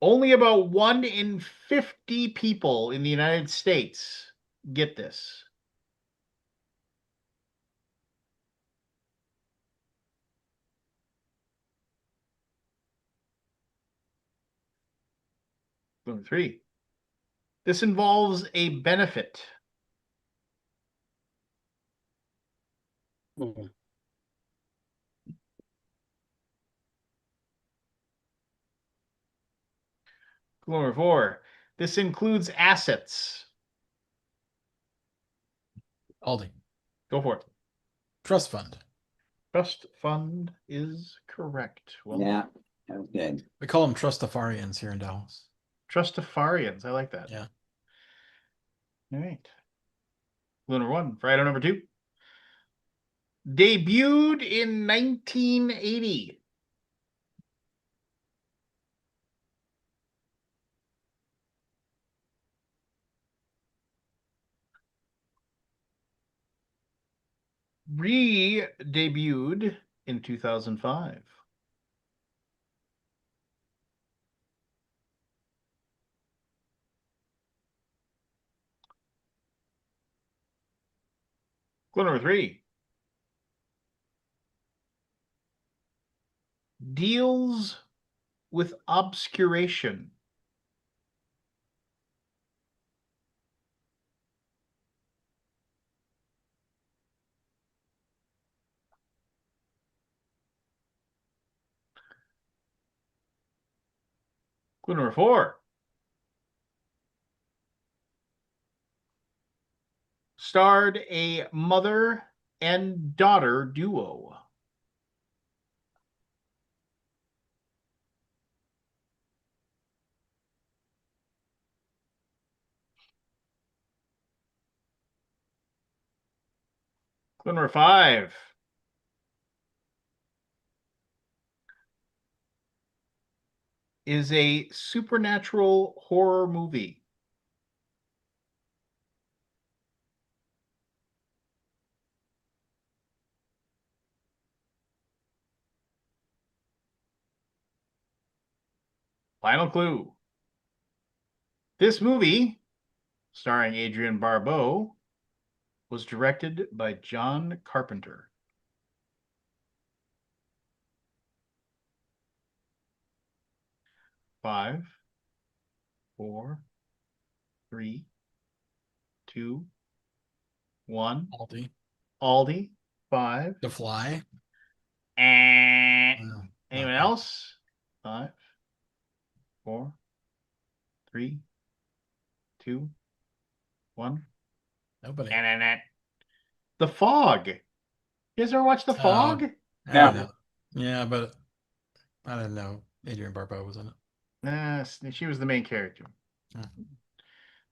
Only about 1 in 50 people in the United States get this. Number 3. This involves a benefit. Hmm. Number 4. This includes assets. Aldi. Go for it. Trust fund. Trust fund is correct. Well, Yeah, that was good. We call them trustafarians here in Dallas. Trustafarians. I like that. Yeah. All right. Lunar 1. For item number 2. Debuted in 1980. Re-debuted in 2005. Clue number 3. Deals with obscuration. Clue number 4. Starred a mother and daughter duo. Clue number 5. Is a supernatural horror movie. Final clue. This movie, starring Adrienne Barbeau, was directed by John Carpenter. 5, 4, 3, 2, 1. Aldi. Aldi. 5. The Fly. Eh. Oh, Anyone okay. else? 5, 4, 3, 2, 1. Nobody. The Fog. You guys ever watch The Fog? I No. know. Yeah, but I didn't know Adrian Barbeau was in it. She was the main character. Hmm.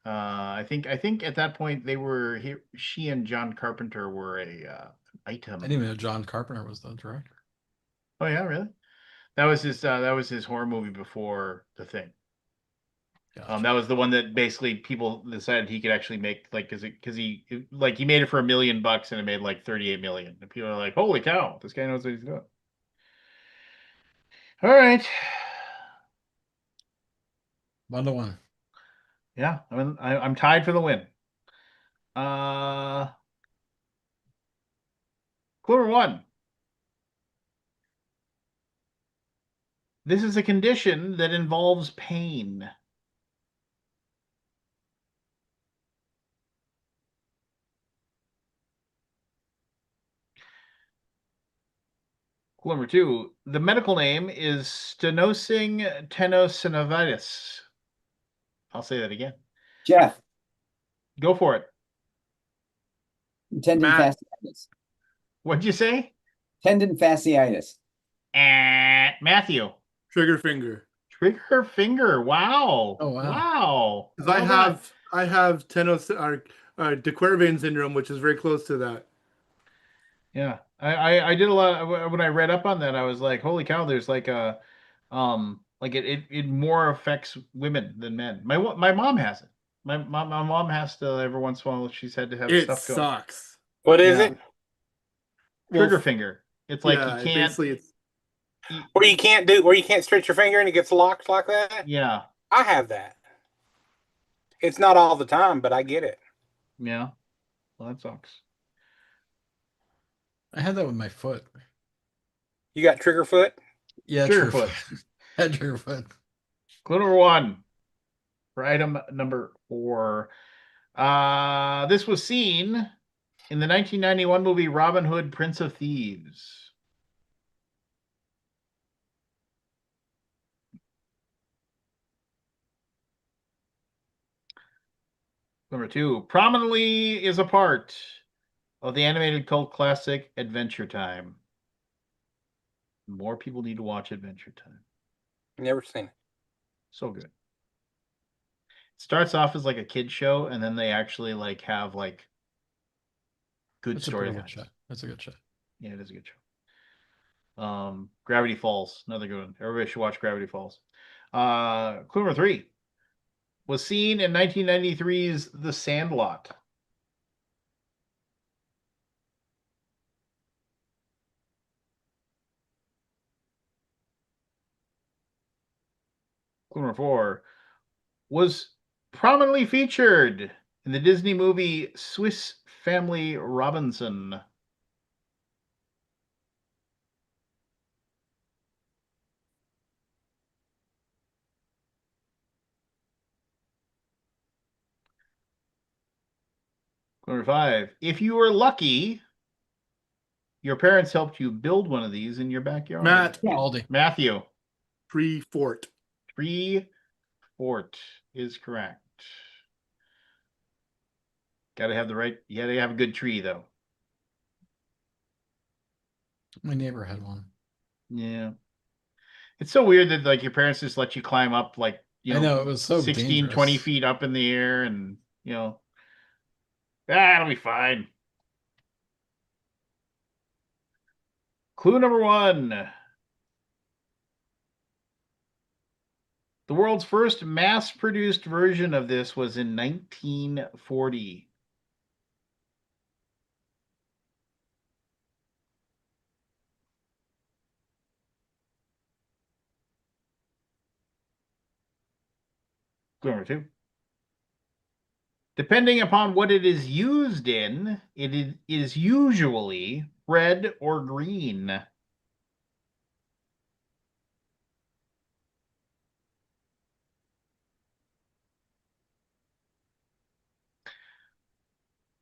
I think at that point she and John Carpenter were a item. I didn't even know John Carpenter was the director. Oh yeah, really? That was his horror movie before The Thing. Gotcha. That was the one that basically people decided he could actually make, like, because he like he made it for $1 million and it made like 38 million. And people are like, holy cow, this guy knows what he's doing. All right. 1-1. Yeah, I'm tied for the win. Uh Clue number one. This is a condition that involves pain. Clue number two. The medical name is stenosing tenosynovitis. I'll say that again. Jeff, Go for it. tendon Matt. fasciitis. What'd you say? Tendon fasciitis. Matthew. Trigger finger. Trigger finger. Wow. Oh, wow. Wow. Because Well done. I have de Quervain syndrome, which is very close to that. Yeah. I did a lot when I read up on that. I was like, holy cow, there's like a like it more affects women than men. My mom has it. My mom has to every once in a while she's had to have It stuff go. sucks. What is Yeah. it? Trigger Well, finger. It's like you can't basically it's Where you can't stretch your finger and it gets locked like that? yeah. I have that. It's not all the time, but I get it. Yeah. Well, that sucks. I had that with my foot. You got trigger foot? Yeah, Trigger trigger foot. foot. Had trigger foot. Clue number one for item number 4. This was seen in the 1991 movie Robin Hood, Prince of Thieves. Number 2, prominently is a part of the animated cult classic Adventure Time. More people need to watch Adventure Time. Never seen it. So good. It starts off as like a kid show, and then they actually like have like good That's a pretty good storylines. show. That's a good show. Yeah, it is a good show. Gravity Falls, another good one. Everybody should watch Gravity Falls. Clue number 3 was seen in 1993's The Sandlot. Clue number 4 was prominently featured in the Disney movie Swiss Family Robinson. Clue number 5. If you were lucky, your parents helped you build one of these in your backyard. Matt. Yeah. Aldi. Matthew. Tree fort. Tree fort is correct. Gotta have the right, you gotta have a good tree though. My neighbor had one. Yeah. It's so weird that like your parents just let you climb up like, I know, it was so 16, dangerous. 20 feet up in the air and, that'll be fine. Clue number 1. The world's first mass-produced version of this was in 1940. Clue number 2. Depending upon what it is used in, it is usually red or green.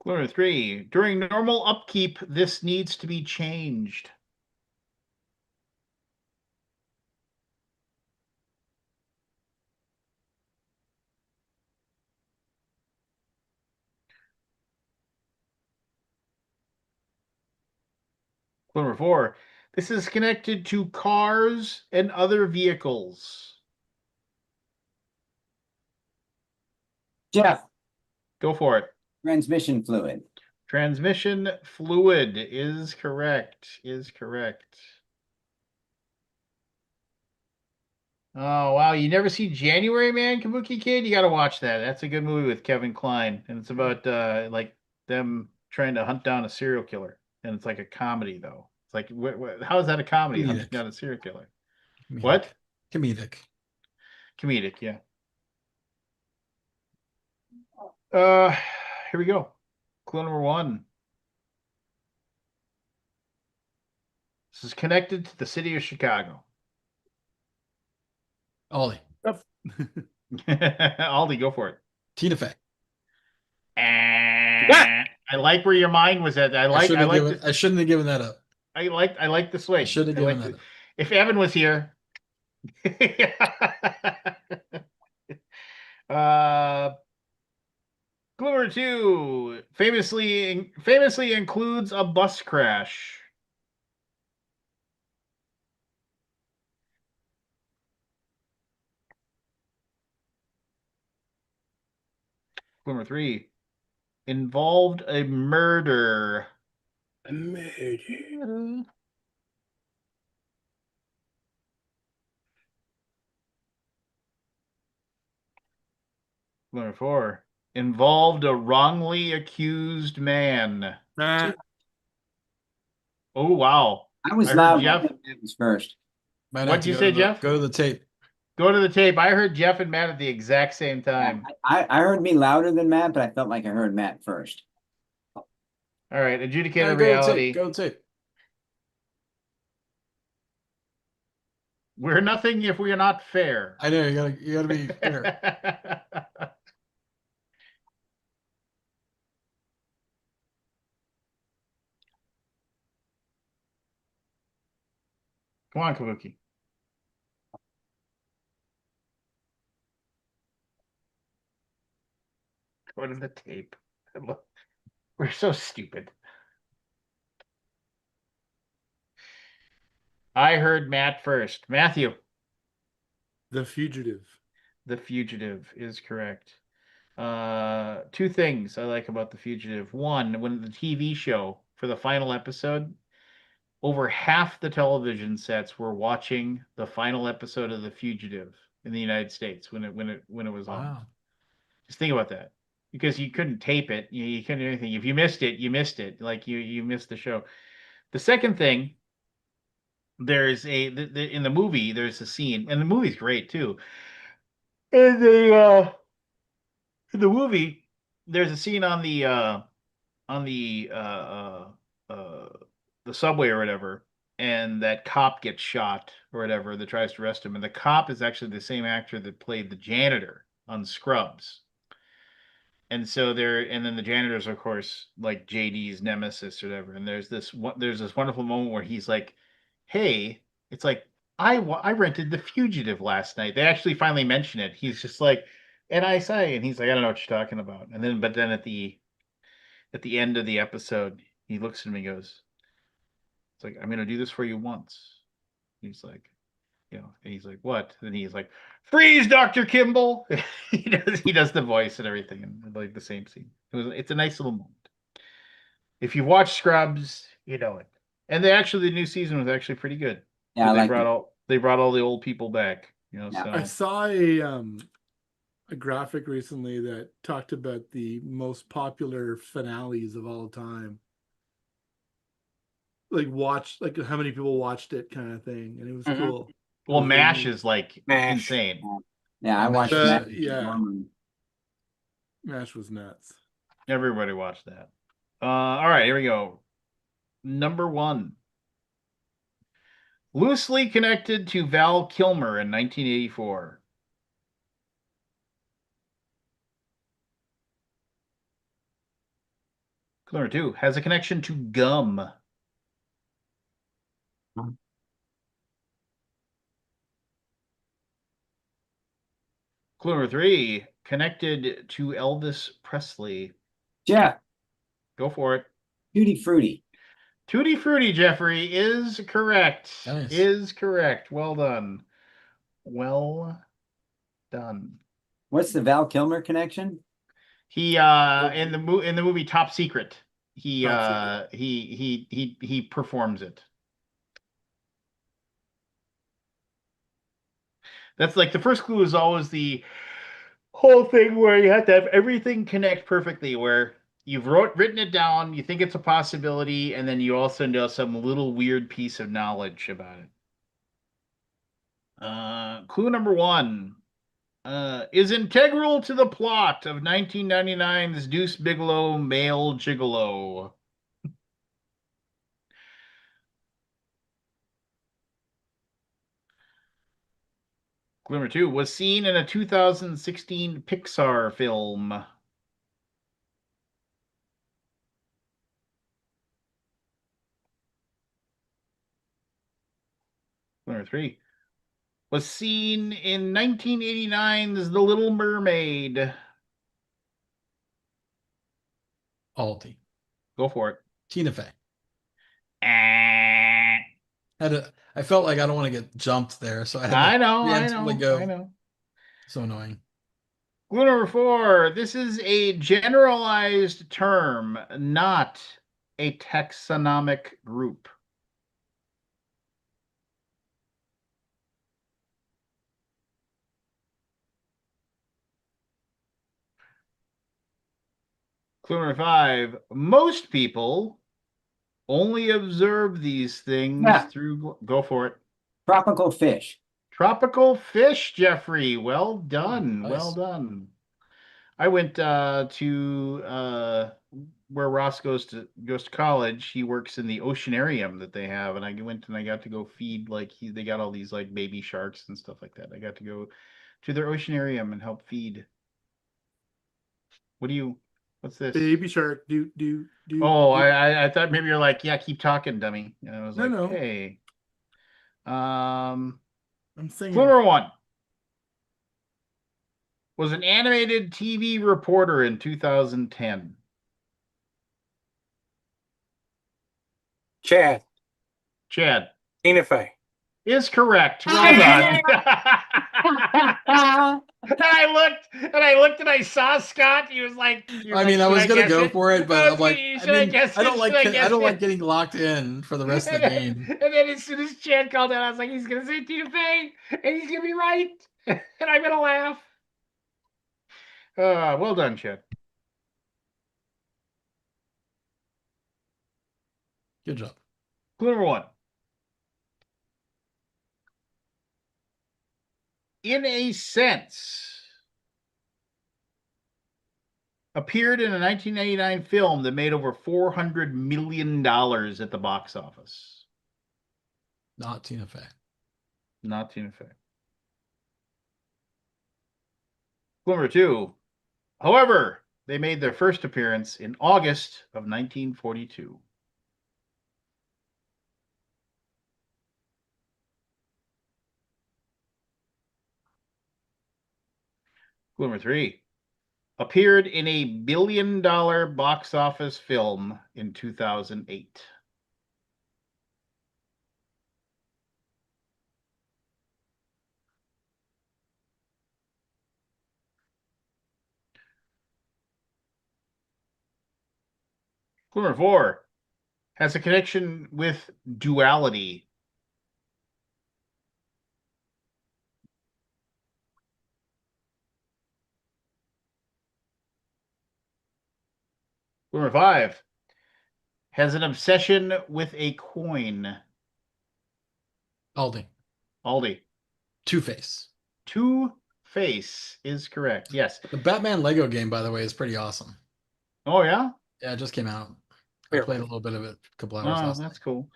Clue number 3. During normal upkeep, this needs to be changed. Clue number 4. This is connected to cars and other vehicles. Jeff, Go for it. transmission fluid. Transmission fluid is correct. Oh wow, you never see January Man, Kabuki Kid? You got to watch that. That's a good movie with Kevin Kline, and it's about like them trying to hunt down a serial killer, and it's like a comedy though. It's like, how is that a comedy? Hunting Comedic. down a serial killer. Comedic. What? Comedic. Comedic, yeah. Here we go. Clue number one. This is connected to the city of Chicago. Ollie. Aldi, go for it. Tina Fey. I like where your mind was at. I shouldn't have given that up. I like the I swing. should have I given like that up. if Evan was here. uh Clue number two famously includes a bus crash. Clue number three involved a murder. A murder. Clue number four involved a wrongly accused man. Matt, Oh wow. I was I heard loud. Jeff. I think Matt was first. Might have What'd to you go say, to the- Jeff? Go to the tape. Go to the tape. I heard Jeff and Matt at the exact same time. I heard me louder than Matt, but I felt like I heard Matt first. All right, adjudicated Go to the reality. tape. Go to the tape. We're nothing if we are not fair. I know you gotta be fair. Come on, Kabuki. Go to the tape. We're so stupid. I heard Matt first. Matthew, The Fugitive. The Fugitive is correct. Two things I like about The Fugitive. One, when the TV show for the final episode, over half the television sets were watching the final episode of The Fugitive in the United States when it was on. Wow. Just think about that. Because you couldn't tape it, you couldn't do anything. If you missed it, you missed it. Like you missed the show. The second thing, there's in the movie, there's a scene, and the movie's great too. In the movie, there's a scene on the subway or whatever, and that cop gets shot or whatever that tries to arrest him, and the cop is actually the same actor that played the janitor on Scrubs. And so and then the janitors, of course, like JD's nemesis or whatever. And there's this wonderful moment where he's like, "Hey," it's like I rented The Fugitive last night. They actually finally mention it. He's just like, and I say, and he's like, "I don't know what you're talking about." But then at the end of the episode, he looks at me and goes, "It's like I'm gonna do this for you once." He's like, and he's like, "What?" And he's like, "Freeze, Dr. Kimball." He does the voice and everything, and like the same scene. It's a nice little moment. If you watch Scrubs, you know it. And the new season was actually pretty good. Yeah, I like it. They brought all the old people back. Yeah. So I saw a graphic recently that talked about the most popular finales of all time. Like how many people watched it kind of thing, and it was cool. well, It was MASH really- is like MASH. insane. Yeah, I watched The- Matt. yeah. MASH was nuts. Everybody watched that. All right, here we go. Number one. Loosely connected to Val Kilmer in 1984. Clue number two has a connection to gum. Clue number three connected to Elvis Presley. Jeff, Go for it. Tutti Frutti. Tutti Frutti, Jeffrey, is correct. Nice. Is correct. Well done. Well done. What's the Val Kilmer connection? He in the movie Top Secret, he Top he performs it. That's like the first clue is always the whole thing where you have to have everything connect perfectly, where you've written it down, you think it's a possibility, and then you also know some little weird piece of knowledge about it. Clue number one is integral to the plot of 1999's Deuce Bigelow Male Gigolo. Clue number two was seen in a 2016 Pixar film. Clue number three was seen in 1989's The Little Mermaid. Aldi. Go for it. Tina Fey. I I felt like I don't want to get jumped there, so I had to preemptively go. I know. So annoying. Clue number four. This is a generalized term, not a taxonomic group. Clue number five. Most people only observe these things Yeah. through. Go for it. Tropical fish. Tropical fish, Jeffrey. Well done. Nice. Well done. I went to where Ross goes to college. He works in the oceanarium that they have, and I went and I got to go feed they got all these like baby sharks and stuff like that. I got to go to their oceanarium and help feed. What's this? Baby shark. Do. Oh, I thought maybe you're like, yeah, keep talking, dummy. And I was like, No. hey. I'm singing. Clue number one was an animated TV reporter in 2010. Chad. Tina Fey is correct. Well done. And I looked and I saw Scott. He was like, I mean, I was gonna go for it, but I'm like, I don't like getting locked in for the rest of the game. And then as soon as Chad called out, I was like, he's gonna say Tina Fey, and he's gonna be right, and I'm gonna laugh. Well done, Chad. Good job. Clue number one. In a sense, appeared in a 1999 film that made over $400 million at the box office. Not Tina Fey. Not Tina Fey. Clue number two. However, they made their first appearance in August of 1942. Clue number three. Appeared in a billion-dollar box office film in 2008. Clue number four. Has a connection with duality. Clue number five. Has an obsession with a coin. Aldi. Two-Face is correct. Yes. The Batman Lego game, by the way, is pretty awesome. Oh, yeah? Yeah, it just came out. I played a little bit of it a couple hours Oh, last that's night. cool.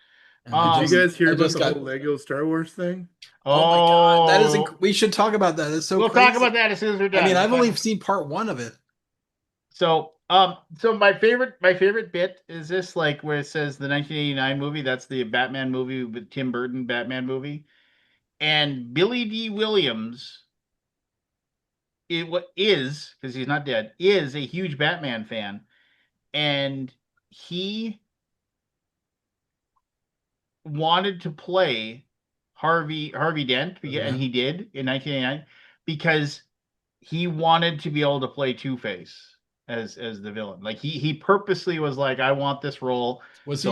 Did you guys hear I about just the got- whole Lego Star Wars thing? Oh my god, that is we should talk about that. It's so We'll crazy. talk about that as soon as we're done. I mean, I've only seen part one of it. So my favorite bit is this, like where it says the 1989 movie. That's the Batman movie with Tim Burton Batman movie, and Billy D. Williams. Because he's not dead, is a huge Batman fan, and he wanted to play Harvey Dent, and he did in 1989 because he wanted to be able to play Two-Face as the villain. Like he purposely was like, I want this role. Was he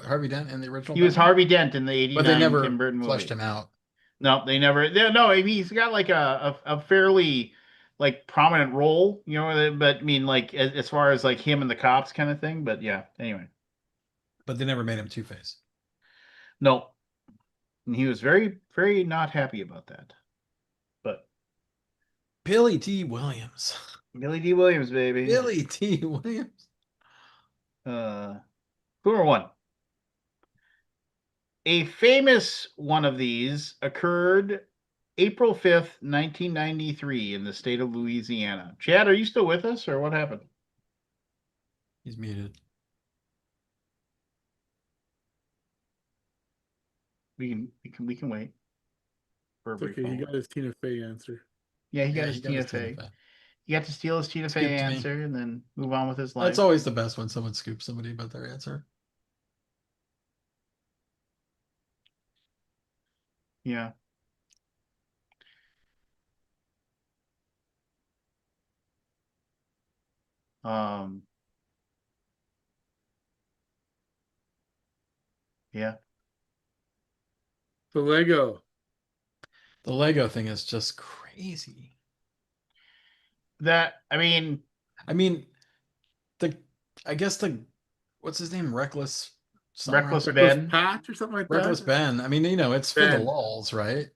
Harvey Dent in the original? He was Batman? Harvey Dent in the '89 But they never Tim Burton movie. fleshed him out. No, they never. No, I mean, he's got like a fairly like prominent role, you know. But I mean, like as far as like him and the cops kind of thing. But yeah. Anyway, But they never made him Two-Face. no, and he was very very not happy about that. But Billy D. Williams. Billy D. Williams, baby. Billy D. Williams. Who are one? A famous one of these occurred April 5th, 1993 in the state of Louisiana. Chad, are you still with us or what happened? He's muted. We can wait for a It's brief okay. He moment. got his Tina Fey answer. Yeah, he got Yeah, his he got Tina his Tina Fey. Fey. He got to steal his Tina Fey Scooped me. answer and then move on with his life. That's always the best when someone scoops somebody about their answer. Yeah. Um. Yeah. The Lego. The Lego thing is just crazy. I mean, I mean, the I guess the what's his name? Reckless Reckless somewhere. Reckless Ben. Patch or something like Reckless that. Ben. I mean, it's for the Ben. lulls, right?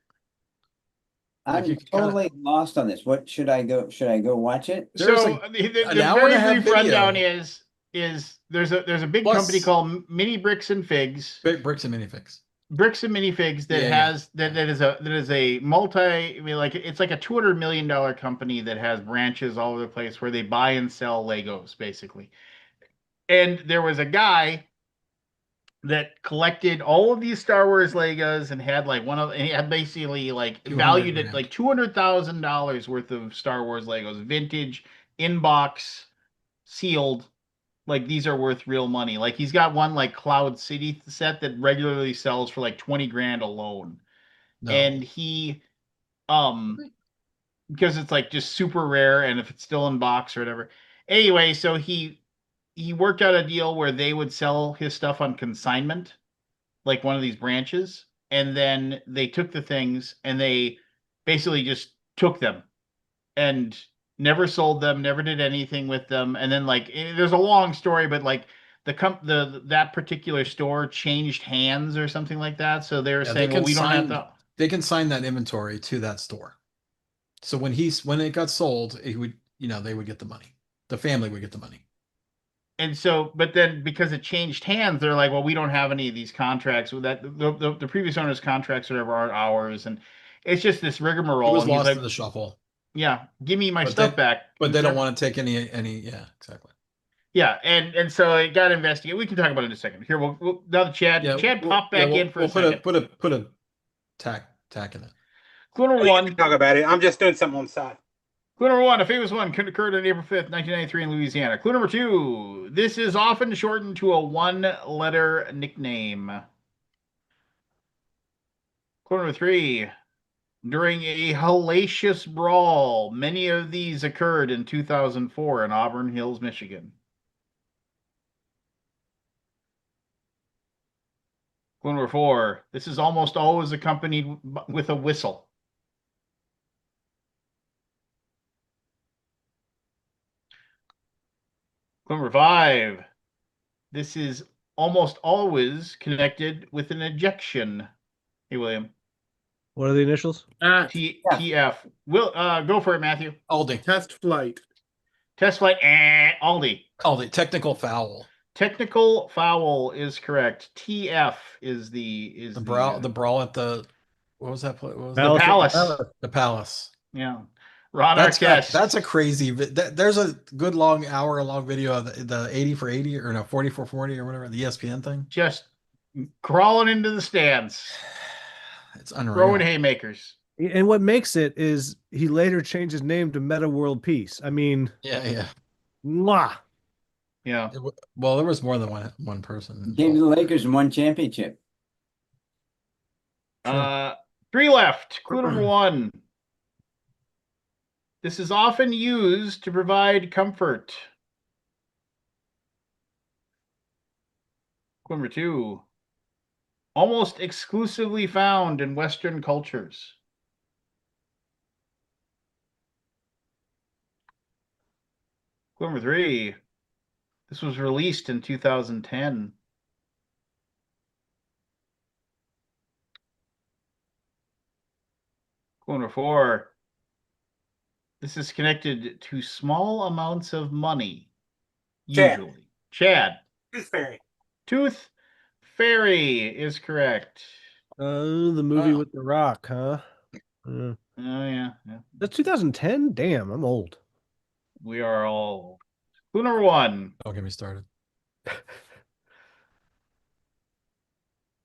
Like I'm you could kinda- totally lost on this. What should I go? Should I go watch it? There's So like the an hour very and a half brief rundown video. is there's a big Plus- company called Mini Bricks and Figs. Big bricks and minifigs. Bricks and Minifigs that Yeah, has yeah. that is a multi. I mean, like it's like a $200 million company that has branches all over the place where they buy and sell Legos basically. And there was a guy that collected all of these Star Wars Legos and had like and he had basically like 200 valued at grand. like $200,000 worth of Star Wars Legos, vintage, in box, sealed. Like these are worth real money. Like he's got one like Cloud City set that regularly sells for like 20 grand alone. No. And he because it's like just super rare and if it's still in box or whatever. Anyway, so he worked out a deal where they would sell his stuff on consignment, like one of these branches, and then they took the things and they basically just took them and never sold them, never did anything with them. And then like there's a long story, but like that particular store changed hands or something like that. So they were Yeah, they saying, well, we don't have consigned to. they consigned that inventory to that store. So when it got sold, he would, they would get the money. The family would get the money. And so, but then because it changed hands, they're like, well, we don't have any of these contracts with that. The previous owner's contracts, or whatever, aren't ours. And it's just this He rigmarole. was And he's lost like, in the shuffle. yeah, give me my But stuff back. But they Sir. don't want to take any yeah, exactly. Yeah, and so it got investigated. We can talk about it in a second. Here, we'll now the Chad popped back in for we'll a second. put a tack in it. Clue number Oh, you one. can talk about it. I'm just doing something on the side. Clue number one, a famous one occurred on April 5th, 1993 in Louisiana. Clue number two, this is often shortened to a one-letter nickname. Clue number three, during a hellacious brawl, many of these occurred in 2004 in Auburn Hills, Michigan. Clue number four, this is almost always accompanied with a whistle. Clue number five, this is almost always connected with an ejection. Hey, William. What are the initials? TF. Will go for it, Matthew. Aldi. Test flight. Test flight. Aldi. Aldi. Technical foul. Technical foul is correct. TF is The brawl at the what was that place? What was The Palace. The Palace. Yeah. Ron That's Artest. a crazy. There's a good long hour long video of the 80 for 80 or no 40 for 40 or whatever, the ESPN thing. Just crawling into the stands. It's unreal. Throwing haymakers. And what makes it is he later changed his name to Meta World Peace. I mean, Yeah. mwah. Yeah. Well, there was more than one person. Came to the Lakers and won championship. Three left. Clue number one. This is often used to provide comfort. Clue number two. Almost exclusively found in Western cultures. Clue number 3. This was released in 2010. Clue number 4. This is connected to small amounts of money, Chad. usually. Chad. Tooth Fairy. Tooth Fairy is correct. Oh, the movie Wow. with The Rock, huh? Oh, yeah. That's 2010? Damn, I'm old. We are all. Clue number 1. Don't get me started.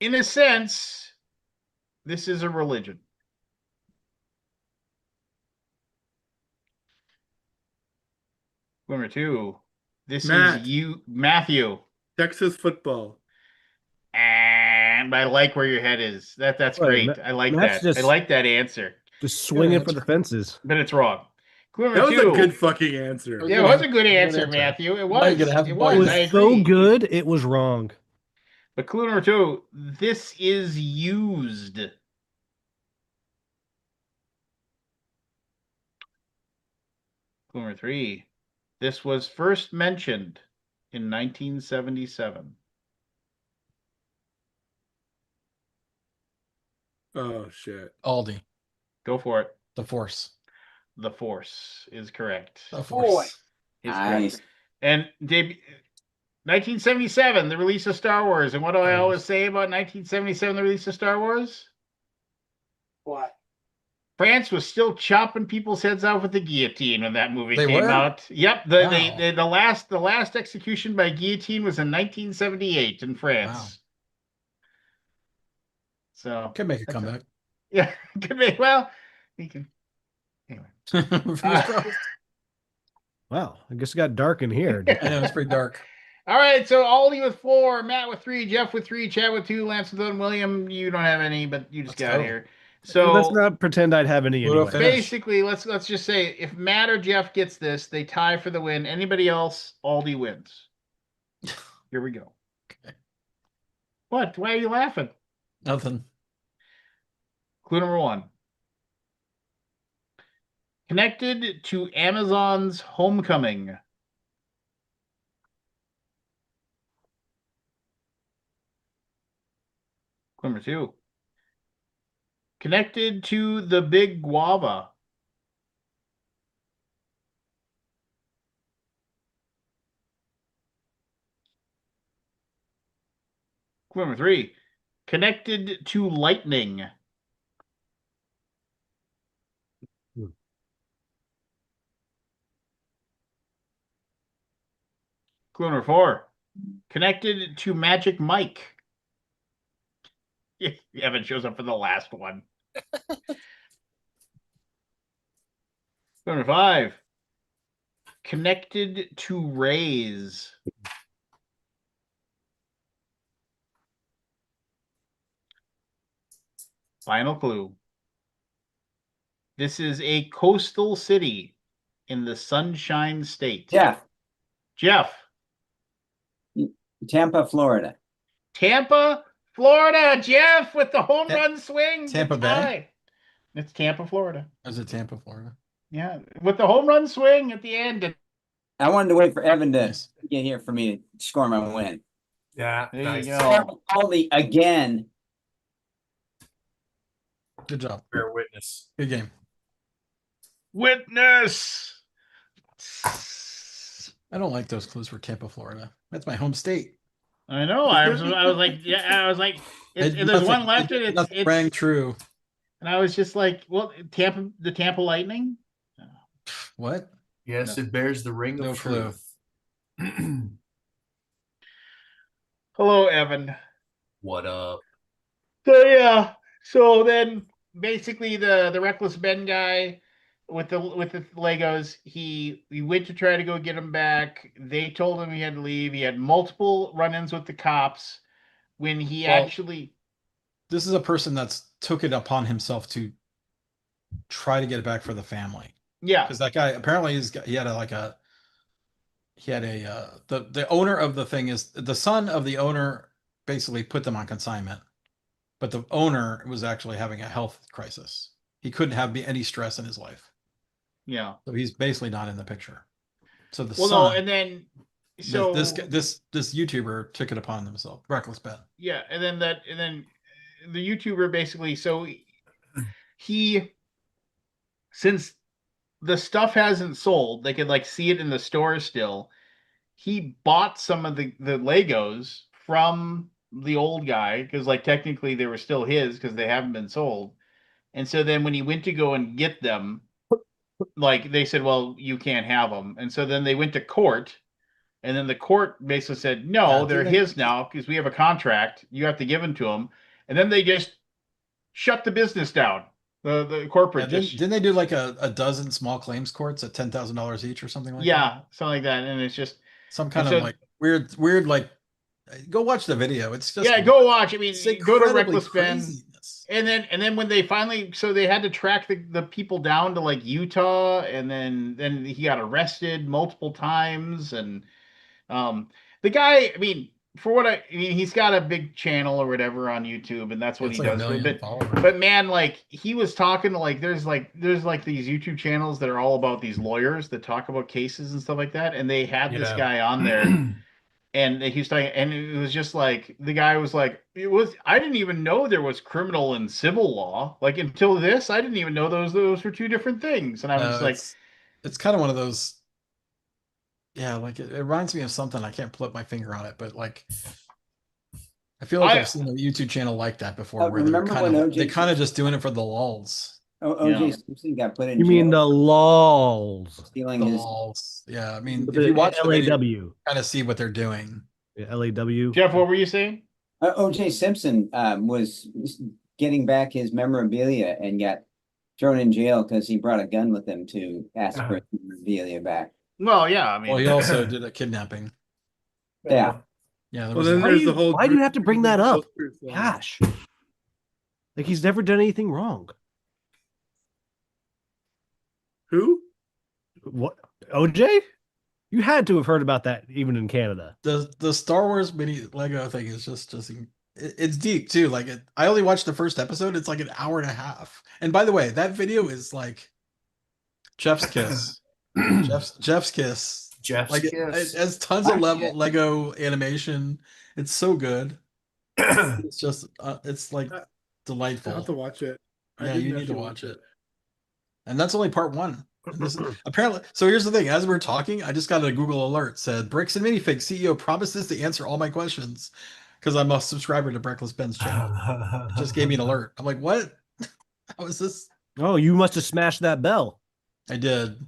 In a sense, this is a religion. Clue number 2. This Matt. is you, Matthew. Texas football. And I like where your head is. That's Wait, great. I like Matt's that. I like that answer. Just swinging for that's the fences. But it's wrong. Clue That number was 2. a good fucking answer. Yeah, it was a good Good answer, answer. Matthew. It Now you're was. gonna have It a It point. was. was I so agree. good, it was wrong. But clue number 2. This is used. Clue number 3. This was first mentioned in 1977. Oh shit. Aldi. Go for it. The Force. The Force is correct. The Force. Is Nice. correct. And 1977, the release of Star Wars. And what do I always say about 1977, the release of Star Wars? What? France was still chopping people's heads off with the guillotine when that movie They came were? out. Yep, Wow. the last execution by guillotine was in 1978 in France. Wow. So Could make a that's comeback. yeah, could be. Well, he can. Anyway, Fingers crossed. Wow, I guess it got dark in here. I know it's pretty dark. all right. So Aldi with 4, Matt with 3, Jeff with 3, Chad with 2, Lance with 1, William. You don't have any, but you just Let's got go. here. Let's So not pretend I'd have any Pluto anyway. finish. basically, let's just say if Matt or Jeff gets this, they tie for the win. Anybody else, Aldi wins. Here we go. Okay. What? Why are you laughing? Nothing. Clue number 1. Connected to Amazon's Homecoming. Clue number 2. Connected to the Big Guava. Clue number 3. Connected to lightning. Hmm. Clue number 4. Connected to Magic Mike. Evan shows up for the last one. Clue number 5. Connected to Rays. Final clue. This is a coastal city in the Sunshine State. Jeff, Jeff. Tampa, Florida. Tampa, Florida. Jeff with the home run swing. Tampa the Bay? tie. It's Tampa, Florida. Is it Tampa, Florida? Yeah, with the home run swing at the end. I wanted to wait for Evan to Nice. get here for me to score my win. Yeah. There nice. you go. Aldi again. Good job. Bear witness. Good game. Witness. I don't like those clues for Tampa, Florida. That's my home state. I know. I was like, yeah, I was like, there's Nothing- one left, and nothing it's rang true. and I was just like, well, the Tampa Lightning. What? Yes, No. it bears the ring No of clue. truth. Hello, Evan. What up? So yeah, so then basically the Reckless Ben guy with the Legos, he went to try to go get him back. They told him he had to leave. He had multiple run-ins with the cops when he Well, actually This is a person that's took it upon himself to try to get it back for the family. yeah. Because that guy apparently he had the owner of the thing is the son of the owner basically put them on consignment but the owner was actually having a health crisis. He couldn't have any stress in his life. Yeah. So he's basically not in the picture. So the Well, no, son, and then so this YouTuber took it upon himself, Reckless Ben. yeah, and then the YouTuber basically, so he, since the stuff hasn't sold, they could like see it in the store still. He bought some of the Legos from the old guy because like technically they were still his because they haven't been sold. And so then when he went to go and get them, like they said, well, you can't have them. And so then they went to court. And then the court basically said, no, they're his now because we have a contract. You have to give them to them. And then they just shut the business down. The corporate Yeah, just didn't they do like a dozen small claims courts at $10,000 each or something like that? yeah, something like that. And it's just Some and kind of so like weird like. Go watch the video. It's just yeah, go watch. I it's mean, go to incredibly Reckless Ben. craziness. And then when they finally so they had to track the people down to like Utah, and then he got arrested multiple times. And the guy, I mean, for what I mean, he's got a big channel or whatever on YouTube, and that's what It's he like a does. million followers. But man, like he was talking to like there's like these YouTube channels that are all about these lawyers that talk about cases and stuff like that, and they had this Yeah. guy on there. And he was talking, and it was just like the guy was like, "It was. I didn't even know there was criminal and civil law. Like until this, I didn't even know those were two different things." And I'm just like, it's kind of one of those. Yeah, like it reminds me of something. I can't put my finger on it, but like I feel like I've seen a YouTube channel like that before, where remember when they're OJ kind of just doing it for the lulls. OJ Simpson got put in You jail mean the laws? stealing The his. lulls. Yeah, I mean, if The you watch the video, LAW. kind of see what they're doing. Yeah, LAW. Jeff, what were you saying? OJ Simpson was getting back his memorabilia and got thrown in jail because he brought a gun with him to ask for his memorabilia back. Well, yeah, I mean, Well, he also did a kidnapping. Yeah. Yeah, there Well, was then Why there's do the you, whole. why do you have to bring that up? Posters, Gosh. Like he's never done anything wrong. Who? What? OJ? You had to have heard about that even in Canada. the Star Wars mini Lego thing is it's deep too. Like I only watched the first episode. It's like an hour and a half. And by the way, that video is like Jeff's kiss. Jeff's kiss. Jeff's Like kiss. it has tons of Lego animation. It's so good. It's just it's like I have to delightful. watch it. Yeah, did you need to actually watch it. And that's only part one. And this is apparently so. Here's the thing: as we're talking, I just got a Google alert said Bricks and Minifigs CEO promises to answer all my questions because I'm a subscriber to Reckless Ben's channel. It just gave me an alert. I'm like, what? How is this? Oh, you must have smashed that bell. I did.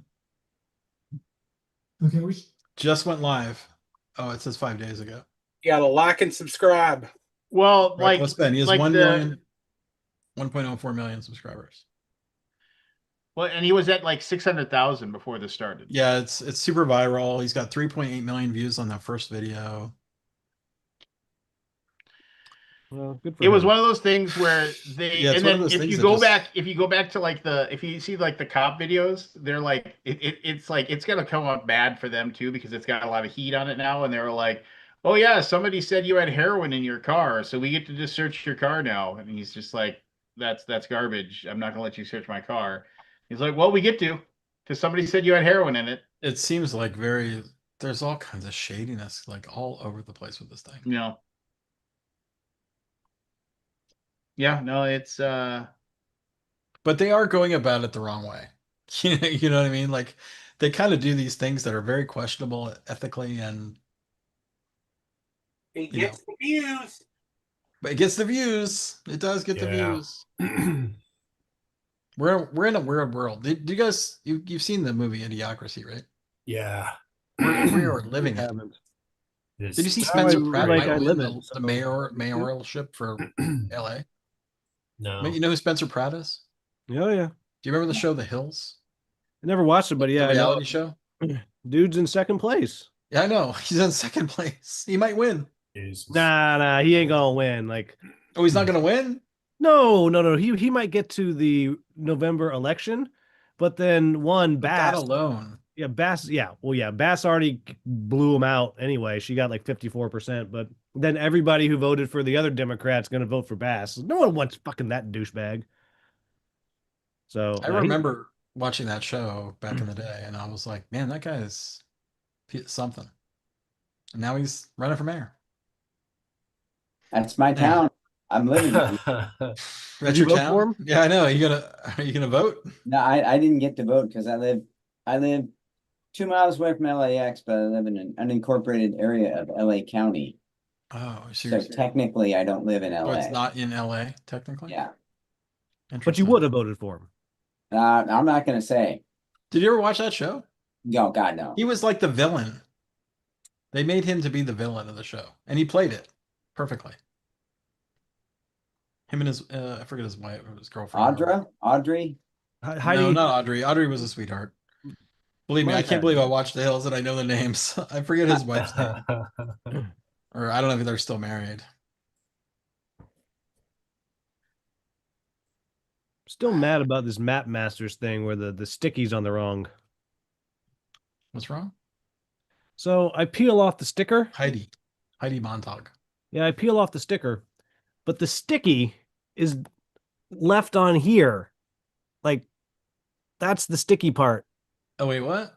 Okay, we Just went live. Oh, it says 5 days ago. You gotta like and subscribe. well, like Reckless Ben. He has like 1 the million, 1.04 million subscribers. well, and he was at like 600,000 before this started. Yeah, it's super viral. He's got 3.8 million views on that first video. Well, good for It him. was one of those things where they Yeah, it's and one of then those if things you that go just- back if you go back to like if you see like the cop videos, they're like it's like it's gonna come up bad for them too because it's got a lot of heat on it now, and they were like, oh yeah, somebody said you had heroin in your car, so we get to just search your car now. And he's just like, that's garbage. I'm not gonna let you search my car. He's like, well, we get to because somebody said you had heroin in it. It seems like there's all kinds of shadiness like all over the place with this thing. You know. Yeah, no, it's But they are going about it the wrong way. You know what I mean? Like they kind of do these things that are very questionable ethically, and It You gets the views. but it gets the views. It does get the Yeah. views. We're in a weird world. Do you guys you've seen the movie Idiocracy, right? yeah. We are living it. Haven't. Did you see It's- Spencer I Pratt like might I win live the, it, so- the mayoralship for LA? No. You know who Spencer Pratt is? Oh yeah. Do you remember the show The Hills? I never watched it, but yeah, The I know. reality show? Dude's in second place. Yeah, I know. He's in second place. He might win. Jesus. Nah, he ain't gonna win. Like, Oh, he's not gonna win? no. He might get to the November election, but then That Bass. alone. Yeah, Bass. Yeah, well, yeah, Bass already blew him out anyway. She got like 54%, but then everybody who voted for the other Democrat's going to vote for Bass. No one wants fucking that douchebag. So I remember watching that show back in the day, and I was like, man, that guy is something. And now he's running for mayor. That's my town. I'm living there. That's you your vote for town? him? Yeah, I know. Are you gonna vote? No, I didn't get to vote because I live 2 miles away from LAX, but I live in an unincorporated area of LA County. Oh, So technically I don't live in so it's LA. not in LA, technically? Yeah. But you Interesting. would have voted for him. I'm not gonna say. Did you ever watch that show? No, God, no. He was like the villain. They made him to be the villain of the show, and he played it perfectly. Him and his, I forget his wife, or his girlfriend. Audrey? Heidi, No, not Audrey. Audrey was a sweetheart. Believe me, I can't believe I watched The Hills and I know the names. I forget his wife's name. Or I don't know if they're still married. still mad about this Map Masters thing where the sticky's on the wrong. What's wrong? So I peel off the sticker. Heidi Montag. Yeah, I peel off the sticker, but the sticky is left on here. Like, that's the sticky part. Oh wait, what?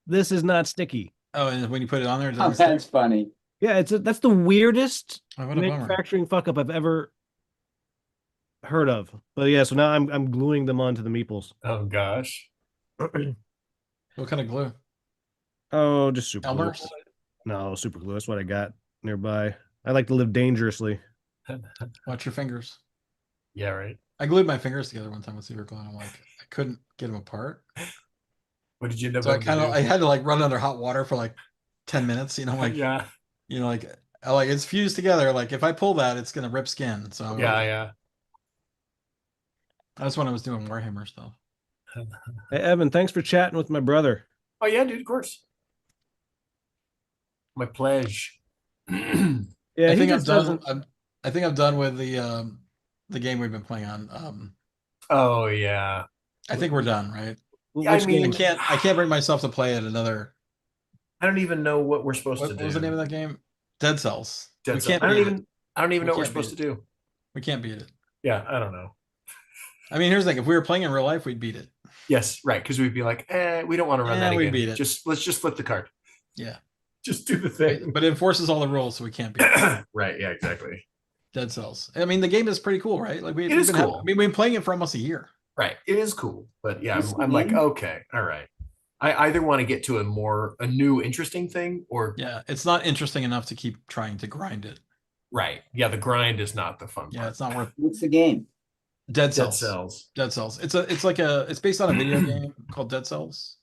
This is not sticky. Oh, and when you put it on there, it Oh, doesn't that's stick? funny. Yeah, that's the weirdest Oh, what a bummer. manufacturing fuck up I've ever heard of. But yeah, so now I'm gluing them onto the meeples. Oh gosh. What kind of glue? Oh, just super glue. Elmer's? No, super glue. That's what I got nearby. I like to live dangerously. Watch your fingers. Yeah, right. I glued my fingers together one time with super glue, and I'm like, I couldn't get them apart. What did you end up So I having to kind of, do? I had to like run under hot water for like 10 minutes, like, yeah. like it's fused together. Like if I pull that, it's gonna rip skin. So Yeah. that's when I was doing Warhammer stuff. Hey, Evan, thanks for chatting with my brother. Oh yeah, dude, of course. My pleasure. Yeah, I he think I'm just done. doesn't. I think I'm done with the game we've been playing on. Oh yeah. I think we're done, right? I Which mean, game? I can't bring myself to play it another. I don't even know what we're supposed to What do. was the name of that game? Dead Cells. Dead We Cells. can't I beat don't it. even know what we're can't supposed to beat do. We can't beat it. Yeah, I don't know. I mean, here's the thing: if we were playing in real life, we'd beat it. Yes, right. Because we'd be like, we don't want to run that we again. beat it. Let's just flip the card. Yeah, Just do the thing. but it enforces all the rules, so we can't beat it. Right. Yeah. Exactly. Dead Cells. I mean, the game is pretty cool, right? Like It is cool. we've been playing it for almost a year. Right. It is cool, but yeah, This I'm like, game? okay, all right. I either want to get to a new interesting thing, or Yeah, it's not interesting enough to keep trying to grind it. right. Yeah, the grind is not the fun Yeah, part. it's not worth. What's the game? Dead Dead Cells. Cells. Dead Cells. It's based on a video game called Dead Cells.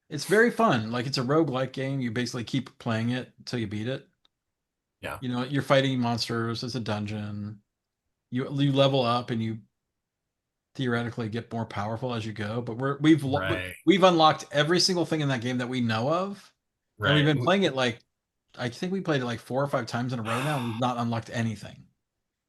It's very fun. Like it's a roguelike game. You basically keep playing it until you beat it. Yeah. You're fighting monsters. It's a dungeon. You level up and you theoretically get more powerful as you go. But Right. we've unlocked every single thing in that game that we know of. And we've Right. been playing it I think we played it like 4 or 5 times in a row now. And we've not unlocked anything.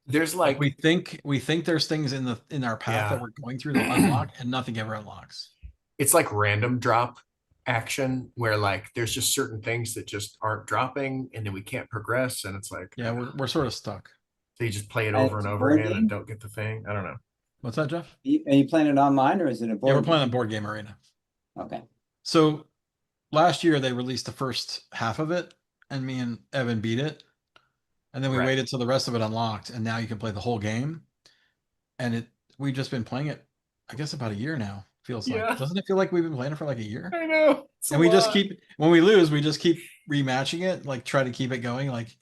There's Like like we think there's things in our path Yeah. that we're going through to unlock, and nothing ever unlocks. it's like random drop action where like there's just certain things that just aren't dropping, and then we can't progress, and it's like Yeah, we're sort of stuck. so you just play it And over it's and a over board again game? and don't get the thing. I don't know. What's that, Jeff? Are you playing it online or is it a board? Yeah, we're playing on Board Game Arena. Okay. So last year they released the first half of it, and me and Evan beat it, and then we Right. waited till the rest of it unlocked, and now you can play the whole game. And we've just been playing it, I guess, about a year now. Feels Yeah. like, doesn't it feel like we've been playing it for like a year? I know. And we just keep, when we lose, we just keep rematching it, like try to keep it going, like.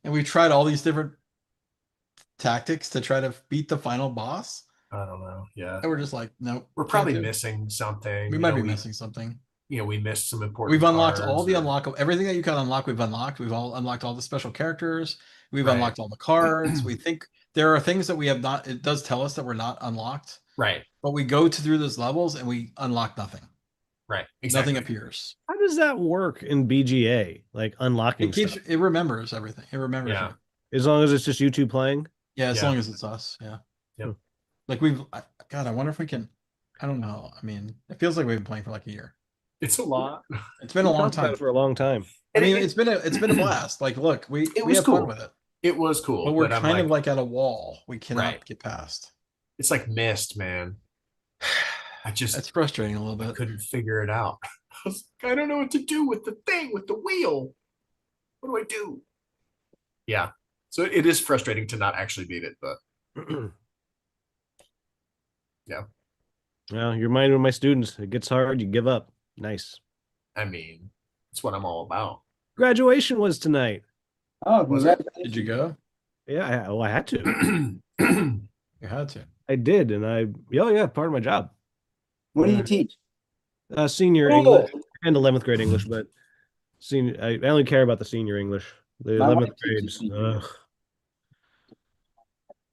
And we've tried all these different tactics to try to beat the final boss, I don't know. Yeah. and we're just like, nope. We're can't probably do it. missing something. We You might know, be missing something. we missed some important We've unlocked all cards the or- everything that you can unlock. We've unlocked. We've all unlocked all the special characters. We've Right. unlocked all the cards. We think there are things that we have not. It does tell us that we're not unlocked, Right. but we go through those levels and we unlock nothing. Right. Exactly. Nothing appears. How does that work in BGA? Like unlocking It keeps. stuff? It remembers everything. It remembers. Yeah. it. As long as it's just you two playing? Yeah. As Yeah. long as it's us. Yeah. Yep. Like God, I wonder if we can. I don't know. I mean, it feels like we've been playing for like a year. It's a lot. It's been We a long talked about time. it for a long time. I And mean, it- it's been a blast. Like, look, we was have fun cool. with it, It was cool, but we're I'm kind of like at a wall we cannot Right. get past. it's like mist, man. I That's just frustrating a little I bit. couldn't figure it out. I don't know what to do with the thing, with the wheel. What do I do? Yeah. So it is frustrating to not actually beat it, but yeah. Well, you remind me of my students. It gets hard, you give up. Nice. I mean, that's what I'm all about. Graduation was tonight. Oh, Was it? congratulations. Did you go? Yeah, I had to. You had to. I did, and yeah, part of my job. What do you teach? Senior Cool. English and 11th grade English, but senior, I only care about the senior English. The My 11th wife teaches grades. senior. Ugh.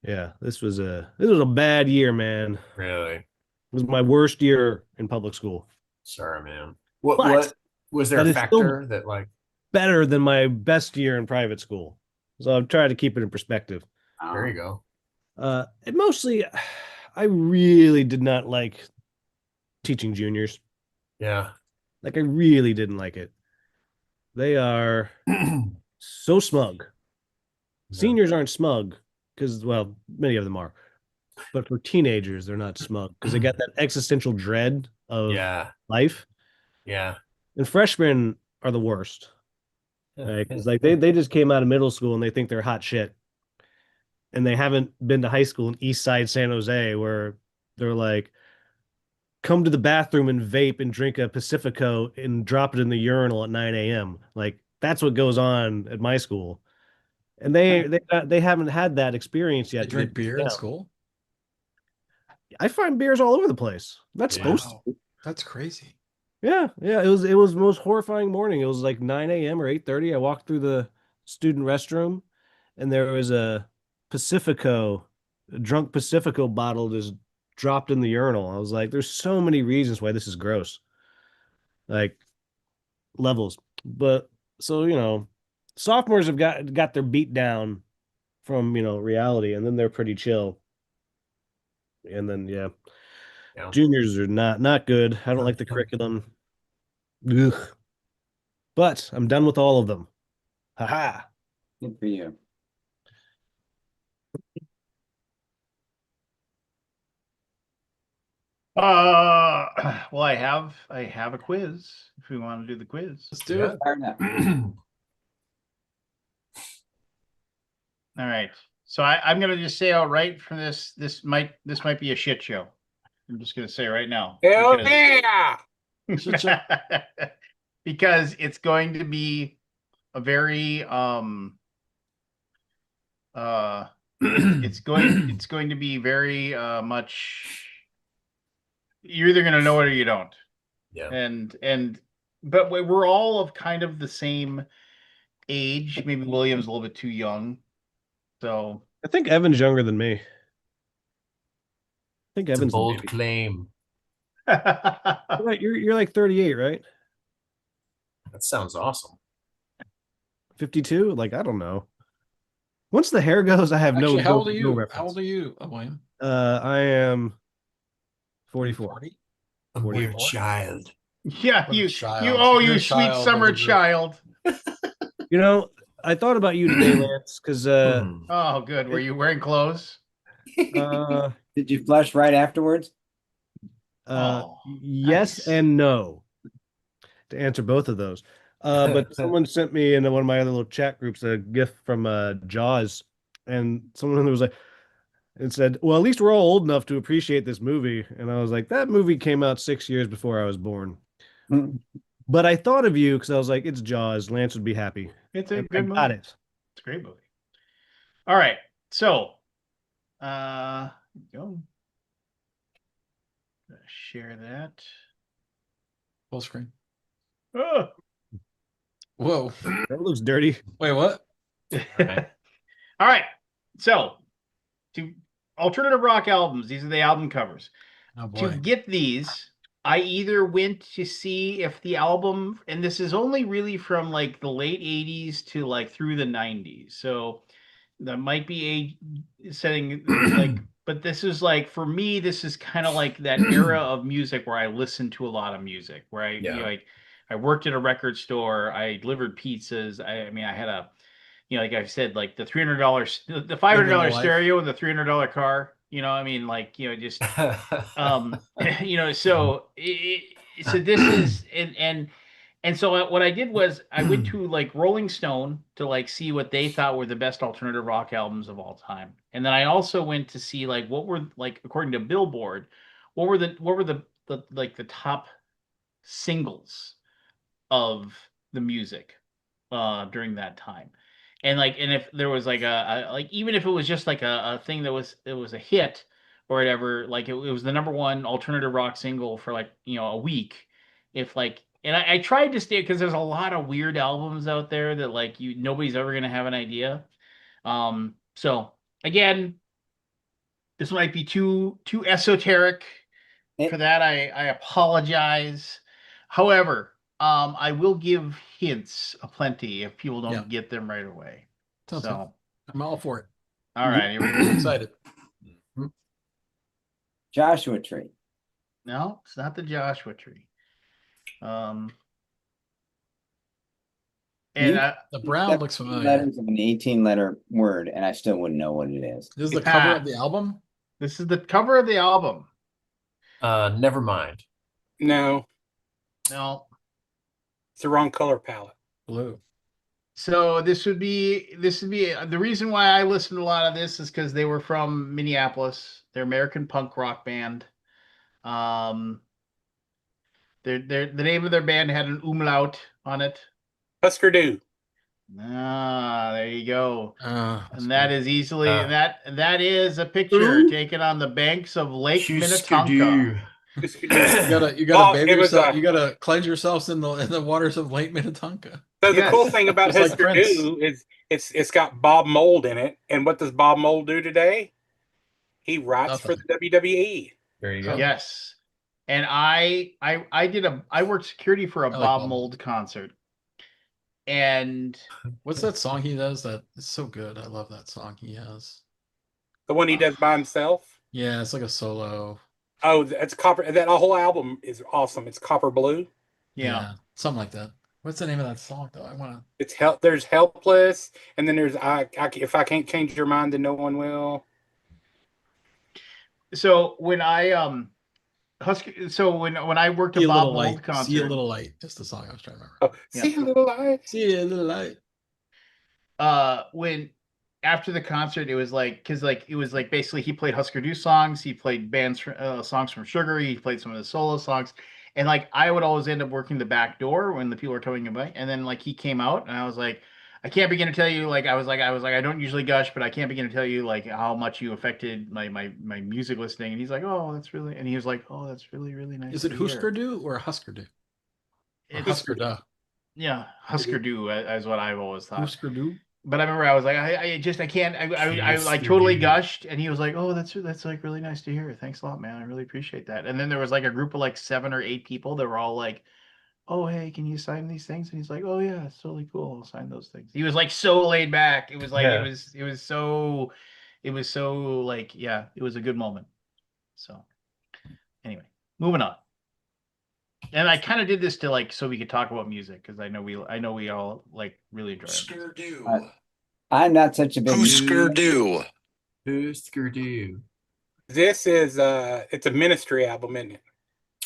Yeah, this was a bad year, man. It Really? was my worst year in public school. Sorry, man. But What was there that a is still factor that like better than my best year in private school. So I'm trying to keep it in perspective. there you go. And mostly, I really did not like teaching juniors. Yeah. Like, I really didn't like it. They are so smug. Seniors aren't smug because, well, many of them are. But for teenagers, they're not smug because they got that existential dread of Yeah. life. Yeah. And freshmen are the worst. Because like they just came out of middle school and they think they're hot shit. And they haven't been to high school in East Side San Jose where they're like, come to the bathroom and vape and drink a Pacifico and drop it in the urinal at 9 a.m. Like that's what goes on at my school. And they haven't had that experience They yet. drink beer in school? I find beers all over the place. That's Yeah. supposed to. That's crazy. Yeah. It was the most horrifying morning. It was like 9 a.m. or 8:30. I walked through the student restroom and there was a drunk Pacifico bottle just dropped in the urinal. I was like, there's so many reasons why this is gross. Like levels. But so, sophomores have got their beat down from, reality, and then they're pretty chill. And then Yeah. juniors are not good. I don't like the curriculum. Ugh. But I'm done with all of them. Haha. Good for you. Well, I have a quiz if we want to do the quiz. Let's do Yeah. it. Fire enough. All right. So I'm gonna just say outright from this might be a shit show. I'm just gonna say right now. Hell because- yeah! Shit show. because it's going to be a very it's going to be very much you're either gonna know it or you don't. Yeah. But we're all of kind of the same age. Maybe William's a little bit too young. So I think Evan's younger than me. I think It's a Evan's the bold baby. claim. Right, you're like 38, right? That sounds awesome. 52? Like, I don't know. Once the hair goes, I have Actually, how old are no you? reference. How old are you, William? I am 44. 40? A mere 44? child. Yeah, What a you child. you You're a sweet child summer of the group. child. I thought about you today, Lance, because Hmm. Oh, good. Were you wearing clothes? Did you flush right afterwards? Oh, yes nice. and no. To answer both of those. But someone sent me in one of my other little chat groups a gift from Jaws, and someone was like, it said, "Well, at least we're all old enough to appreciate this movie." And I was like, "That movie came out 6 years before I was born." Hmm. But I thought of you because I was like, "It's Jaws. Lance would be happy." It's a And I good movie. got it. It's a great movie. All right. So, go. Share that. Full screen. Oh. Whoa. That looks dirty. Wait, what? Okay. All right. So, to alternative rock albums, these are the album covers. Oh To boy. get these, I either went to see if the album, and this is only really from like the late 80s to like through the 90s. So that might be a setting like, but this is like for me, this is kind of like that era of music where I listened to a lot of music, where Yeah. like I worked at a record store, I delivered pizzas. I mean, I had a, like I said, like the $300, the Living the $500 life. stereo and the $300 car. I mean, like just so so this is and so what I did was I went to like Rolling Stone to like see what they thought were the best alternative rock albums of all time. And then I also went to see like what were like according to Billboard, what were the like the top singles of the music during that time. And if there was like like even if it was just like a thing that was a hit or whatever, like it was the number one alternative rock single for like a week. If like and I tried to stay because there's a lot of weird albums out there that like nobody's ever gonna have an idea. So again, this might be too esoteric Eh, for that. I apologize. However, I will give hints aplenty if people don't Yeah. get them right away. Sounds good. So, I'm all for it. all right, here we I'm go. excited. Joshua Tree. No, it's not the Joshua Tree. And You- The brown looks 17 familiar. letters of an 18-letter word, and I still wouldn't know what it is. This is the cover of the album. this is the cover of the album. Never mind. No, No. it's the wrong color palette. Blue. So this would be the reason why I listened to a lot of this is because they were from Minneapolis. They're American punk rock band. The name of their band had an umlaut on it. Husker Du. Ah, there you go. That's And that is easily Uh, that is a picture Who? taken on the banks of Lake Husker Minnetonka. Husker you Du. gotta Oh, bathe it was, yourself. You gotta cleanse yourselves in the waters of Lake Minnetonka. So the cool Yes. thing about Just like Husker Prince. Du is it's got Bob Mold in it. And what does Bob Mold do today? He writes for Nothing. the WWE. There you go. Yes. And I worked security for a I like Bob Bob Mold concert. And What's that song he does? That is so good. I love that song he has. The one he does by himself. Yeah, it's like a solo. Oh, that's Copper. That whole album is awesome. It's Copper Blue. yeah. Something like that. What's the name of that song though? I wanna. It's There's Helpless, and then there's If I Can't Change Your Mind, then no one will. So when I when I worked a See a Bob little Mold light. concert, See a little light. Just the song I was trying to remember. Oh, Yeah. see a little light. See a little light. when after the concert it was like because like it was like basically he played Husker Du songs, he played songs from Sugar, he played some of the solo songs, and like I would always end up working the back door when the people were coming by, and then like he came out and I was like, I can't begin to tell you, like I was like I don't usually gush, but I can't begin to tell you like how much you affected my music listening. And he's like, oh, that's really, and he was like, oh, that's really, really nice. Is it to hear." Husker Du or Husker Du? Or It's- Husker Du. Yeah, Husker Du is what I've always thought. Husker Du. But I remember I was like, I can't, I like Husker totally Du. gushed, and he was like, oh, that's like really nice to hear. Thanks a lot, man. I really appreciate that. And then there was like a group of like 7 or 8 people that were all like, oh, hey, can you sign these things? And he's like, oh yeah, it's totally cool. I'll sign those things. He was like so laid back. It was like Yeah. it was so like, yeah, it was a good moment. So anyway, moving on. And I kind of did this to like so we could talk about music because I know we all like really enjoy it. Husker Du. I'm not such a big Husker Du. Husker Du. This is it's a Ministry album, isn't it?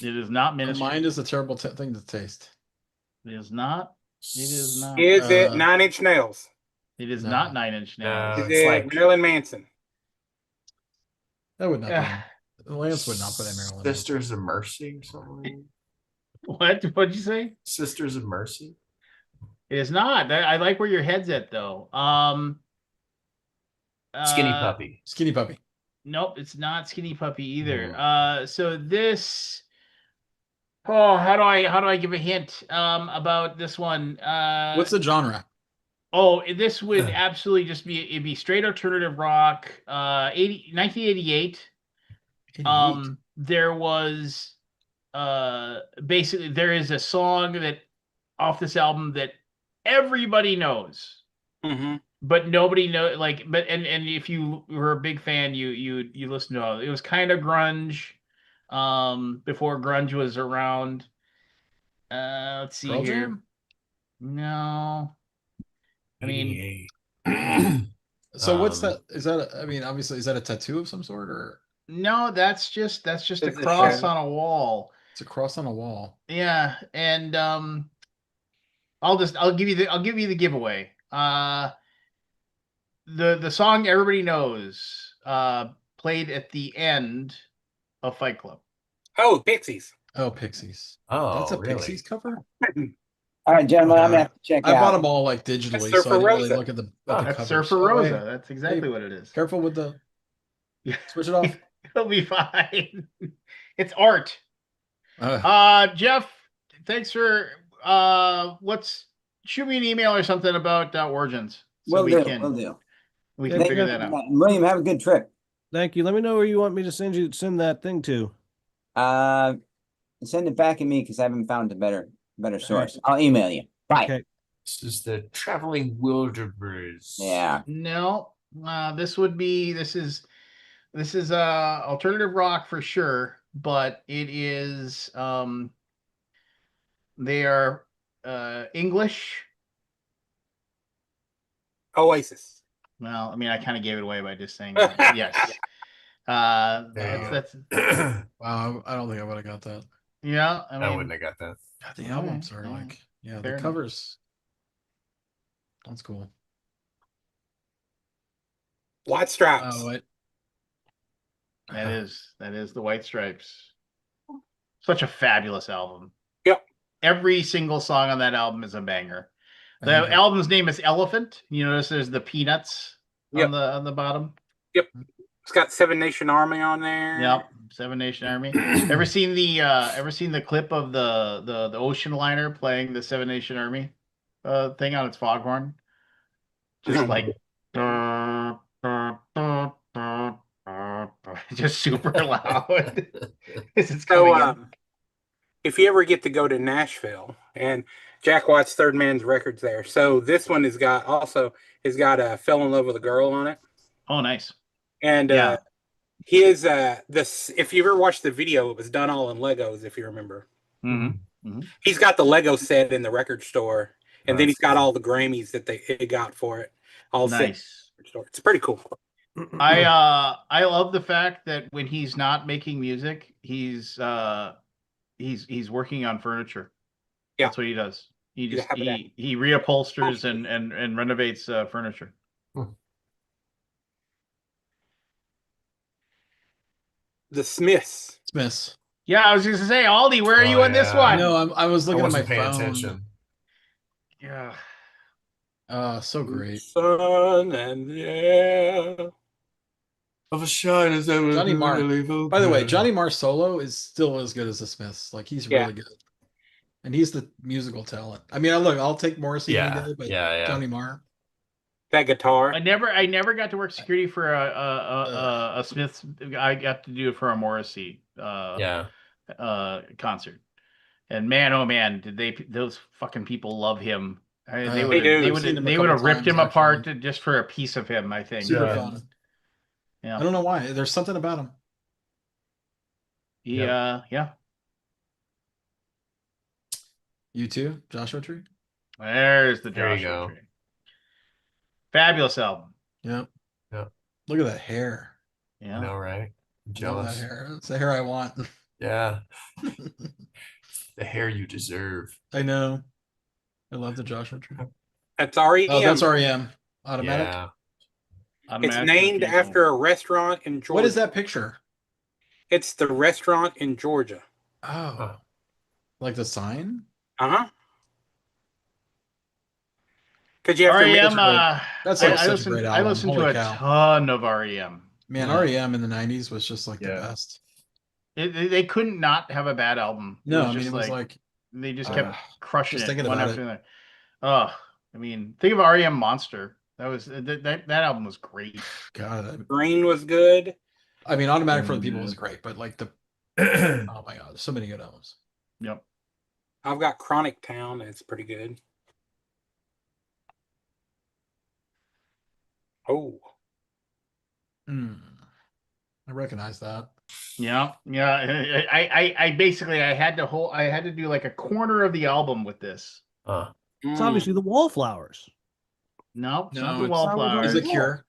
It is not My ministry. mind is a terrible thing to taste. It is not. It is not. Is it Nine Inch Nails? It is No. not 9 Inch Nails. Is it's it like Marilyn Manson? That would not Yeah. be. Lance would not put in Maryland. Sisters of Mercy or something. What'd you say? Sisters of Mercy. It is not. I like where your head's at though. Skinny Puppy. Skinny Puppy. Nope, it's not Skinny Puppy either. Mm. So this. Oh, how do I give a hint about this one? What's the genre? Oh, this would absolutely just it'd be straight alternative rock. 1988. 88. There was basically there is a song that off this album that everybody knows. Mm-hmm. but nobody know like and if you were a big fan, you listened to it. It was kind of grunge, before grunge was around. Let's see Pearl here. Jam? No, I mean, 88. So what's Um, that? Is that I mean, obviously, is that a tattoo of some sort, or no, that's just a It's a cross shirt. on a wall. it's a cross on a wall? Yeah, and I'll give you the giveaway. The song everybody knows, played at the end of Fight Club. Oh, Pixies. Oh, Pixies. oh, That's a really? Pixies cover? All right, gentlemen, I'm gonna have to check I bought out. them all like digitally, That's so I didn't really Rosa. look at the That's covers. Surfer Oh, Rosa. hey, That's exactly hey, what it is. careful with the Yeah. switch it off. It'll be fine. It's art. Jeff, thanks for let's shoot me an email or something about Origins so Will we do. can Will do. we Yeah, can Thank figure you. that out. William, have a good trip. Thank you. Let me know where you want me to send that thing to. Send it back at me because I haven't found a better source. I'll email you. Bye. Okay. This is the Traveling Wilderers. Yeah. No, this is alternative rock for sure, but it is they are English. Oasis. Well, I mean, I kind of gave it away by just saying that. Yes. There you That's go. Wow, I don't think I would have got that. yeah. I I mean, wouldn't have got that. God, the All albums right, are all like, right. yeah, Fair the enough. covers. That's cool. White Stripes. Oh, wait. that is the White Stripes. Such a fabulous album. Yep. Every single song on that album is a banger. The Banger. album's name is Elephant. You notice there's the peanuts Yep. on the bottom. Yep. It's got Seven Nation Army on there. Yep. Seven Nation Army. Ever seen the clip of the ocean liner playing the Seven Nation Army thing on its foghorn? Just like just super loud. It's coming So, in. if you ever get to go to Nashville, and Jack White's Third Man's Records there, so this one has got "Fell in Love with a Girl" on it, Oh, nice. and Yeah. his this if you ever watched the video, it was done all in Legos, if you remember. Mm-hmm. He's got the Lego set in the record store, and then That's he's got cool. all the Grammys that they got for it, all set in Nice. the record store. It's pretty cool. I love the fact that when he's not making music, he's working on furniture. Yeah. That's what he does. He He's a just habitat. he reupholsters and renovates furniture. The Smiths. Smiths. Yeah, I was just gonna say, Aldi, where are you Oh, on this yeah. one? I know. I was I looking at my wasn't paying phone. attention. Yeah. So great. Sun and the air. Of a shine is ever Johnny Marr. really By the way, good. Johnny Marr solo is still as good as the Smiths. Like he's Yeah. really good, and he's the musical talent. I mean, I'll take Morrissey any Yeah, day, but yeah. Johnny Marr. That guitar. I never got to work security for a Smiths. I got to do it for a Morrissey Yeah. concert. And man, oh man, did those fucking people love him. They do. I've seen him a they would couple have ripped times, him apart actually. just for a piece of him, I think. Super Yeah. fun. Yeah. I don't know why. There's something about him. Yeah. You too, Joshua Tree. There's the There you Joshua go. Tree. Fabulous album. Yeah. Yeah. Look at that hair. Yeah. I know, right? I love Jealous. that hair. It's the hair I want. Yeah. The hair you deserve. I know. I love the Joshua Tree. That's REM. Oh, that's REM. Automatic. Yeah. It's Automatic named refusal. after a restaurant in Georgia. What is that picture? It's the restaurant in Georgia. Oh, like the sign? Uh-huh. Because you have to REM. That's like I such a listened. great I album. listened to Holy a cow. ton of REM. Man, Yeah. REM in the 90s was just like the Yeah. best. They couldn't not have a bad album. No, I mean, just it was like, they just kept uh, crushing just it thinking one about after it. another. Oh, I mean, think of REM Monster. That was that album was great. God. Green was good. I mean, Automatic for the People was great, but like oh my God, so many good albums. Yep. I've got Chronic Town. It's pretty good. Oh, Hmm. I recognize that. Yeah, yeah. I basically I had to do like a corner of the album with this. It's mm. obviously the Wallflowers. No, it's not No, the it's Flowers on is Wallflowers. the the Wall. Cure.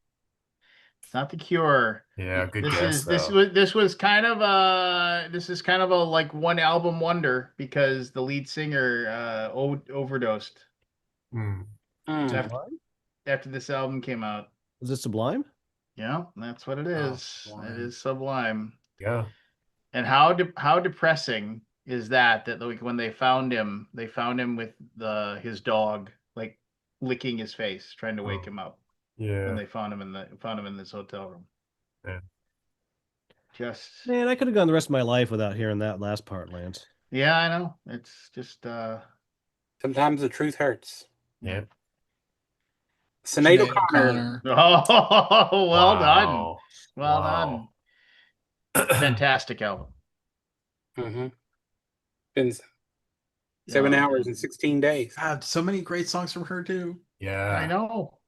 It's not the Cure. Yeah, good This guess is this though. was this was kind of a like one album wonder because the lead singer overdosed Hmm. Mm. after after this album came out. Is it Sublime? Yeah, that's what it Oh, is. It Sublime. is Sublime. Yeah. And how depressing is that like when they found him with his dog like licking his face, trying to wake Oh, him up when yeah. they found him in this hotel room. Yeah. Just Man, I could have gone the rest of my life without hearing that last part, Lance. yeah, I know. It's just Sometimes the truth hurts. Yeah. Sinead Sinead O'Connor. oh, well done. Wow. Well Wow. done. Fantastic album. Mm-hmm. Been 7 Yeah, hours and 16 days. God, so many great songs from her too. Yeah. I know.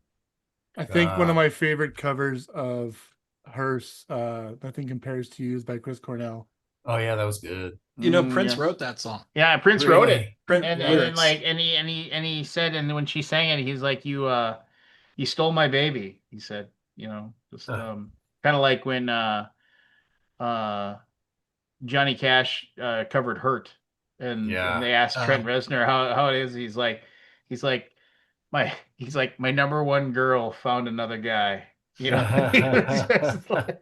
I think one of God. my favorite covers of hers, Nothing Compares to You, is by Chris Cornell. Oh yeah, that was good. You know, Mm, Prince yes. wrote that song. Yeah, Prince wrote it. Really? Prince And lyrics. like he said, and when she sang it, he's like, you stole my baby. He said, just kind of like when uh Johnny Cash covered "Hurt," and Yeah. they asked Trent Reznor how it is. He's like my number one girl found another guy. It's just like,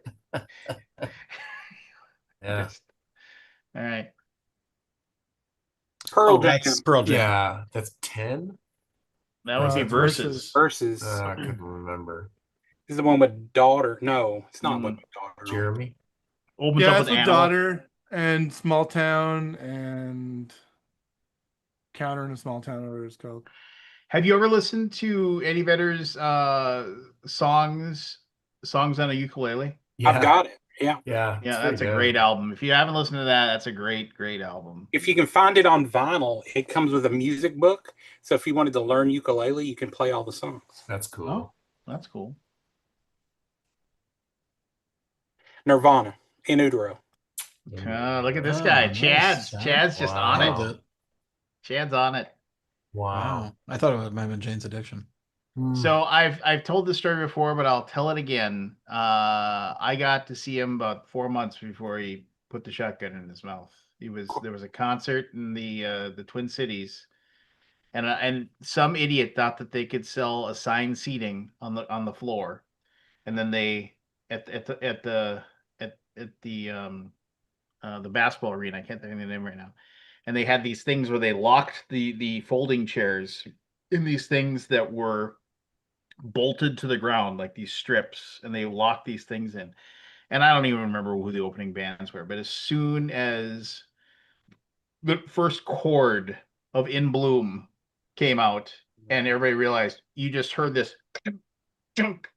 Yeah. just all right. Pearl Oh, Jam that's Pearl Jam. Yeah. That's 10. That would be It's verses. versus. I couldn't remember. This is the one with daughter. No, it's not one with daughter. Jeremy. Opens Yeah, up it's with with Animal. Daughter and Small Town and Counter in a Small Town, whatever it's called. Have you ever listened to Eddie Vedder's songs on a ukulele? Yeah. I've got it. Yeah. Yeah. Yeah, it's that's a pretty great good. album. If you haven't listened to that, that's a great album. If you can find it on vinyl, it comes with a music book. So if you wanted to learn ukulele, you can play all the songs. That's cool. Oh, that's cool. Nirvana, In Utero. Look at this guy, nice. Chad's just on Wow. it. Chad's on it. Wow. Wow. I thought it might have been Jane's Addiction. So I've told this story before, but I'll tell it again. I got to see him about 4 months before he put the shotgun in his mouth. There was a concert in the Twin Cities, and some idiot thought that they could sell assigned seating on the floor, and then they at the basketball arena. I can't think of the name right now. And they had these things where they locked the folding chairs in these things that were bolted to the ground, like these strips, and they locked these things in. And I don't even remember who the opening bands were, but as soon as the first chord of In Bloom came out, and everybody realized you just heard this chunk,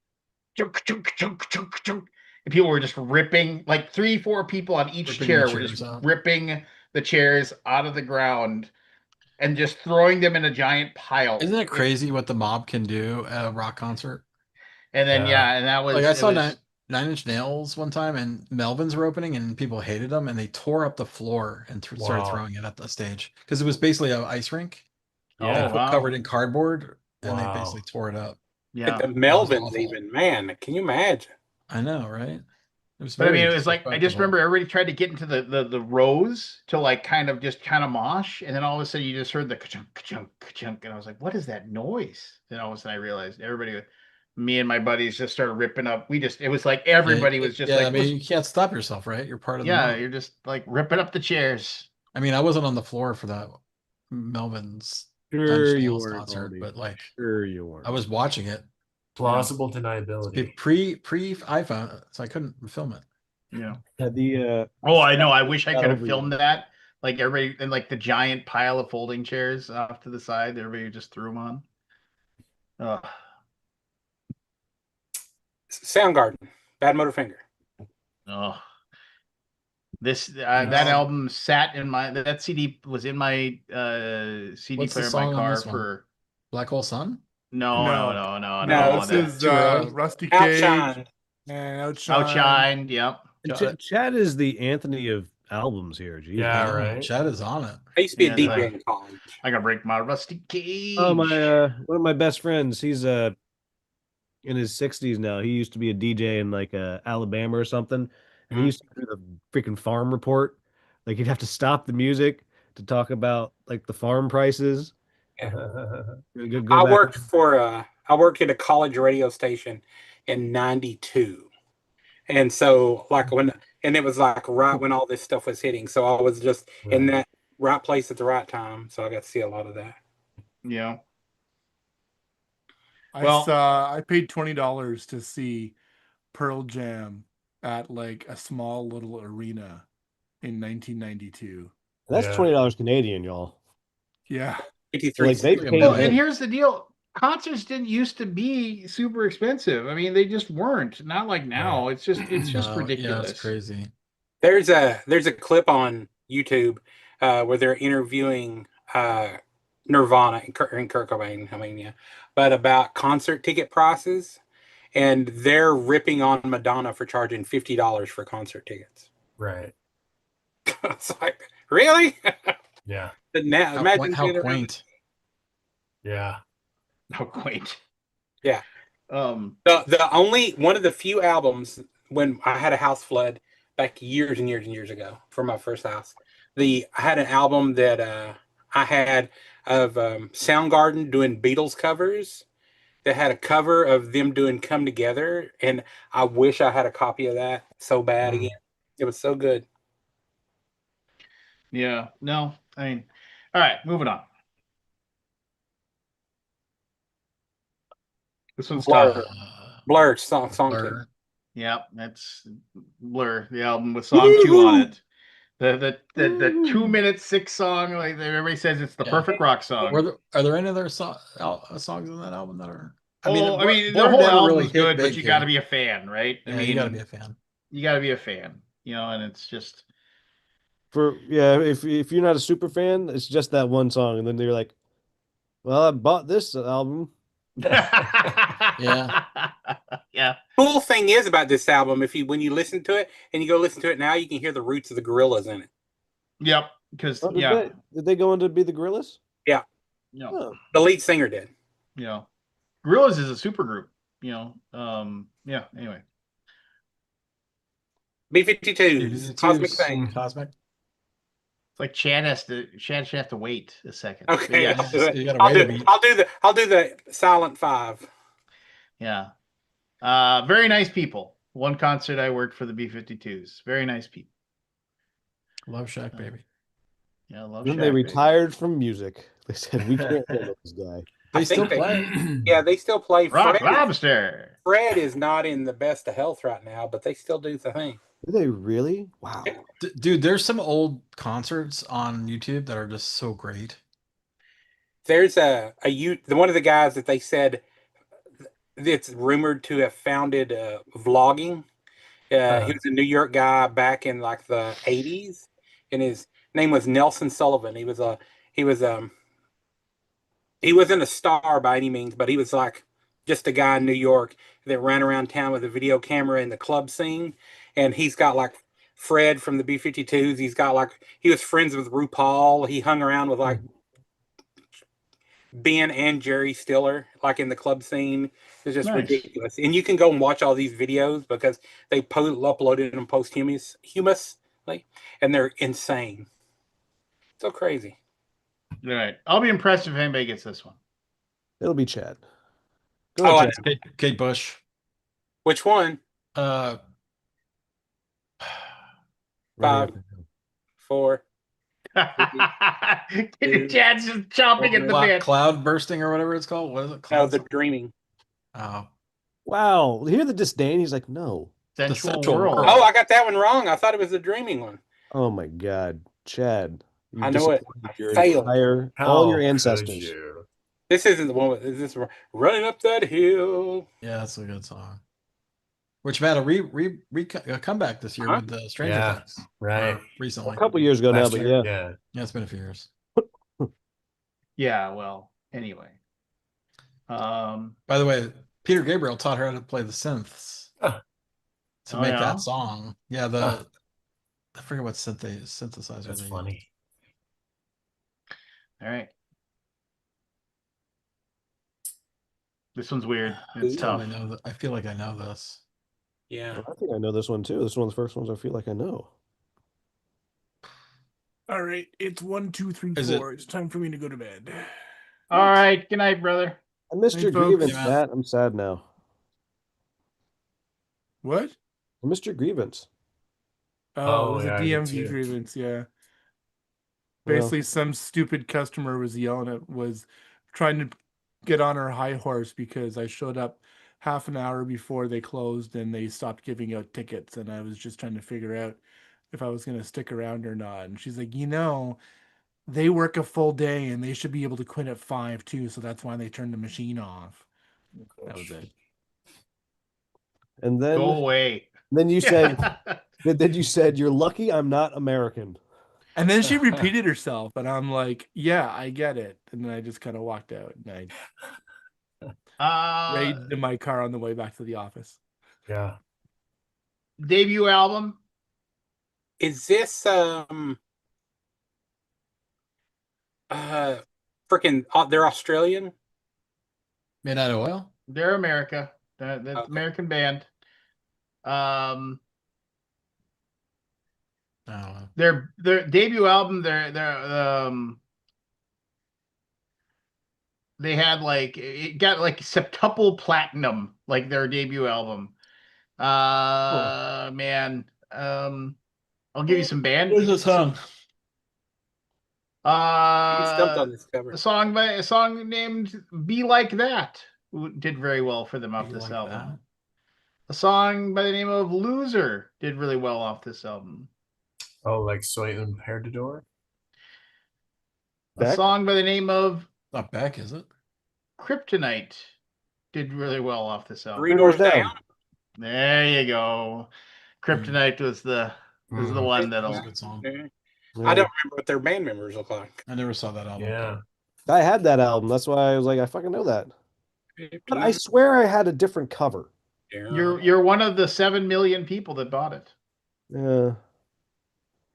chunk, chunk, chunk, chunk, chunk. And people were just ripping, like 3-4 people on each Ripping the chair were chairs just out. ripping the chairs out of the ground and just throwing them in a giant pile. Isn't it crazy what the mob can do at a rock concert? And then Yeah. and that was Like I it saw was- Nine Inch Nails one time, and Melvins were opening, and people hated them, and they tore up the floor and started Wow. throwing it at the stage because it was basically an ice rink. Yeah. Oh, wow. Covered in cardboard, and Wow. they basically tore it up. yeah. The Melvins, awful. even, man, can you imagine? I know, right? It was But I very mean, it was like I just disrespectful. remember everybody tried to get into the rows to like kind of mosh, and then all of a sudden you just heard the ka-chunk, ka-chunk, ka-chunk, and I was like, "What is that noise?" Then all of a sudden I realized me and my buddies just started ripping up. It was like everybody was just yeah. like, I mean, you can't stop yourself, right? You're part of the mob. you're just like ripping up the chairs. I mean, I wasn't on the floor for that Melvin's Sure you Nails weren't, concert, Baldy. but like Sure you weren't. I was watching it Plausible deniability. pre iPhone, so I couldn't film it. Yeah. Oh, I know. I wish I Not could have over filmed yet. that. Like everybody and like the giant pile of folding chairs off to the side. Everybody just threw them on. Soundgarden, Bad Motorfinger. Oh, that album sat in that CD was in my CD What's the player in song my on car this one? for Black Hole Sun. No, No. no, no, no, No, no. This That is Too early. Rusty Cage Outshined. and Outshine. Outshined. Yep. And Chad is the Anthony of albums here. Jeez. Yeah, I know, right. Chad is on it. I used to be Yeah, a it's DJ like- in college. I gotta break my rusty cage. Oh, my one of my best friends, he's in his 60s now. He used to be a DJ in like Alabama or something. And he Mhm. used to do the freaking farm report. Like he'd have to stop the music to talk about like the farm prices. Go I back. worked at a college radio station in '92, and so and it was like right when all this stuff was hitting. So I was just in Right. that right place at the right time. So I got to see a lot of that. Yeah. Well, I paid $20 to see Pearl Jam at like a small little arena in 1992. That's Yeah. $20 Canadian, y'all. Yeah. 53 Like they cents. paid Well, him. and here's the deal. Concerts didn't used to be super expensive. I mean, they just weren't. Not like now. It's just No, ridiculous. Yeah, it's crazy. There's a clip on YouTube where they're interviewing Nirvana and Kurt Cobain. I mean, yeah, but about concert ticket prices, and they're ripping on Madonna for charging $50 for concert tickets. Right. It's like, really? Yeah. But now, How, imagine how being around- quaint. Yeah. How quaint. Yeah. Um. The only one of the few albums when I had a house flood back years and years and years ago for my first house. I had an album that I had of Soundgarden doing Beatles covers that had a cover of them doing Come Together, and I wish I had a copy of that so bad again. It was so good. Yeah. No. I mean. All right. Moving on. This one's Blur. tough. Blur song Blur. two. Yep. That's Blur. The album with song 2 on it. The 2-minute 6 song. Like everybody says, it's the Yeah. perfect rock song. Are there any other songs on that album that are? I mean, the Blur whole never album's hit good, but big you here. got to be a fan, right? Yeah, you got to be a fan. You got to be a fan, and it's just. If you're not a super fan, it's just that one song, and then they're like, "Well, I bought this album." Yeah. Yeah. Cool thing is about this album, when you listen to it and you go listen to it now, you can hear the roots of the Gorillas in it. Yep. Because Oh, did they go on to be the Gorillas? Yeah. No. Oh. The lead singer did. Gorillaz is a super group. Yeah. Anyway. B-52s, Cosmic Thing. Cosmic. It's like Chad should have to wait a second. Okay, But I'll do it. You gotta wait a beat. I'll do the silent 5. Yeah. Very nice people. One concert I worked for the B-52s. Very nice people. Love Shack, baby. Yeah, love Then Shack, they baby. retired from music. They said we can't handle this guy. They I still think play. Yeah, they still play. Rock Lobster. Fred is not in the best of health right now, but they still do the thing. Did they really? Wow. Dude, there's some old concerts on YouTube that are just so great. There's one of the guys that they said that's rumored to have founded vlogging. He was a New York guy back in like the 80s, and his name was Nelson Sullivan. He wasn't a star by any means, but he was like just a guy in New York that ran around town with a video camera in the club scene. And he's got like Fred from the B-52s. He was friends with RuPaul. He hung around with like Ben and Jerry Stiller, like in the club scene. It's just Nice. ridiculous. And you can go and watch all these videos because they uploaded them posthumously, and they're insane. So crazy. All right. I'll be impressed if anybody gets this one. It'll be Chad. Go Oh, ahead, I Chad. Kate Bush. Which one? Uh, 5, 4. Chad's just chomping at the bit. Cloud bursting or whatever it's called. What is it No, called? the dreaming. Oh, Wow. Hear the disdain. He's like, no. Sensual Sensual World. World. Oh, I got that one wrong. I thought it was the dreaming one. Oh my God, Chad. You I know it. disappointed your Failed. all How your could ancestors. you? This isn't the one. Is this running up that hill? yeah, that's a good song. Which had a comeback this year Huh? with the Stranger Yeah. Things. Right. Recently. A couple years ago now, Last but year, yeah. yeah. Yeah, it's been a few years. Yeah, well, anyway. By the way, Peter Gabriel taught her how to play the synths Oh, to Oh, make yeah? that song. Yeah, I forget what synthesizer that's they used. funny. All right. This one's weird. It's tough. I feel like I know this. Yeah. I think I know this one too. This is one of the first ones I feel like I know. All right, it's 1, 2, 3, Is it- 4. It's time for me to go to bed. All right. Good night, brother. I missed Hey, your folks. grievance, Yeah. Matt. I'm sad now. What? I missed your grievance. Oh, it was yeah, a I did DMV too. grievance. Yeah. Well, Basically, some stupid customer was trying to get on her high horse because I showed up half an hour before they closed and they stopped giving out tickets, and I was just trying to figure out if I was going to stick around or not. And she's like, they work a full day and they should be able to quit at 5 too, so that's why they turned the machine off. That was it. and Go then away. you said then you said you're lucky I'm not American. And then she repeated herself, and I'm like, yeah, I get it. And then I just kind of walked out and I raged in my car on the way back to the office. Yeah. Debut album. Is this freaking they're Australian? Midnight Oil? They're America. That's Okay. American band. No. Their debut album. They had like it got like septuple platinum, like their debut album. Man. I'll give you some band. What's the song? You stumped on this cover. A song named "Be Like That" did very well for them off Be this Like album. That? A song by the name of "Loser" did really well off this album. Oh, like Soy Un Perdedor? A Beck? song by the name of Not Beck, is it? "Kryptonite" did really well off this album. Three Doors Down. There you go. Kryptonite was the one That was a that'll. good song. Yeah. Yeah. I don't remember what their band members look like. I never saw that album. Yeah. I had that album. That's why I was like, I fucking know that. But I swear I had a different cover. You're one of the 7 million people that bought it. Yeah.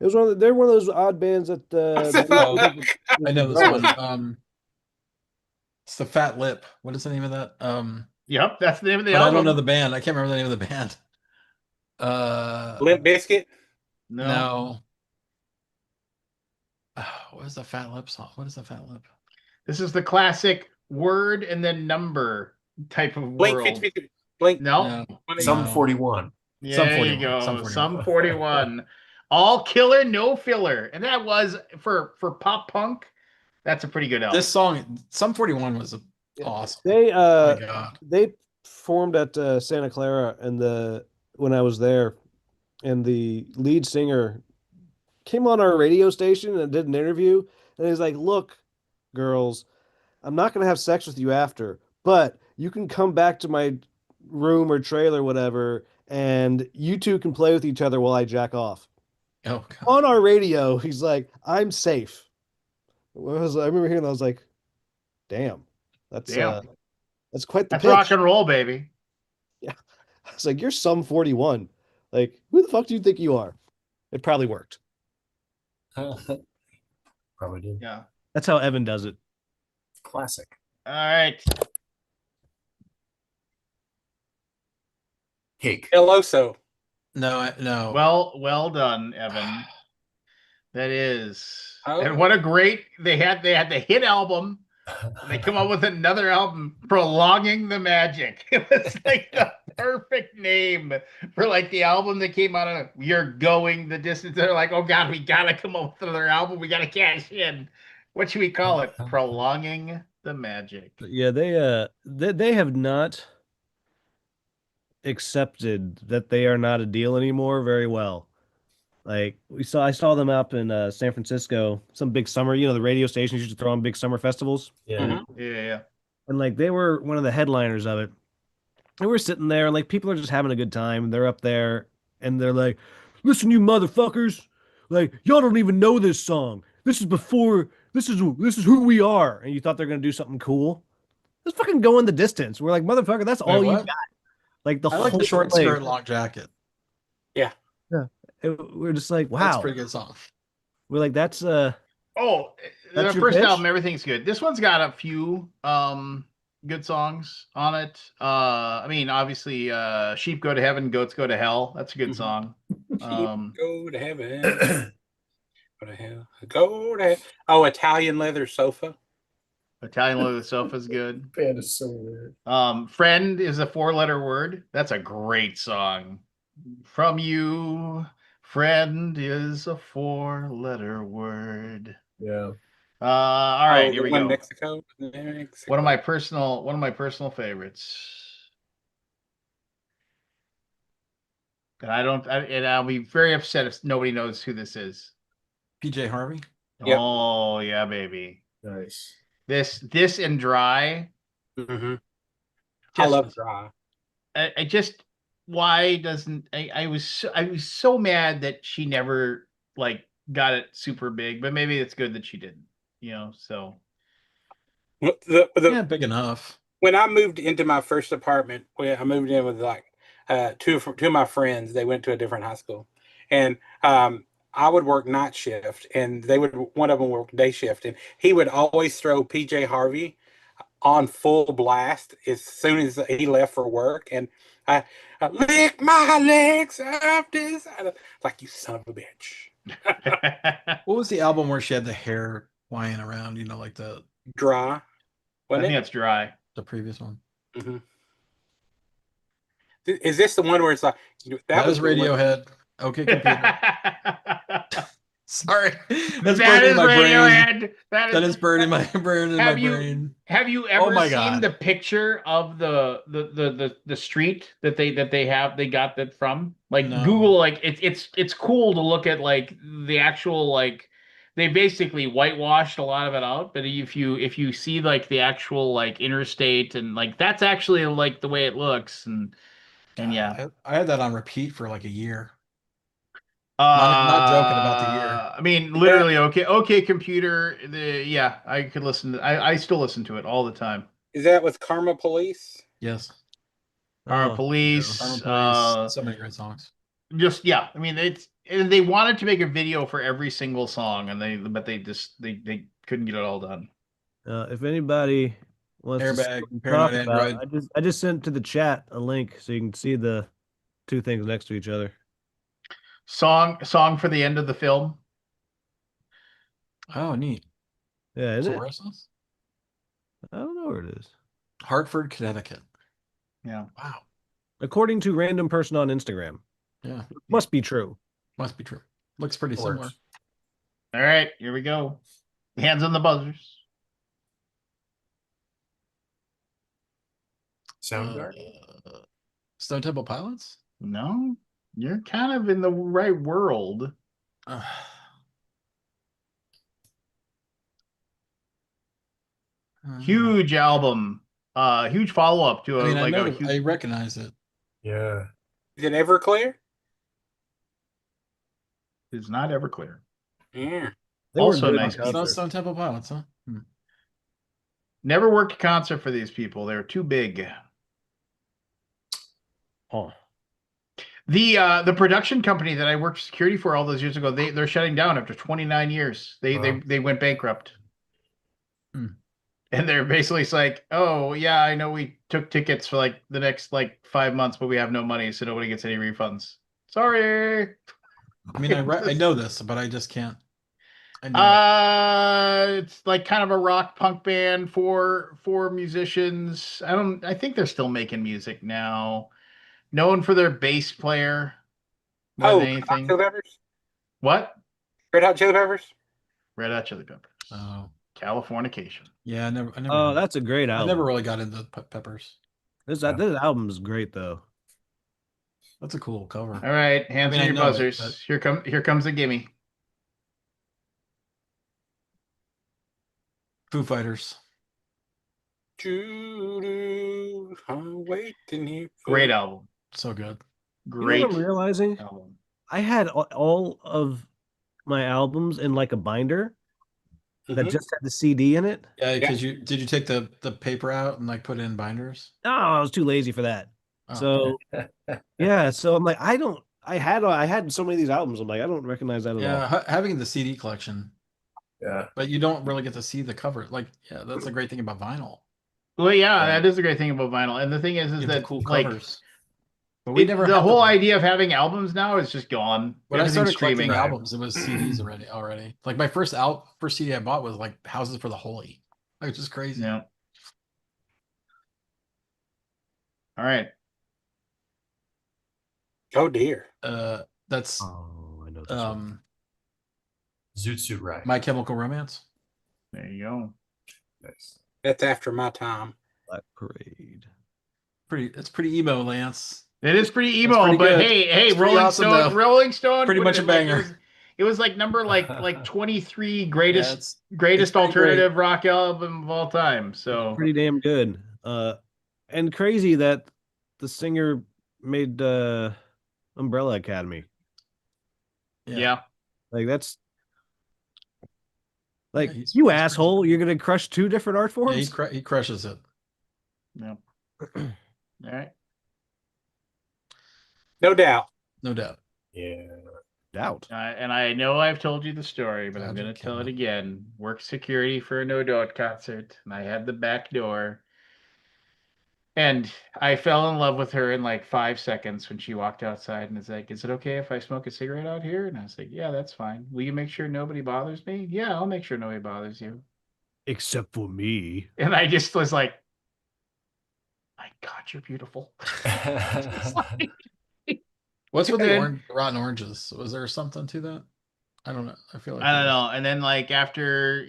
It was they're one of those odd bands that Oh, I know this one. It's the Fat Lip. What is the name of that? Yep, that's the name of the But I album. don't know the band. I can't remember the name of the band. Limp Biscuit. No. What is the Fat Lip song? What is the Fat Lip? This is the classic word and then number type of Blink world. 50, Blink. No. Some No. 41. Yeah, Some there 41, you go. some 41. Some 41. All killer, no filler. And that was for pop punk. That's a pretty good album. This song, Some 41 was awesome. They Oh my God. they formed at Santa Clara when I was there, and the lead singer came on our radio station and did an interview, and he's like, "Look, girls, I'm not gonna have sex with you after, but you can come back to my room or trailer, whatever, and you two can play with each other while I jack off." Oh God. On our radio, he's like, "I'm safe." I remember hearing that, I was like, "Damn, that's quite the That's pitch." rock and roll, baby. I was like, "You're some 41. Like, who the fuck do you think you are?" It probably worked. Probably did. Yeah. That's how Evan does it. Classic. All right. Cake. Eloso. No. Well done, Evan. That is. Oh. And what a great they had the hit album. And they come up with another album, Prolonging the Magic. It was like the perfect name for like the album that came out of You're Going the Distance. They're like, oh God, we gotta come up with another album. We gotta cash in. What should we call it? Prolonging the Magic. Yeah, they have not accepted that they are not a deal anymore very well. Like I saw them up in San Francisco, some big summer, the radio stations used to throw on big summer festivals. Yeah. Mhm. Yeah. And like they were one of the headliners of it. And we're sitting there and like people are just having a good time. They're up there and they're like, "Listen, you motherfuckers, like y'all don't even know this song. This is who we are." And you thought they're gonna do something cool. let's fucking go in the distance. We're like, motherfucker, that's all you what? got. Like the I like whole the short thing. skirt, long jacket. Yeah. Yeah. We're just like, That's a wow. pretty good song. We're like, that's Oh, That's the your first pitch? album, everything's good. This one's got a few good songs on it. I mean, obviously, Sheep Go to Heaven, Goats Go to Hell. That's a good Mhm. song. Um, Go to heaven. Go to hell. Go to Oh, Italian leather sofa. Italian Leather Sofa's good. Band is so weird. Friend is a 4-letter word. That's a great song. From you, friend is a 4-letter word. Yeah. All right, here the we one go. Mexico. One of my personal favorites. And I'll be very upset if nobody knows who this is. PJ Harvey. Yep. Oh yeah, baby. Nice. This and Dry. Mm-hmm. I Just love Dry. I just why doesn't I was so mad that she never like got it super big, but maybe it's good that she didn't, so Yeah, big enough. When I moved into my first apartment, where I moved in with like two of my friends, they went to a different high school, and I would work night shift, and one of them worked day shift, and he would always throw PJ Harvey on full blast as soon as he left for work, and I lick my legs up this, like you son of a bitch. What was the album where she had the hair flying around? Like the Dry, I wasn't think it? that's Dry. previous one. Mm-hmm. Is this the one where it's like That was is the one- Radiohead. Okay, computer. Sorry, that's That burning is my brain. Radiohead. That is burning my brain. Have you Oh ever my seen God. the picture of the street that they got that from? Like No. Google, like it's cool to look at like the actual like they basically whitewashed a lot of it out, but if you see like the actual like interstate and like that's actually like the way it looks and yeah. I had that on repeat for like a year. Not joking about the year. I mean, literally, okay, computer. Yeah, I could listen. I still listen to it all the time. Is that with Karma Police? Yes. Our Oh, police. Karma Police. So many great songs. Just yeah. I mean, they wanted to make a video for every single song, and but they couldn't get it all done. if anybody wants to Airbag, talk Paranoid about, Android. I just sent to the chat a link so you can see the two things next to each other. Song for the end of the film. Oh, neat. Yeah, isn't So it? where is this? I don't know where it is. Hartford, Connecticut. Yeah. Wow. According to random person on Instagram. Yeah. Must be true. Must be true. Looks pretty similar. All right, here we go. Hands on the buzzers. Soundgarden. Stone Temple Pilots? No, you're kind of in the right world. Huge album. Huge follow-up to I know huge... I recognize it. Yeah. Is it Everclear? It's not Everclear. Yeah. They Also were good nice in It's not concert. Stone Temple Pilots, huh? Never worked a concert for these people. They're too big. Oh. The production company that I worked security for all those years ago, they're shutting down after 29 years. They went bankrupt. And they're basically like, oh yeah, I know we took tickets for like the next like 5 months, but we have no money, so nobody gets any refunds. Sorry. I mean, I know this, but I just can't. I know It's like kind of a rock punk band for musicians. I think they're still making music now. Known for their bass player more than anything. Red Hot Chili Peppers? What? Red Hot Chili Peppers? Red Hot Chili Peppers. Oh. Californication. Yeah, I never. Oh, that's a great album. I never really got into Peppers. This album is great though. That's a cool cover. All right, hands on your buzzers. Here comes the gimme. Foo Fighters. I'm waiting here. Great album. So good. Great. You know what I'm realizing? Album. I had all of my albums in like a binder, that Mhm. just had the CD in it. Yeah, because did you take the paper out and like put it in binders? No, I was too lazy for that. Oh. So yeah, so I'm like, I had so many of these albums. I'm like, I don't recognize that at Yeah, all. having the CD collection, Yeah. but you don't really get to see the cover. Like, yeah, that's a great thing about vinyl. Well, yeah, Right. that is a great thing about vinyl. And the thing is You have the that cool like covers. But we never the had whole idea of having albums now is just gone. When I Everything's started collecting streaming. albums, it was CDs already. Like my first CD I bought was like Houses for the Holy. Like it's just crazy. Yeah. All right. Oh dear. That's Oh, I know this one. Zoot Suit Ride. My Chemical Romance. There you go. Nice. That's after my time. Black Parade. It's pretty emo, Lance. It is pretty That's emo, pretty but good. hey, It's pretty awesome, though. Rolling Stone, Pretty put much it a in, like, banger. it was like number like 23 greatest it's greatest pretty alternative rock album of all time. So Pretty damn good. And crazy that the singer made Umbrella Academy. yeah. Like that's like he's you pretty asshole. good. You're gonna crush two different art Yeah, forms. he crushes it. No. All right. No doubt. No doubt. Yeah. Doubt. And I know I've told you the story, but I'm Magic going to tell it Killer. again. Worked security for a No Doubt concert, and I had the back door. And I fell in love with her in like 5 seconds when she walked outside and is like, "Is it okay if I smoke a cigarette out here?" And I was like, "Yeah, that's fine. Will you make sure nobody bothers me?" "Yeah, I'll make sure nobody bothers you." Except for me. And I just was like, "My God, you're beautiful." It's like- What's with the And- rotten oranges? Was there something to that? I don't know. I feel like I don't there was. know. And then like after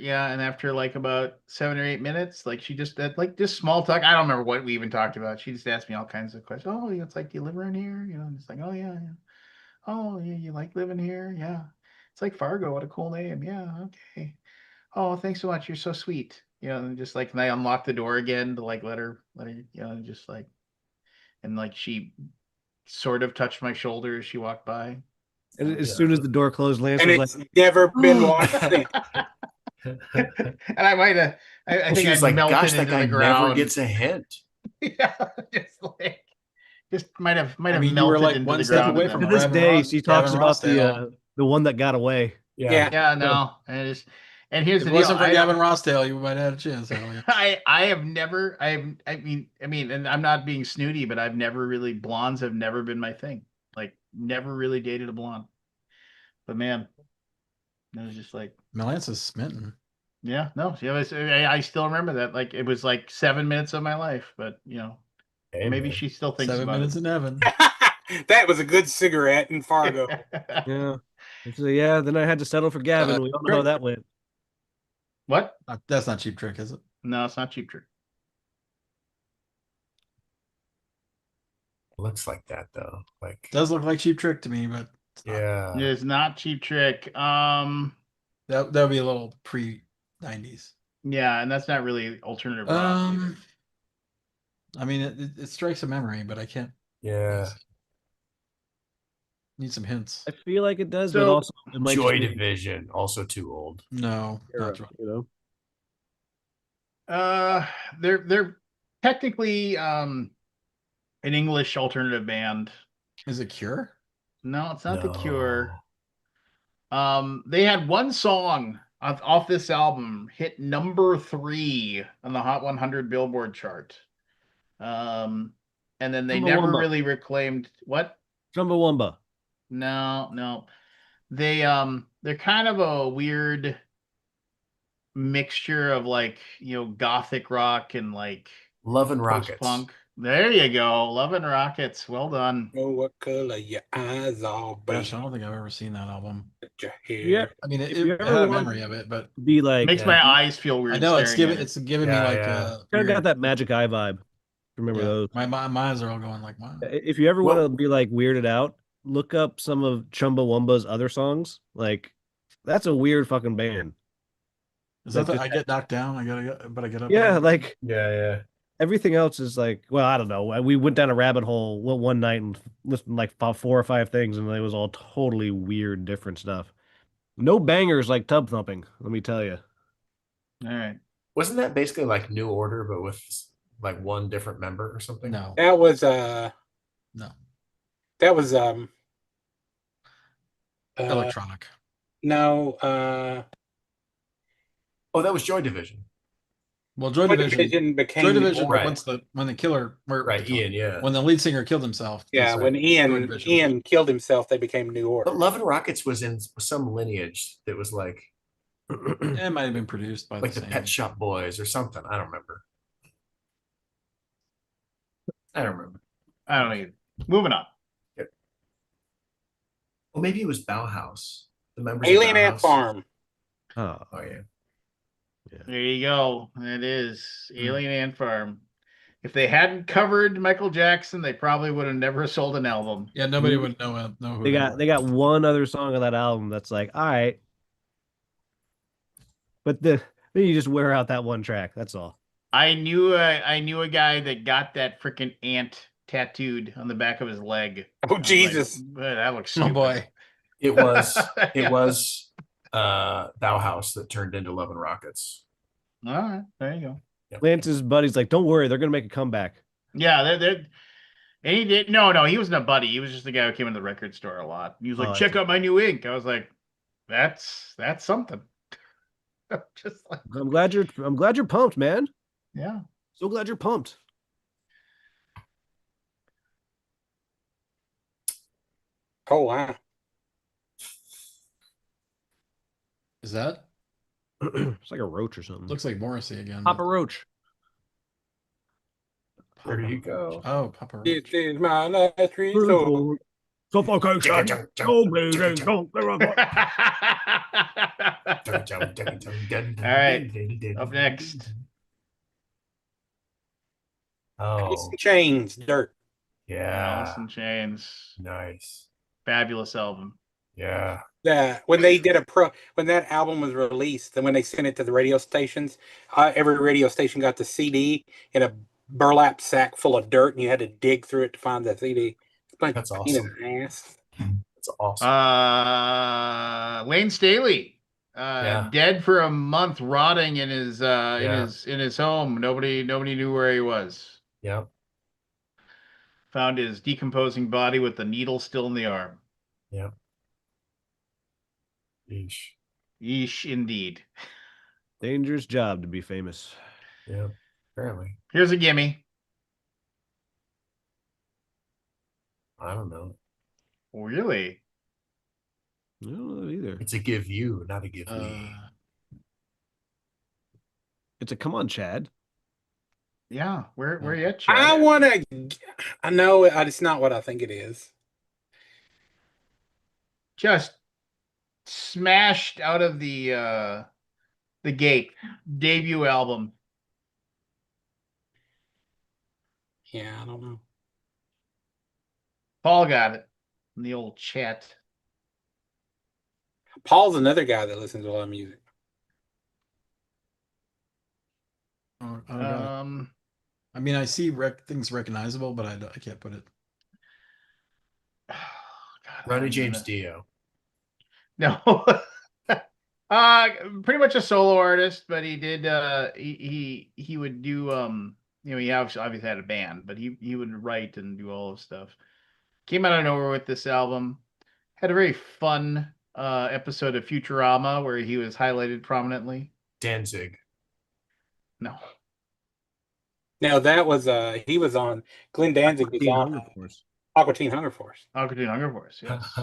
like about 7 or 8 minutes, like she just that like just small talk. I don't remember what we even talked about. She just asked me all kinds of questions. Oh, it's like, do you live around here? And it's like, oh yeah, yeah. Oh, yeah, you like living here? Yeah. It's like Fargo. What a cool name. Yeah, okay. Oh, thanks so much. You're so sweet. And just like, and I unlocked the door again to like let her, just like, and like she sort of touched my shoulder as she walked by. And as soon as the door closed, Lance And was it's like, never been washed since. And I might have, I think She I was like, melted gosh, that into guy the ground. never gets a hint. Yeah, just might have I mean, you melted were like into one the step ground. away in that from to moment. this day, she talks about the one that got away. Yeah. Yeah, no, and here's If the it deal. wasn't for Gavin Rossdale, you might have had a chance. Elliot. I have never, I mean, and I'm not being snooty, but I've never really, blondes have never been my thing. Like, never really dated a blonde. But man, it was just like, Lance is smitten. yeah, no, I still remember that. Like, it was like 7 minutes of my life, but Hey, maybe man. she still thinks 7 about minutes it. in heaven. That was a good cigarette in Fargo. Yeah. So yeah, then I had to settle for Gavin. We all know how that went. What? That's not Cheap Trick, is it? No, it's not Cheap Trick. Looks like that though. Like Does look like Cheap Trick to me, but it's not. yeah. It is not Cheap Trick. That would be a little pre-90s. Yeah, and that's not really alternative rock either. I mean, it strikes a memory, but I can't. Yeah. Need some hints. I feel like it does, but So- also it might Joy just be Division, also too old. No, era, not Joy. They're technically an English alternative band. Is it Cure? No, it's not The No. Cure. They had one song off this album hit number 3 on the Hot 100 Billboard chart. And then they never Chumbawamba. really reclaimed what? Chumbawamba. No. They're kind of a weird mixture of like, gothic rock and like Love and Rockets. post-punk. There you go. Love and Rockets. Well done. Oh, what color your eyes all Gosh, be? I don't think I've ever seen that album. Your hair. Yeah. I mean, If you I ever had a want- memory of it, but Be like, Makes my eyes feel weird. I know it's staring giving at it. me Yeah, like yeah. kind of weird- got that Magic Eye vibe. Remember yeah. those? My eyes are all going like, wow. If you ever Well- want to be like weirded out, look up some of Chumbawamba's other songs. Like, that's a weird fucking band. Is that Like, I get knocked down? But I get up. Yeah, again? like Yeah. everything else is like, well, I don't know. We went down a rabbit hole one night and listened to like 4 or 5 things, and it was all totally weird, different stuff. No bangers like Tub Thumping, let me tell you. All right. Wasn't that basically like New Order, but with like one different member or something? No, That was no. that was Electronic. no Oh, that was Joy Division. Well, Joy Joy Division. Division Joy became New Division. Order. Right. When the killer, Right, Ian, yeah. when the lead singer killed himself. Yeah, that's when right, Joy Division. Ian killed himself, they became New Order. But Love and Rockets was in some lineage that was like It might have been produced by the the same. Pet Shop Boys or something. I don't remember. I don't remember. I don't either. Moving on. Well, maybe it was Bauhaus. The members Alien of Ant Bauhaus. Oh, Farm. Oh yeah. There you go. It is Hmm. Alien Ant Farm. If they hadn't covered Michael Jackson, they probably would have never sold an album. Yeah, nobody would know who they got one other song on that album that's like, all right, but then you just wear out that one track. That's all. I knew a guy that got that freaking ant tattooed on the back of his leg. Oh Jesus! Like, that looks Oh stupid. boy. It was Yeah. Bauhaus that turned into Love and Rockets. All right, there you go. Yep. Lance's buddy's like, don't worry, they're gonna make a comeback. Yeah, and he did. No, he wasn't a buddy. He was just the guy who came into the record store a lot. He was like, Oh, I check see. out my new ink. I was like, that's something. Just like, I'm glad you're pumped, man. yeah. So glad you're pumped. Oh wow! Is that? It's like a roach or something. Looks like Morrissey again. Papa Roach. There you go. Oh, Papa Roach. It is my last resort. Suffocation. Oh, All right. Up next. Oh, Chains, Dirt. yeah. Alice in Chains. Nice. Fabulous album. Yeah. When they did when that album was released, and when they sent it to the radio stations, every radio station got the CD in a burlap sack full of dirt, and you had to dig through it to find the CD. It's like That's pain awesome. in the ass. That's awesome. Lane Staley, Yeah. dead for a month, rotting in his Yeah. in his home. Nobody knew where he was. Yep. Found his decomposing body with the needle still in the arm. Yep. Yeesh. Yeesh, indeed. Dangerous job to be famous. Yeah. Apparently. Here's a gimme. I don't know. Really? I don't know either. It's a give you, not a give me. It's a come on, Chad. Yeah. Where you at, Chad? I want to. I know it's not what I think it is. Just smashed out of the gate. Debut album. Yeah, I don't know. Paul got it in the old chat. Paul's another guy that listens to a lot of music. Oh, God. I mean, I see things recognizable, but I can't put it. God, Ronnie James Dio. No. Pretty much a solo artist, but he did he would do he obviously had a band, but he would write and do all of stuff. Came out of nowhere with this album. Had a very fun episode of Futurama where he was highlighted prominently. Danzig. No. No, that was he was on Glenn Danzig was on Aqua Teen Hunger Force. Aqua Teen Hunger Force, yes.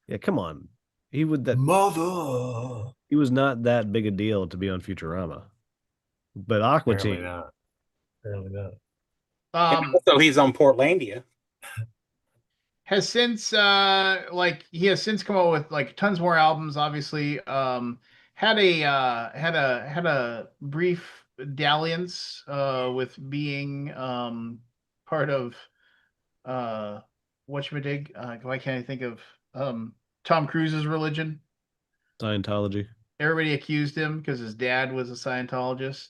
Yeah, come on. He would that Mother. He was not that big a deal to be on Futurama. But Aqua Apparently Teen. not. Apparently not. Also, he's on Portlandia. Has since he has since come out with like tons more albums, obviously. Had a brief dalliance with being part of whatchamadig, why can't I think of Tom Cruise's religion? Scientology. Everybody accused him because his dad was a Scientologist.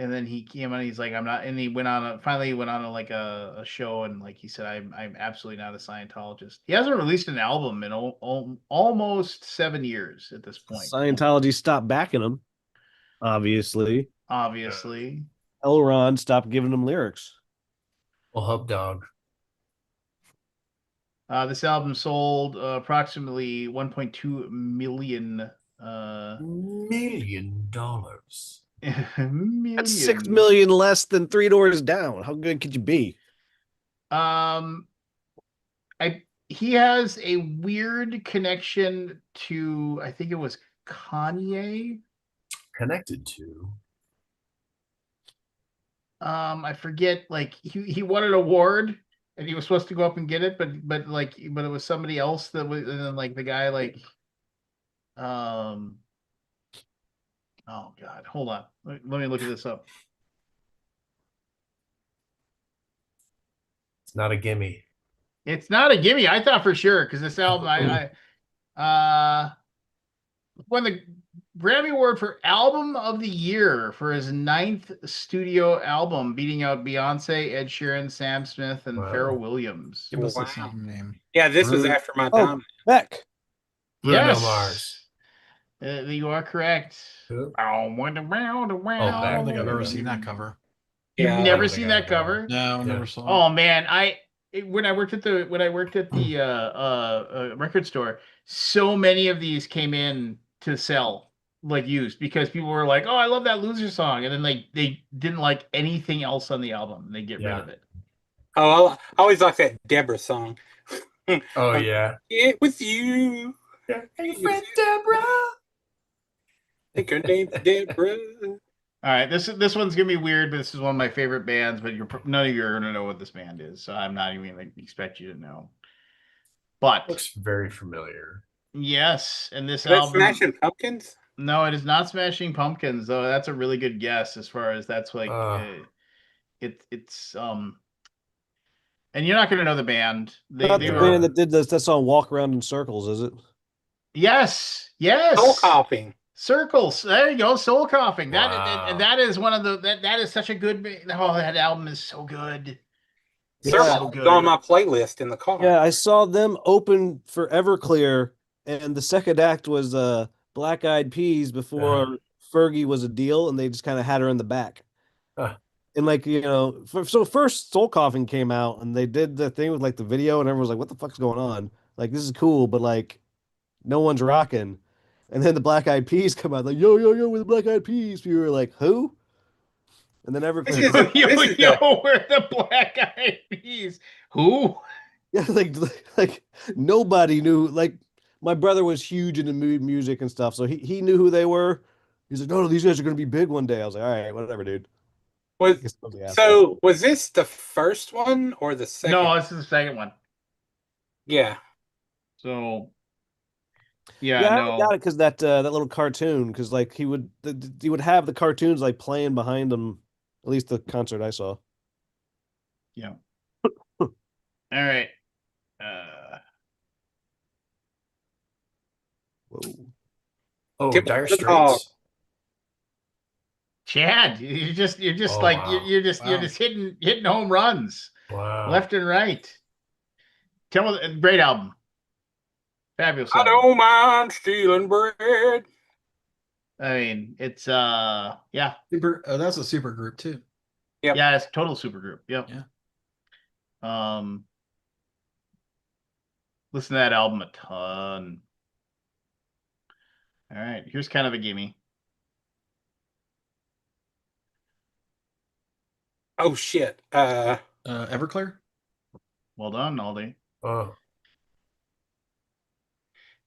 And then he came on. He's like, I'm not. And he went on. Finally, went on like a show, and like he said, I'm absolutely not a Scientologist. He hasn't released an album in almost 7 years at this point. Scientology stopped backing him, obviously. Obviously, L. Ron stopped giving him lyrics. Well, Hub Dog. this album sold approximately 1.2 million. $1 million. That's 6 millions. million less than Three Doors Down. How good could you be? He has a weird connection to, I think it was Kanye. Connected to. I forget, like he won an award and he was supposed to go up and get it, but it was somebody else that was, and then like the guy like oh God, hold on. Let me look at this up. It's not a gimme. It's not a gimme. I thought for sure because this album I won the Grammy Award for Album of the Year for his 9th studio album, beating out Beyonce, Ed Sheeran, Sam Smith, and Wow. Pharrell Williams. Give us the Wow. song name. Yeah, this was Bruno- after my Oh. time. Beck. Bruno Yes, Mars. You are correct. Who? Oh, Beck. I don't think I've ever seen that cover. You've Yeah, I never don't seen think I that have. cover? No, Yeah. never saw it. Oh man, when I worked at the record store, so many of these came in to sell like used because people were like, "Oh, I love that Loser song," and then they didn't like anything else on the album, and they get rid Yeah. of it. Oh, I always like that Deborah song. Oh, yeah. It was you. Hey, friend Deborah. I think her name's Deborah. All right, this one's gonna be weird, but this is one of my favorite bands. But none of you are gonna know what this band is, so I'm not even gonna expect you to know. But Looks very familiar. yes, and this Is that album. Smashing Pumpkins? No, it is not Smashing Pumpkins, though. That's a really good guess as far as that's like it's and you're not gonna know the band. Not They the were band that did that song "Walk Around in Circles," is it? yes, Soul Coughing. Circles. There you go, Soul Coughing. That Wow. and that is one of the that is such a good. Oh, that album is so good. It's Yeah. so Circles good. on my playlist in the car. Yeah, I saw them open for Everclear, and the second act was Black Eyed Peas before Fergie was a deal, and they just kind of had her in the back. Huh. And like so first Soul Coughing came out, and they did the thing with like the video, and everyone was like, "What the fuck's going on? Like this is cool, but like no one's rocking." And then the Black Eyed Peas come out like, "Yo yo yo, with the Black Eyed Peas." People were like, "Who?" And then This Everclear. is a- this is a- We're the Black Eyed Peas. Who? Yeah, like nobody knew. Like my brother was huge into music and stuff, so he knew who they were. He's like, no, these guys are gonna be big one day. I was like, all right, whatever, dude. Was, Guess I'll be asshole. so was this the first one or the second? No, this is the second one. Yeah. So yeah, I no. got it because that little cartoon, because like he would have the cartoons like playing behind him. At least the concert I saw. Yeah. All right. Whoa. Oh, Tip Dire of the dog. Straits. Chad, you're just Oh, like wow. you're just hitting home runs Wow. left and right. Tell me, great album, fabulous I album. don't mind stealing bread. I mean, it's yeah, Super. Oh, that's a super group too. Yep. yeah, it's total supergroup. Yep. Yeah. Listen to that album a ton. All right, here's kind of a gimme. Oh shit. Everclear. Well done, Aldi. Oh,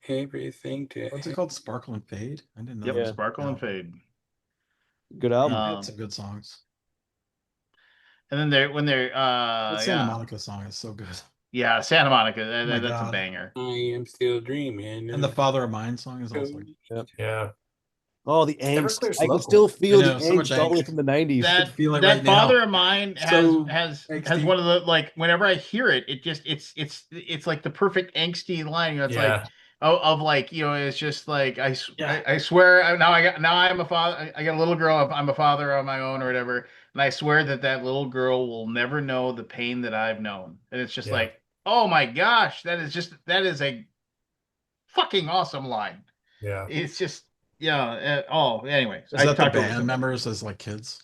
Everything to What's it called? Sparkle and Fade. I didn't know. Yep, that was Sparkle and an album. Fade. Good album. They had some good songs. And then when they're That Santa yeah. Monica song is so good. Yeah, Santa Monica. Oh my That's a God. banger. I am still dreaming. And the Father of Mine song is also. yeah. Oh, the angst! Everclear's I can local. still feel I know, the so much angst all the way angst. from the '90s. That feel it that right now. Father of Mine So has angsty. one of the, like, whenever I hear it, it just it's like the perfect angsty line. You know, it's Yeah. like, of like, it's just like Yeah. I swear now I'm a father. I got a little girl. I'm a father on my own or whatever, and I swear that little girl will never know the pain that I've known. And it's just Yeah. like, oh my gosh, that is a fucking awesome line. Yeah. It's just anyways, Is I that the talked over band somebody. members as like kids?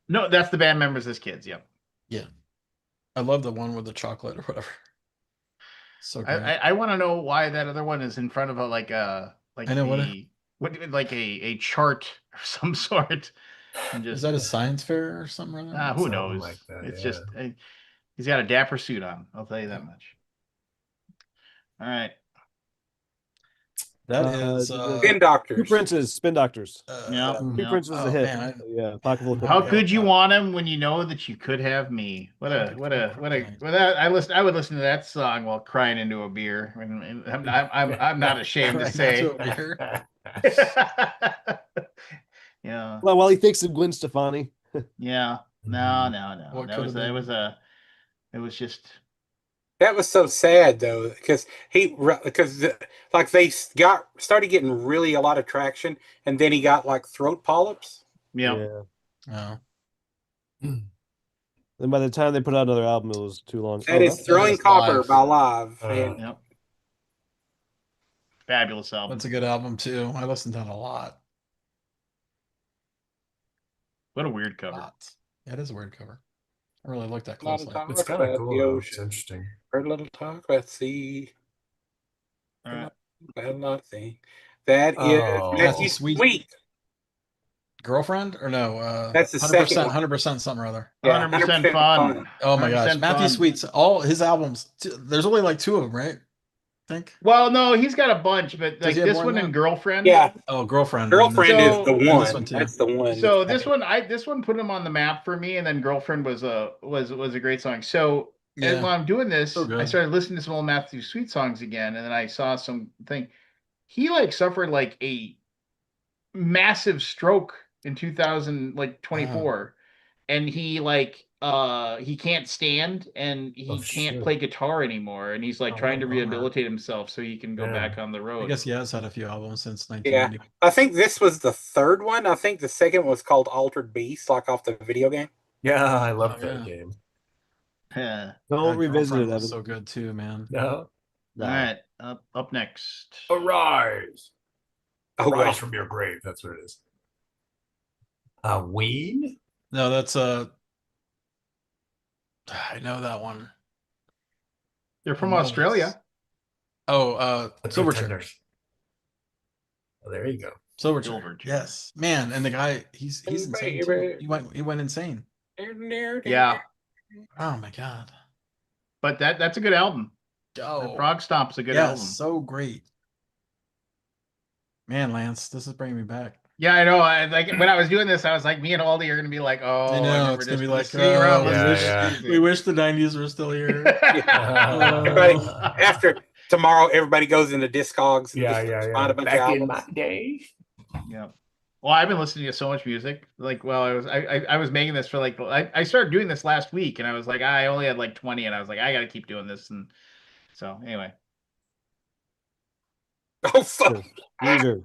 No, that's the band members as kids. Yeah. Yeah. I love the one with the chocolate or whatever. So great. I want to know why that other one is in front of a like I know like a chart of some sort. And is just that a science fair or something? Or other? who Something knows? like that, It's yeah. just he's got a dapper suit on. I'll tell you that much. All right. That is Spin Two Doctors. Princes, Spin Doctors. Yeah. Two Yeah. Princes is a oh, hit. man, Yeah, pocket full of How kryptonite. could you want him when you know that you could have me? I would listen to that song while crying into a beer. And I'm not ashamed to Crying say. into a beer. Yeah. Well, while he thinks of Gwen Stefani. Yeah. No. What That could was have been? it was just That was so sad though, because like they started getting really a lot of traction, and then he got like throat polyps. yeah. Oh, Then by the time they put out another album, it was too long. That is that Throwing is Copper live. by Live. Yep. Fabulous album. that's a good album too. I listened to it a lot. What a weird cover. Lots. Yeah, it is a weird cover. I really looked that A lot of closely. talk It's kind of about cool. the Though. It's ocean. interesting. Heard a little talk about the sea. All right. A lot of things. That is Oh. Matthew Sweet. Sweet. Girlfriend or no? That's the 100%, second one. 100% something or other. Yeah, 100% 100% fun. Oh my gosh, 100% Matthew fun. Sweet's all his albums. There's only like 2 of them, right? I think. Well, no, he's got a bunch, but Does like he have this more than one and that? Girlfriend. Yeah, Oh, Girlfriend. Girlfriend is the So- and this one. one too. That's the one. So this one put him on the map for me, and then Girlfriend was a great song. So Yeah. while I'm doing this, So good. I started listening to some old Matthew Sweet songs again, and then I saw something. He like suffered like a massive stroke in 2024, and he like he can't stand and he can't shit. play guitar anymore, and he's like Oh, trying to bummer. rehabilitate himself so he can go Yeah. back on the road. I guess he has had a few albums since Yeah, 1990. I think this was the third one. I think the second was called Altered Beast, like off the video game. Yeah, I love Oh, that yeah. game. Yeah. Don't revisit Girlfriend it, was Evan. so good too, man. No. No. All right, up next. Arise. Oh, Rise God. from your grave. That's what it is. Ween? No, that's I know that one. They're from I know Australia. this. Oh, That's Silverchair. Pretenders. Oh, there you go. Silverchair. Silverchair. Yes, man, and the guy he's insane too. He went insane. Yeah, Oh my god. but that's a good album. Oh, Frog Stomp's a good yes, album. so great. Man, Lance, this is bringing me back. Yeah, I know. I like when I was doing this, I was like, me and Aldi are gonna be like, oh, I know, remember it's gonna just be like, sitting around oh, listening to yeah. music. We wish the 90s were still here. Everybody, after tomorrow, everybody goes into Discogs. And Yeah, just find a bunch of Back in albums. my day. Yeah. Well, I've been listening to so much music. Like, well, I was making this for like I started doing this last week, and I was like, I only had like 20, and I was like, I got to keep doing this, and so anyway. Oh, fuck. Weezer.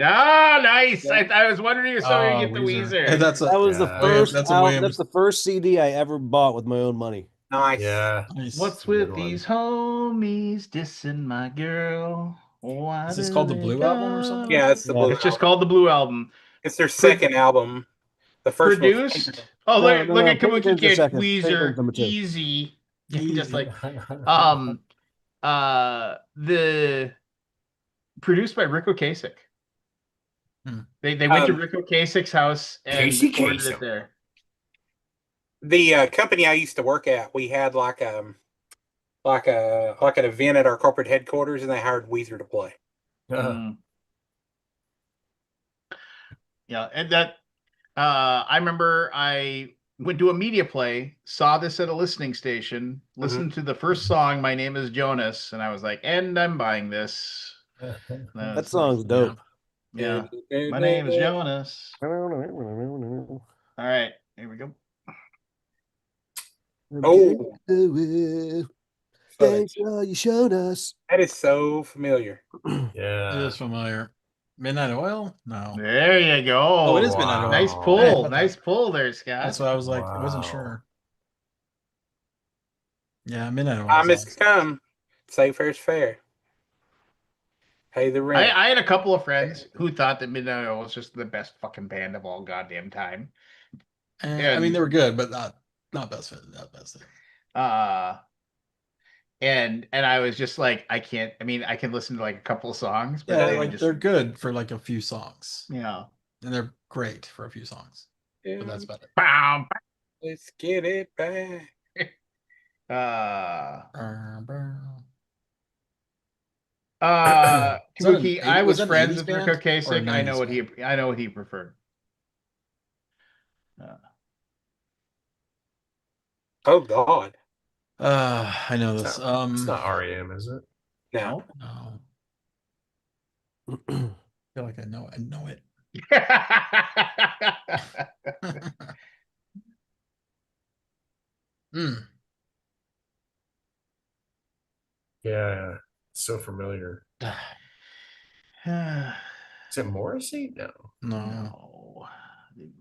Ah, nice. I was wondering if somebody would get the Weezer. Weezer. And that's That was the Yeah. first That's a album, Williams. that's the first CD I ever bought with my own money. Nice. Yeah. Nice. What's a good with one. these homies dissing my girl? Why Is this do called the they Blue Album or go? something? Yeah, it's the Yeah. Blue It's just Album. called the Blue Album. It's their second album. The first Produced. Oh, look, No, look no, at Kabuki Pigman's the Kid, second. Pigman's Weezer, number 2. Easy. Just like Um, the produced by Rick Ocasek. Hmm. They went to Rick Ocasek's house and Casey recorded Kasem. it there. The company I used to work at, we had like an event at our corporate headquarters, and they hired Weezer to play. Mm. Yeah, and that I remember I went to a media play, saw this at a listening station, listened to the first song, My Name is Jonas, and I was like, and I'm buying this. And I That was song's like, dope. yeah. My name is Jonas. All right, here we go. Oh, Thanks for all you showed us. That is so familiar. It Yeah. is familiar. Midnight Oil? No. There you go. Oh, it is Midnight Oil. Nice Wow. pull. I didn't know Nice that. pull there, Scott. That's why I was like, I wasn't Wow. sure. Yeah, Midnight Oil. Time is has come. Say fair's fair. Pay the rent. I had a couple of friends who thought that Midnight Oil was just the best fucking band of all goddamn time. I mean, And- they were good, but not best fit. Not best fit. And I was just like, I can't. I mean, I can listen to like a couple of songs, but Yeah, they like just, they're good for like a few songs, yeah. and they're great for a few songs. But that's about it. Bam, Let's get it back. Uh, Is that Kabuki, an I 80 was that an friends 80s with band Rico or a Kasich. I know 90s what band? I know what he preferred. Oh God. I know It's this. not, it's not REM, is it? No. No. I feel like I know it. I know it. Mm. Yeah. So familiar. Is it Morrissey? No. No.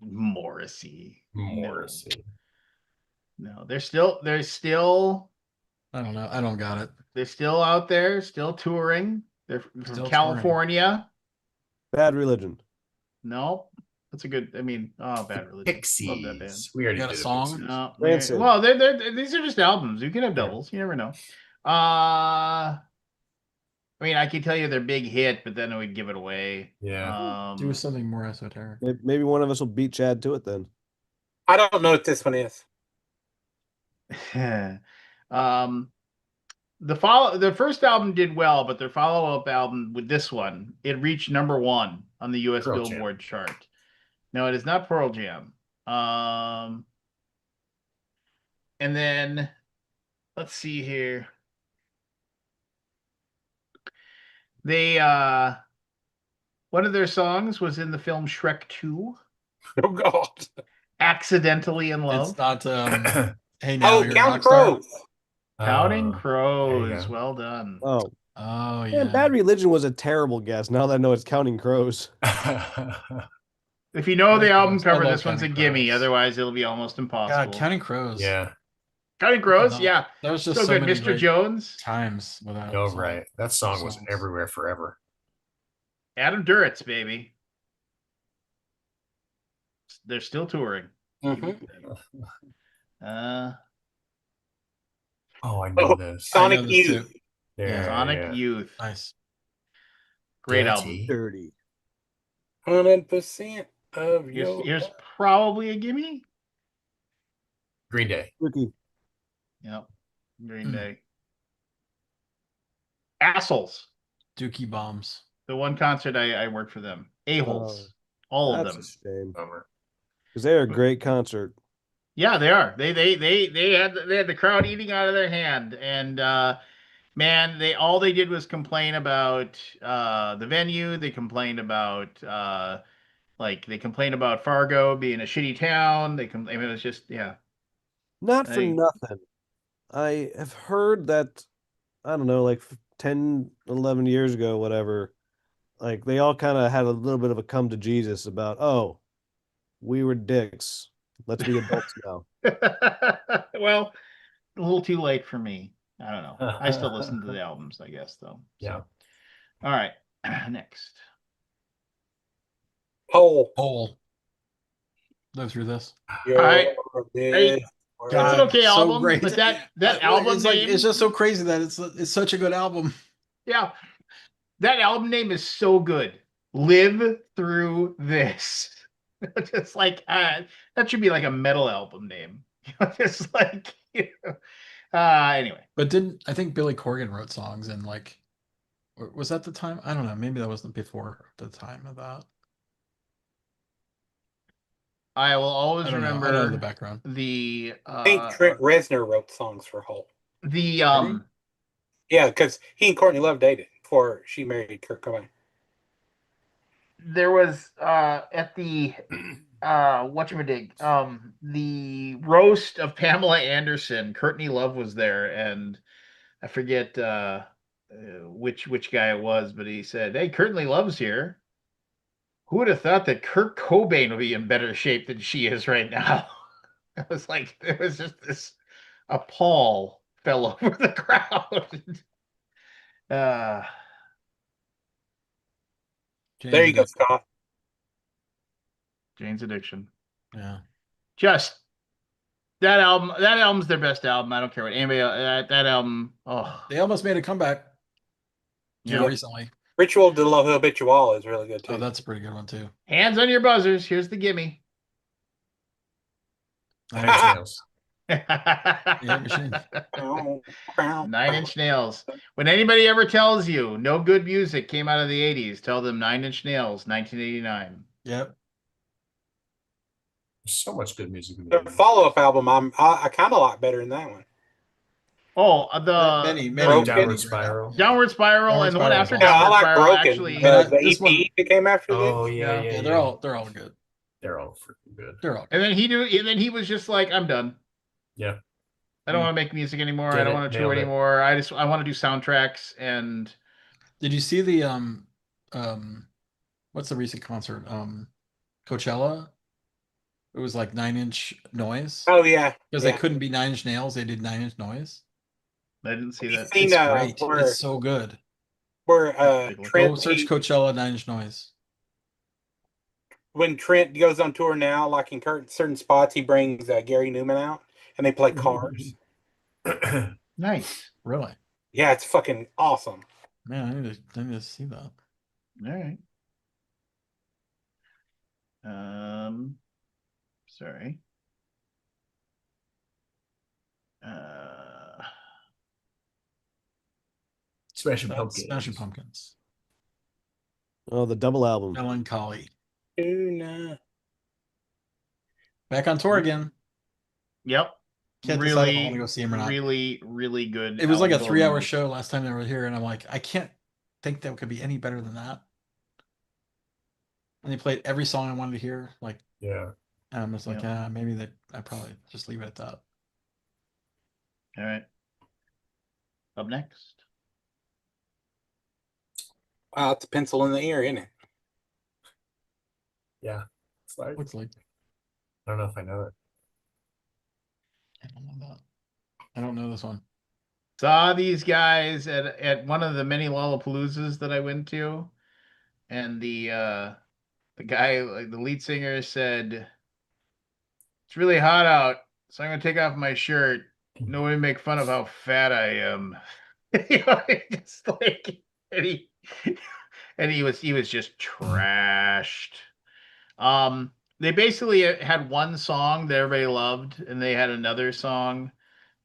Morrissey. Morrissey. No, they're still I don't know. I don't got it. they're still out there, still touring. They're from Still California. Bad Religion. No, that's a good. I mean, oh, Bad Religion. Love that band. Pixies. We already You got did a song? Pixies. No, Rancid. well, these are just albums. You can have doubles. You never know. I mean, I could tell you their big hit, but then it would give it away. Yeah. Do something more esoteric. Maybe one of us will beat Chad to it then. I don't know what this one is. The first album did well, but their follow-up album with this one, it reached #1 on the US Pearl Jam. Billboard chart. No, it is not Pearl Jam. And then let's see here. They one of their songs was in the film Shrek 2, Oh God. Accidentally in Love. It's not. Hey, now Oh, you're a Count rock star. Crows. Counting there you Crows. go. Well done. Oh, Oh man, yeah. Bad Religion was a terrible guess. Now that I know it's Counting Crows. If you know the Counting album Crows. I cover, love this one's a Counting gimme. Crows. Otherwise, it'll be almost impossible. God, Counting Crows. Yeah. Counting Crows, No, yeah. That was just So so good. many Mr. great Jones, times without. Oh, song- right. That song was songs. everywhere forever. Adam Duritz, baby. They're still touring. Mhm. Oh, I know Oh, this. I know Sonic this Youth. too. Yeah, Sonic yeah. Youth. Nice. Great Dirty. album. Dirty. 100% of your. Here's probably a gimme. Green Day. Ricky. Yep. Green Hmm. Day. Assholes. Dookie Bombs. The one concert I worked for them. A-holes. All of That's them. a shame. Bummer. Because they're a great concert. Yeah, they are. They had the crowd eating out of their hand, and man, all they did was complain about the venue. They complained about they complained about Fargo being a shitty town. I mean, it was just Not for I- nothing. I have heard that, I don't know, like 10, 11 years ago, whatever, like they all kind of had a little bit of a come to Jesus about, oh, we were dicks. Let's be adults now. well, a little too late for me. I don't know. I still listen to the albums, I guess, though. Yeah. So. All right. Next. Hole. Hole. Live through this. I- This It's God, an okay so album, great. but that Like, album it's like name, it's just so crazy that it's such a good album. yeah, that album name is so good. Live through this. Just like that should be like a metal album name. Just like anyway. But I think Billy Corgan wrote songs and like, or was that the time? I don't know. Maybe that wasn't before the time of that. I will always I don't know. I remember don't know the background. the I think Trent Reznor wrote songs for Hole. the Yeah, because he and Courtney Love dated before she married Kurt Cobain. there was at the whatchamadick, the roast of Pamela Anderson, Courtney Love was there, and I forget which guy it was, but he said, "Hey, Courtney Love's here. Who would have thought that Kurt Cobain would be in better shape than she is right now?" It was like there was just this a pall fell over the crowd. uh There you go, Jane's Scott. Jane's Addiction. Yeah. Just that album's their best album. I don't care what anybody that album. Oh, They almost made a comeback yeah. recently. Ritual de la Habitual is really good too. Oh, that's a pretty good one too. Hands on your buzzers. Here's the gimme. 9 Inch Nails. Yeah, machine. 9 Inch Nails. When anybody ever tells you no good music came out of the 80s, tell them 9 Inch Nails, 1989. Yep. There's so much good music in the The 80s. follow-up album, I kind of like better than that one. Oh, Many Broken. Downward Spiral. Downward Spiral, Downward and the one Spiral after is Yeah, I Downward like Spiral Broken. actually. I mean, the this EP one- that came after Oh this. yeah, Yeah. yeah, They're all good. they're all freaking good. They're all And good. then he was just like, I'm done. Yeah. I don't want to make music anymore. I Did don't it, want to tour nailed it. anymore. I want to do soundtracks and Did you see the what's the recent concert? Coachella? It was like 9 Inch Noise. Oh yeah, Because yeah. they couldn't be 9 Inch Nails, they did 9 Inch Noise. I didn't see Have you that. seen, It's great. where- It's so good. Where Go Go Trent, search Coachella 9 Inch Noise. when Trent goes on tour now, like in certain spots, he brings Gary Newman out and they play Cars. Nice. Really? Yeah, it's fucking awesome. Man, I need to see that. All right. Sorry. Smashing That's Pumpkins. Smashing Pumpkins. Oh, the double album. Melancholy. Tuna. Back on tour again. Yep. Can't decide if I want to go see him or not. Really good. It was like a album. 3-hour show last time they were here, and I'm like, I can't think that could be any better than that. And they played every song I wanted to hear. Like, Yeah. and I'm just like, Yeah. maybe I probably just leave it at that. All right. Up next. Wow, it's a pencil in the ear, isn't it? Yeah. It's like, Looks like I don't know if I know it. I don't know that. I don't know this one. Saw these guys at one of the many Lollapaloozas that I went to, and the guy, like the lead singer, said, "It's really hot out, so I'm gonna take off my shirt. Nobody make fun of how fat I am." You know, it's like, and he was just trashed. They basically had one song that everybody loved, and they had another song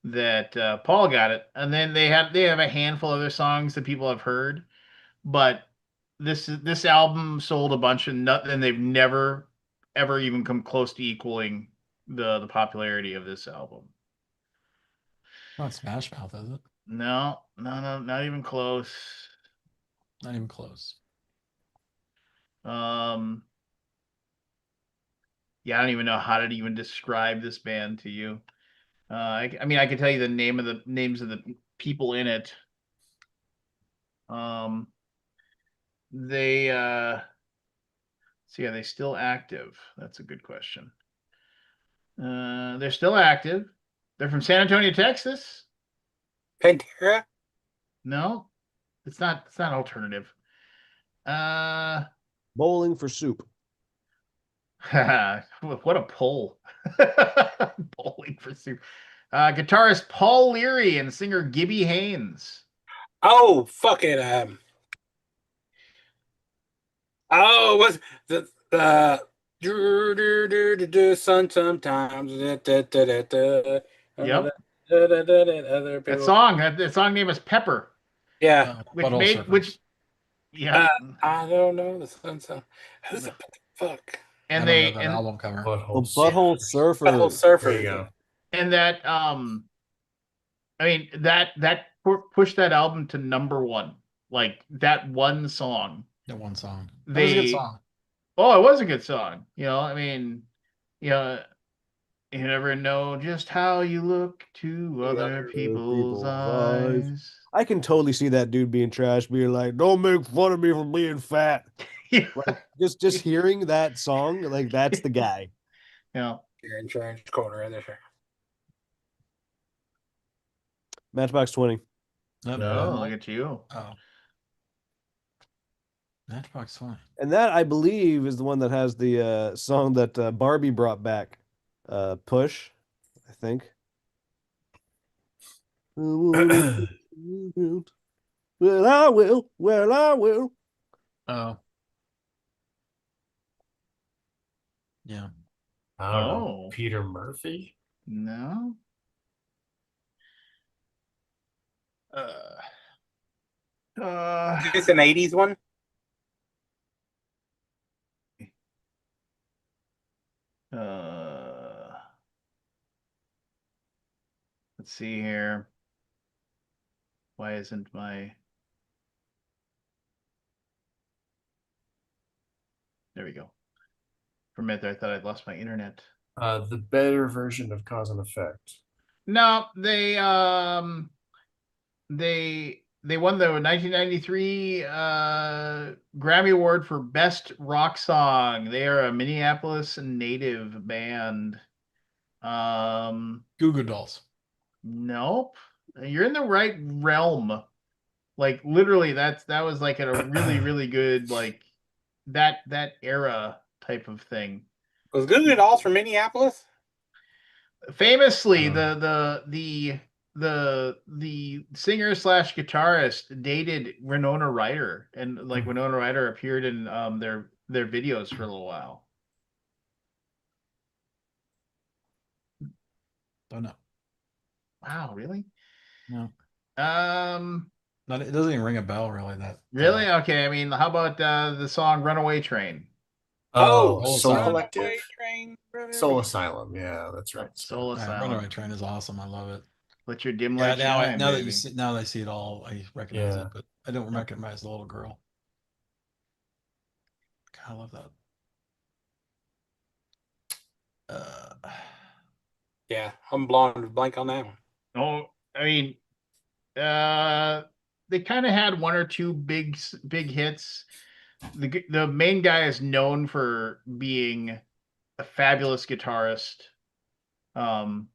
that Paul got it, and then they have a handful of other songs that people have heard, but this album sold a bunch, and they've never ever even come close to equaling the popularity of this album. Not Smash Mouth, is it? No, not even close. Not even close. Yeah, I don't even know how to even describe this band to you. I mean, I can tell you the names of the people in it. They see, are they still active? That's a good question. They're still active. They're from San Antonio, Texas. Pantera. No, it's not. It's not alternative. Bowling for Soup. What a pull. Bowling for Soup. Guitarist Paul Leary and singer Gibby Haynes. Oh, fuck it. Oh, was the sun sometimes. Yep. Other That people. song name is Pepper, Yeah. yeah. I don't know the sun. Who's the fuck? And I don't know that album cover. The Butthole Butthole Surfer. Butthole Surfer. There you go. and that I mean that pushed that album to #1. Like that one song. That one song. That was a good song. Oh, it was a good song. You know, I mean, you know, You never know just how you look to other people's eyes. I can totally see that dude being trash, being like, "Don't make fun of me for being fat." Yeah. Like just hearing that song, like that's the guy. Yeah. Your insurance corner right there. Matchbox 20. Nope. No, look at you. Oh. Matchbox 20. And that I believe is the one that has the song that Barbie brought back. Push, I think. Well, I will. Well, I will. Oh. Yeah. I don't know. Oh. Peter Murphy? No. Is this an 80s one? Let's see here. Why isn't my... There we go. For a minute there, I thought I'd lost my internet. The better version of Cause and Effect. No, they won the 1993 Grammy Award for Best Rock Song. They are a Minneapolis native band. Goo Goo Dolls. Nope. You're in the right realm. Like literally that was like a really, really good like that era type of thing. Was Goo Goo Dolls from Minneapolis? Famously, the singer slash guitarist dated Winona Ryder, and like Winona Ryder appeared in their videos for a little while. Don't know. Wow, really? No. Not it doesn't even ring a bell really. That really? Okay, I mean, how about the song "Runaway Train"? Oh, Soul Asylum. Collective. Train. Soul Asylum. Yeah, that's right. Soul Asylum. Runaway Train is awesome. I love it. Let your dim Yeah, light shine, now that baby. now that I see it all, I recognize Yeah. it, but I don't recognize the little girl. God, I love that. Yeah, I'm blonde with blank on that one. Oh, I mean, they kind of had one or two big hits. The main guy is known for being a fabulous guitarist. Um,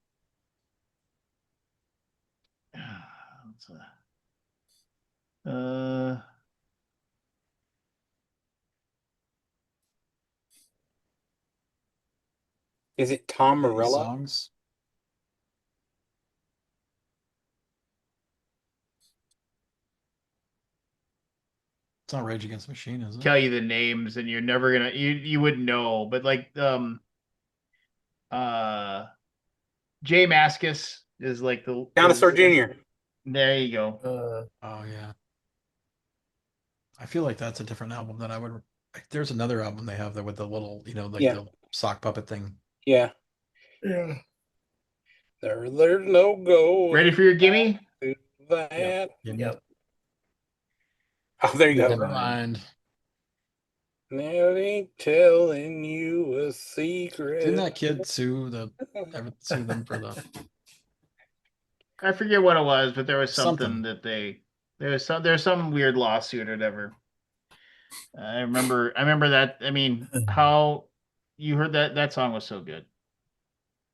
uh, Is it Tom Morello? Songs. It's not Rage Against the Machine, is it? tell you the names, and you're never gonna you wouldn't know, but like Jay Mascis is like the Dinosaur Jr. There you go. Oh yeah. I feel like that's a different album that I would. There's another album they have there with the little, like Yeah. the sock puppet thing. Yeah. Yeah. There's no go. Ready for your gimme? That. Yep. Oh, there you go. Never mind. Now ain't telling you a secret. Didn't that kid sue them for the? I forget what it was, but there was something Something. that there's some weird lawsuit or whatever. I remember that. I mean, how you heard that song was so good.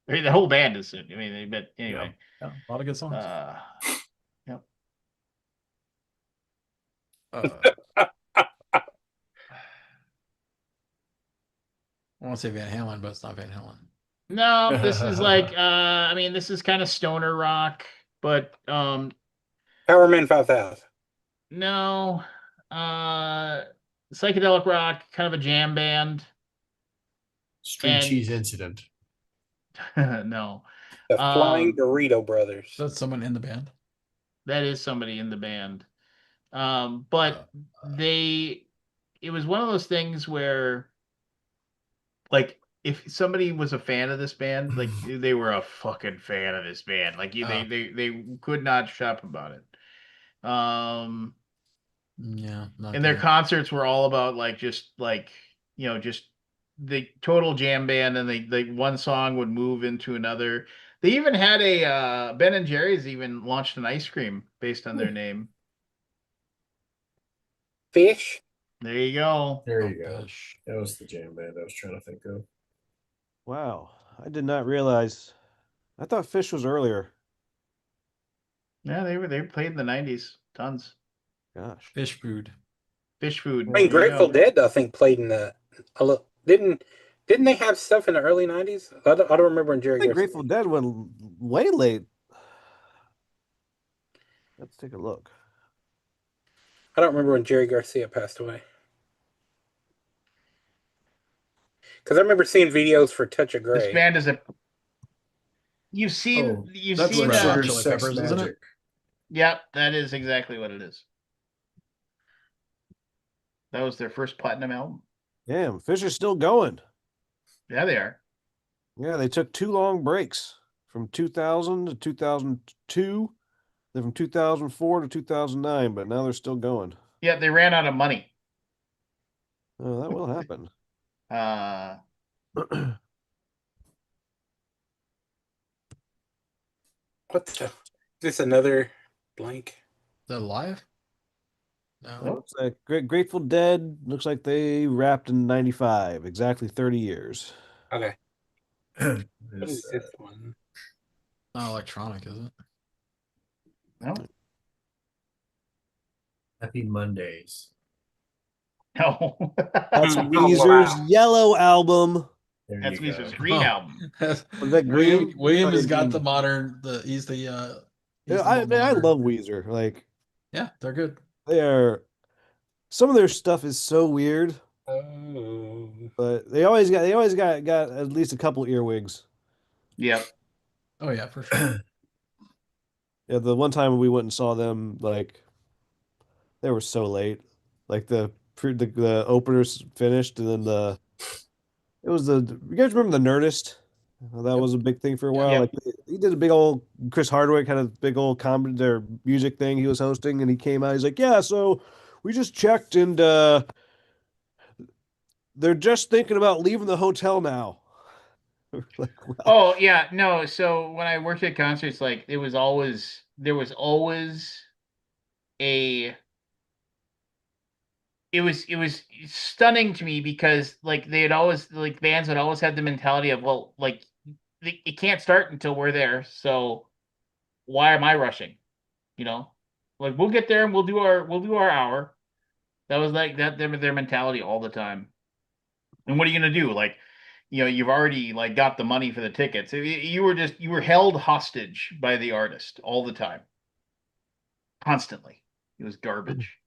I mean, the whole band is. I mean, but anyway, Yeah, a lot of good songs. Yep. I want to say Van Halen, but it's not Van Halen. No, this is like I mean, this is kind of stoner rock, but Powerman 5000. no, psychedelic rock, kind of a jam band. String Cheese Incident. No. The Flying Burrito Brothers. So that's someone in the band? That is somebody in the band. But it was one of those things where, like, if somebody was a fan of this band, like they were a fucking fan of this band. Like they could not shut up about it. Yeah. And their concerts were all about like just the total jam band, and they one song would move into another. They even had a Ben and Jerry's even launched an ice cream based on their name. Fish. There you go. There you go. Gosh. That was the jam band I was trying to think of. Wow, I did not realize. I thought Fish was earlier. Yeah, they played in the 90s. Tons. Gosh. Fish food. Fish food. I There mean, you Grateful go. Dead, I think, played in the. Didn't they have stuff in the early '90s? I don't remember when Jerry I think Garcia. Grateful Dead went way late. Let's take a look. I don't remember when Jerry Garcia passed away. Because I remember seeing videos for Touch of This Grey. band is a. You've Oh, you've that's seen Red Hot Sugar Chili Sex Peppers, isn't it? Magic. Yep, that is exactly what it is. That was their first platinum album. Damn, Fish is still going. Yeah, they are. Yeah, they took 2 long breaks from 2000 to 2002, then from 2004 to 2009, but now they're still going. Yeah, they ran out of money. Oh, that will happen. What the? Is this another blank? Is that live? It No. looks like Grateful Dead looks like they wrapped in 95, exactly 30 years. Okay. What Is, is this one? Not electronic, is it? No, Happy Mondays. no. That's Oh, Weezer's wow. Yellow album. There That's you Weezer's go. Green Oh. album. Was that green? William I has didn't got mean- the modern. He's the Yeah, more I modern. love Weezer. Like Yeah, they're good. they are. Some of their stuff is so weird, Oh. but they always got at least a couple earwigs. Yep. Oh yeah, for sure. Yeah, the one time we went and saw them, like they were so late. Like the openers finished, and then it was you guys remember the Nerdist? That Yep. was a big thing for a Yeah. while. Yep. Like he did a big old Chris Hardwick had a big old comedy their music thing he was hosting, and he came out. He's like, "Yeah, so we just checked, and they're just thinking about leaving the hotel now." Like, well, Oh yeah, no. So when I worked at concerts, like there was always a. It was stunning to me because like they had always like bands would always have the mentality of, well, like it can't start until we're there, so why am I rushing? You know, like we'll get there and we'll do our hour. That was like that their mentality all the time. And what are you gonna do? Like, you've already like got the money for the tickets. You were held hostage by the artist all the time, constantly. It was garbage.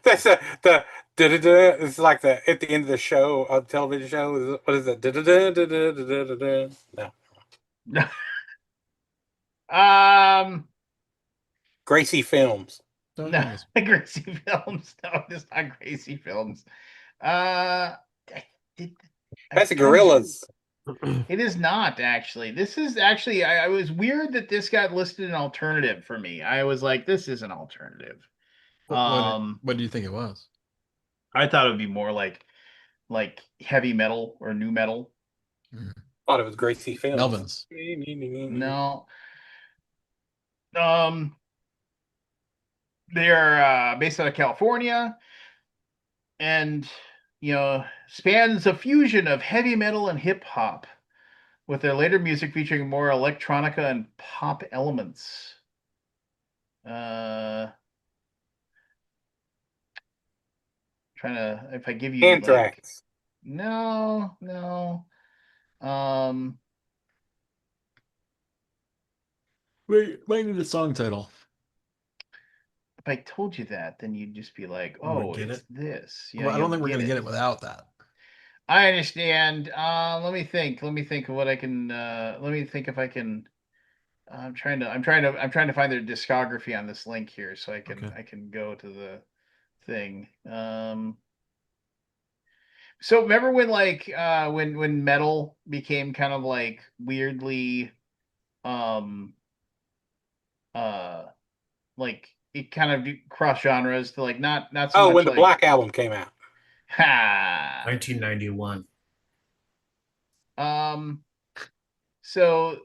That's the da-da-da. It's like the at the end of the show, a television show. What is it? Da-da-da-da-da-da-da-da. No. Um, Gracie Films. Don't no, know this. Gracie Films. No, it's not Gracie Films. I did. That's the I'm trying to- Gorillas. It is not actually. This is actually. I was weird that this got listed an alternative for me. I was like, this is an alternative. What do you think it was? I thought it would be more like heavy metal or new metal. Thought it was Gracie Films. Melvins. No. They are based out of California, and spans a fusion of heavy metal and hip hop, with their later music featuring more electronica and pop elements. Trying to, if I give you like, Anthrax. no. Um, Wait, might need a song title. if I told you that, then you'd just be like, We would oh, get it's it. this. Well, I don't think we're gonna it. get it without that. I understand. Let me think. Let me think of what I can. Let me think if I can. I'm trying to find their discography on this link here, so Okay. I can go to the thing. So remember when like when metal became kind of like weirdly, um, like it kind of cross genres to like not so Oh, much when the like Black Album came out. ha. 1991. Um. So,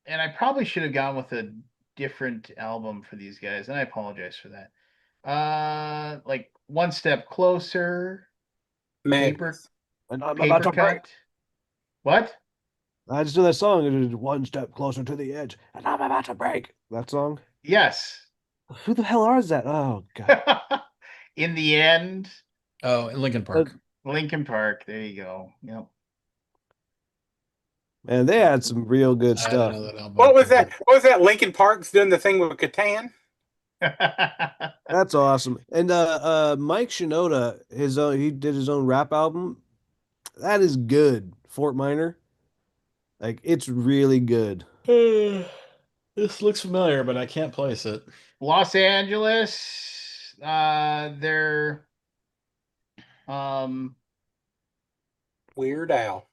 and I probably should have gone with a different album for these guys, and I apologize for that. Like One Step Closer, Paper Madness. And I'm about Paper to break. Cut. What? I just know that song. It is one step closer to the edge, and I'm about to break. That song. Yes. Who the hell is that? Oh god. In the end, Oh, in Lincoln Park. Lincoln Park. There you go. Yep. Man, they had some real good I didn't stuff. know that album. What was that? What was that? Lincoln Park's doing the thing with Catan. That's awesome. And Mike Shinoda, he did his own rap album. That is good. Fort Minor. Like it's really good. This looks familiar, but I can't place it. Los Angeles. They're um Weird Al.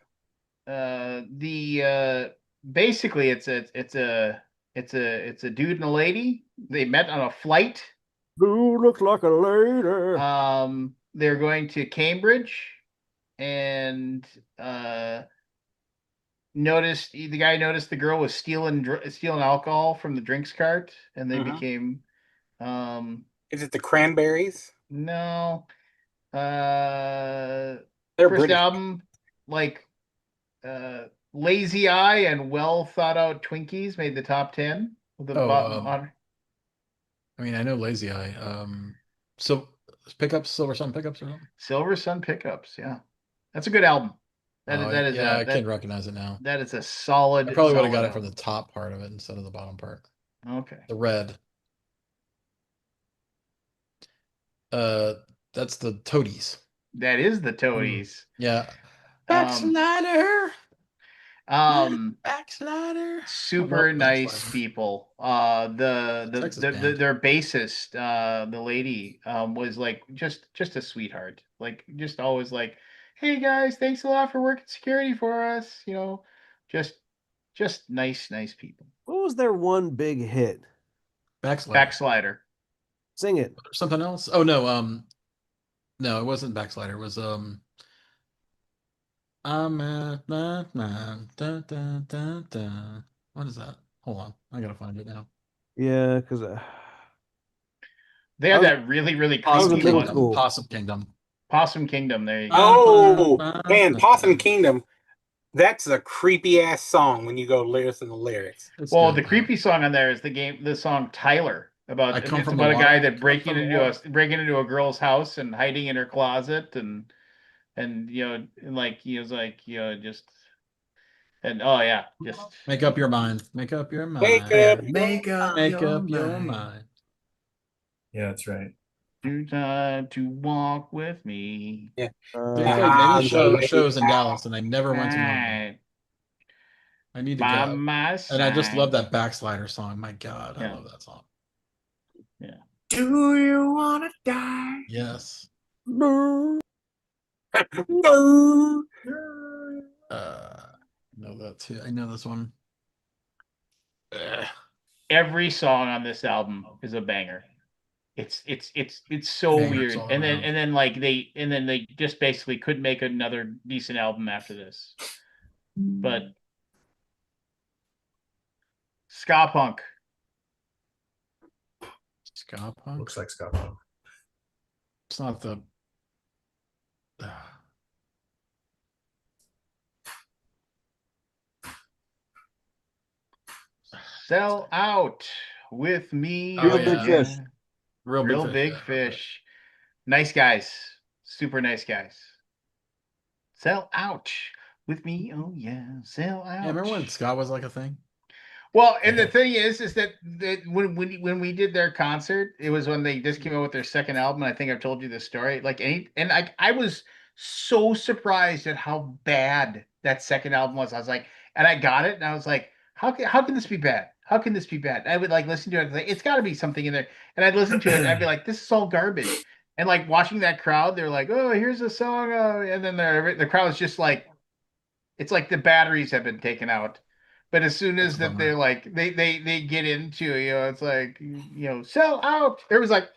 the basically it's a dude and a lady. They met on a flight. Who looks like a lady? They're going to Cambridge and the guy noticed the girl was stealing alcohol from the drinks cart, and they Mhm. became Is it the Cranberries? no They're first British. album like Lazy Eye and Well Thought Out Twinkies made the top 10 with the bottom on I mean, I know Lazy Eye. So pickups, Silver Sun pickups or something. Silver Sun Pickups. Yeah, that's a good album. I can't recognize it now. That is a solid. I probably would have got solid it from the album. top part of it instead of the bottom part. Okay. The red. That's the Toadies. That is the Toadies. Yeah. Backslider. Backslider. Super nice people. Texas band. Their bassist, the lady, was like just a sweetheart. Like just always like, hey guys, thanks a lot for working security for us. You know, just nice people. What was their one big hit? Backslider. Sing it. Something else? Oh no, no, it wasn't Backslider. It was I'm at man. Da, da, da, da. What is that? Hold on. I gotta find it now. Yeah, because They had that really was Possum in creepy middle one. Kingdom. school. Possum Kingdom. Possum Kingdom. There you go. Oh man, Possum Kingdom. That's a creepy ass song when you go listen to the lyrics. It's Well, good, the creepy song on there is the song Tyler about I come it's from about the a guy water. that breaking into a girl's house and hiding in her closet and you know and like he was like you know just and oh yeah just Make up your mind. Make up your Make mind. up, Make up Make your up your mind. mind. Yeah, that's right. you time to walk with me. Yeah. They Uh, played Ah, many shows in Dallas, and I never went to one of them. Right. I need to By go. my And I just side. love that Backslider song. My God, I Yeah. love that song. Do you want to die? Yes. no. I know that too. I know this one. Every song on this album is a banger. It's so Bangers weird. all And around. then they just basically couldn't make another decent album after this. But ska punk. Ska punk. Looks like Scott Punk. It's not the. Sell out with me. Real Big Fish. Real big yeah, fish. Nice guys. Super nice guys. Sell out with me. Oh yeah. Sell out. Yeah, remember when ska was like a thing? Well, and the thing is that when we did their concert, it was when they just came out with their second album. And I think I've told you this story. Like, and I was so surprised at how bad that second album was. I was like, and I got it, and I was like, how can this be bad? How can this be bad? I would like listen to it. Like, it's got to be something in there, and I'd listen to it, and I'd be like, this is all garbage. And like watching that crowd, they're like, oh, here's a song, and then the crowd's just like, it's like the batteries have been taken out. But as soon That's as a that bummer. they're like they get into, it's like, sell out. It was like,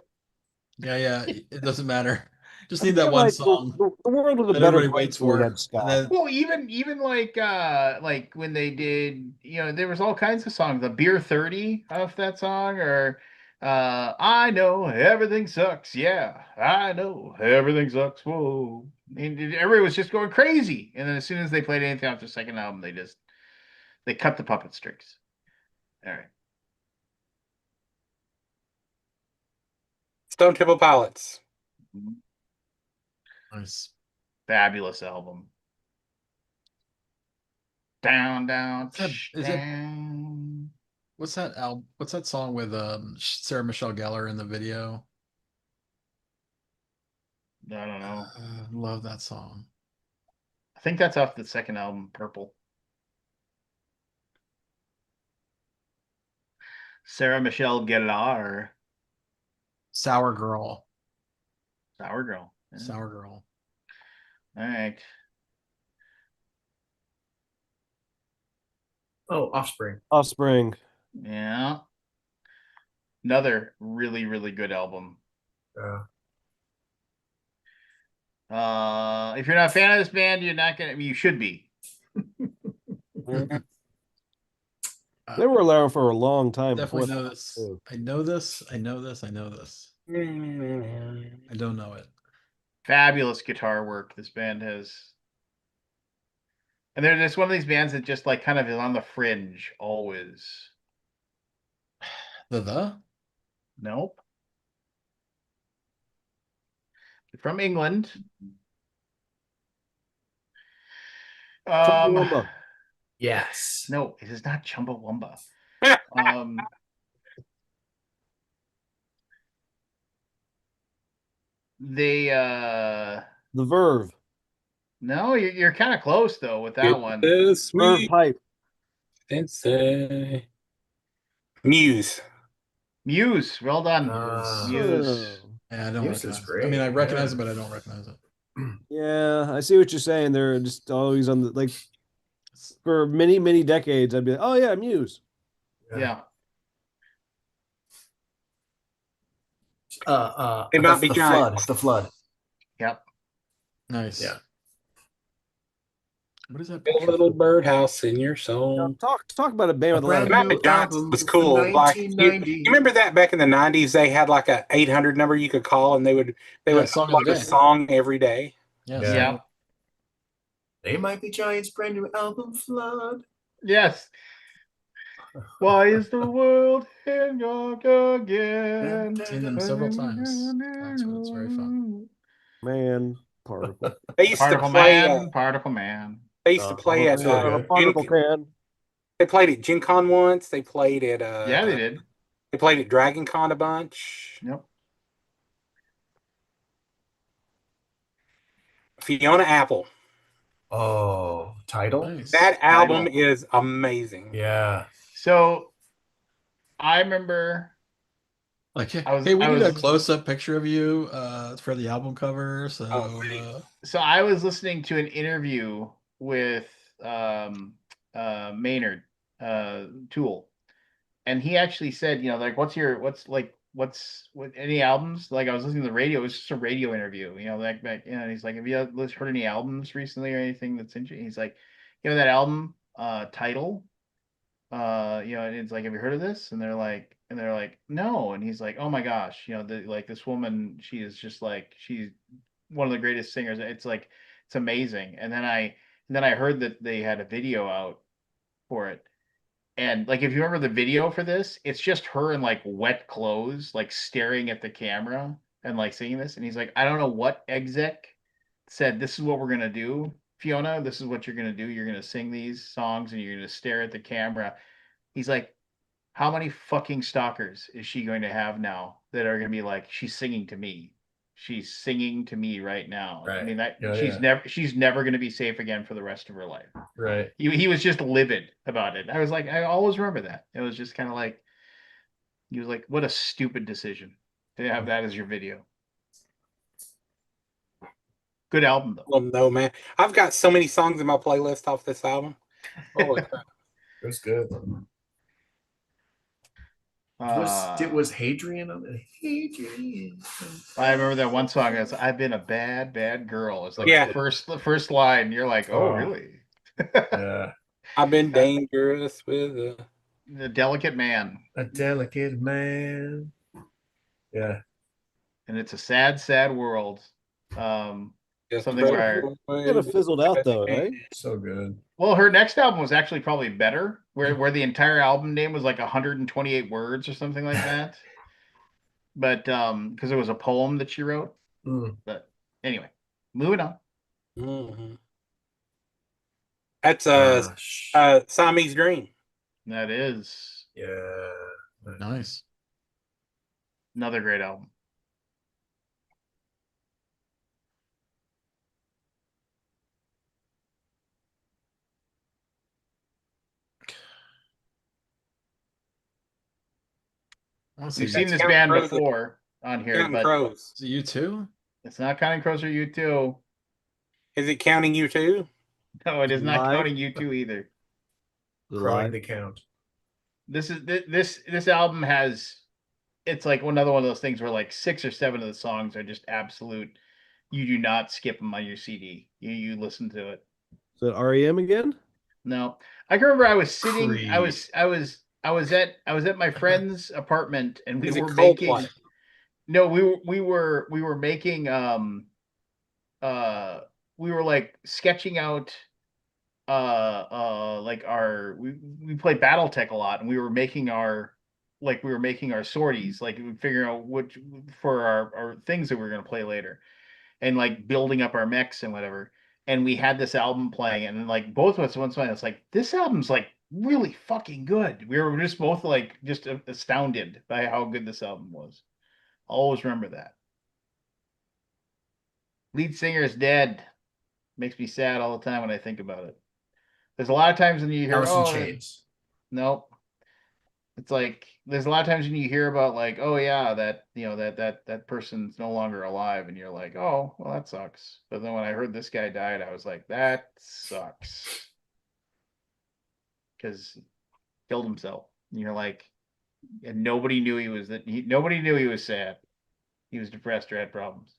Yeah, it doesn't matter. Just I need that feel one like song the world was a that better everybody place waits when we for, had ska. and then well, even like when they did, there was all kinds of songs. The Beer 30 of that song, or I know everything sucks. Yeah, I know everything sucks. Whoa. And everybody was just going crazy. And then as soon as they played anything off the second album, they cut the puppet strings. All right. Stone Temple Pilots. nice. Fabulous album. Down, down, Is it down. what's that album? What's that song with Sarah Michelle Gellar in the video? I don't know. Love that song. I think that's off the second album, Purple. Sarah Michelle Gellar. Sour Girl. Sour Girl. Yeah. Sour Girl. All right. Oh, Offspring. Offspring. Yeah. Another really, really good album. If you're not a fan of this band, you're not gonna. I mean, you should be. They were around for a long time before Definitely know that. this. too. I know this. I know this. I know this. I don't know it. Fabulous guitar work this band has, and they're just one of these bands that just like kind of is on the fringe always. The Nope. From England. Chumbawamba. Yes. No, it is not Chumbawamba. They The Verve. no, you're kind of close though with that one. Verve Sweet. Pipe. Muse. Muse, well done. Muse. Oh. yeah, I don't Muse is recognize it. I great, mean, I recognize yeah. it, but I don't recognize it. Yeah, I see what you're saying. They're just always on the like for many, many decades. I'd be like, oh yeah, Muse. Yeah. It might be the giants. flood. The flood. Yep. Nice. Yeah. What is that Build a picture? little from? birdhouse in your soul. Talk about a band with a lot of Might be Giants was cool. Like you remember that back in the '90s, they had like a 800 number you could call, and they would Yeah, song of the upload a day. song every day. Yes. Yeah. Yeah. They might be Giants' brand new album, Flood. Yes. Why is the world in dark again? Seen them several times. That's it's very fun. man particle. They used Particle to play. Man, Particle Man. They used to play at. That's really good. Particle can. They played at Gen Con once. They played at. Yeah, they did. They played at Dragon Con a bunch. Yep. Fiona Apple. Oh, title? Nice. That album Title. is amazing. Yeah. So I remember Like, I was- hey, we I need a was- close-up picture of you for the album cover. So so I was listening to an interview with Maynard Tool, and he actually said, like, what any albums? Like, I was listening to the radio. It was just a radio interview, back, and he's like, have you heard any albums recently or anything that's interesting? He's like, that album title, and it's like, have you heard of this? And they're like, no. And he's like, oh my gosh, like this woman, she is just like, she's one of the greatest singers. It's like, it's amazing. And then I heard that they had a video out for it. And like, if you remember the video for this, it's just her in like wet clothes, like staring at the camera and like singing this. And he's like, I don't know what exec said, this is what we're going to do, Fiona. This is what you're going to do. You're going to sing these songs and you're going to stare at the camera. He's like, how many fucking stalkers is she going to have now that are going to be like, she's singing to me? She's singing to me right now. Right. I mean, that Yeah, she's never going to be safe again for the rest of her life. Right. He was just livid about it. I was like, I always remember that. It was just kind of like, he was like, what a stupid decision to have that as your video. Good album though. Well, no, man. I've got so many songs in my playlist off this album. Holy crap. It was good. Was Hadrian on it? Hadrian. I remember that one song is "I've been a bad, bad girl." It's like Yeah. the first line. You're like, oh, really? Yeah. I've been dangerous with a The delicate man, A delicate man. Yeah. and it's a sad, sad world. Um, just something where, Kind of fizzled out though, right? So good. well, her next album was actually probably better, where the entire album name was like 128 words or something like that. But because it was a poem that she wrote. Mm. But anyway, moving on. Mhm. That's Gosh. Siamese Dream. That is Yeah. Nice. another great album. I want to see We've seen That's this Counting band Crows. before on here, Counting but Crows. Is it you too? it's not Counting Crows or U2. Is it counting you too? No, it is not Live? counting U2 either. Crowing Live. the count. This album has, it's like another one of those things where like 6 or 7 of the songs are just absolute. You do not skip them on your CD. You listen to it. Is it REM again? No, I can remember I was sitting. I Creed. was at my friend's apartment, and we Is it were making. Coldplay? No, we were making. Uh, we were like sketching out. Like we play BattleTech a lot, and we were making our sorties, like we figuring out which for our things that we were gonna play later, and like building up our mechs and whatever. And we had this album playing, and like both of us once went, it's like this album's like really fucking good. We were just both like just astounded by how good this album was. I'll always remember that. Lead singer is dead. Makes me sad all the time when I think about it. There's a lot of times when you hear, Alice in oh, Chains. no, it's like there's a lot of times when you hear about like, oh yeah, that that person's no longer alive, and you're like, oh, well, that sucks. But then when I heard this guy died, I was like, that sucks, because he killed himself. And you're like, and nobody knew nobody knew he was sad. He was depressed or had problems.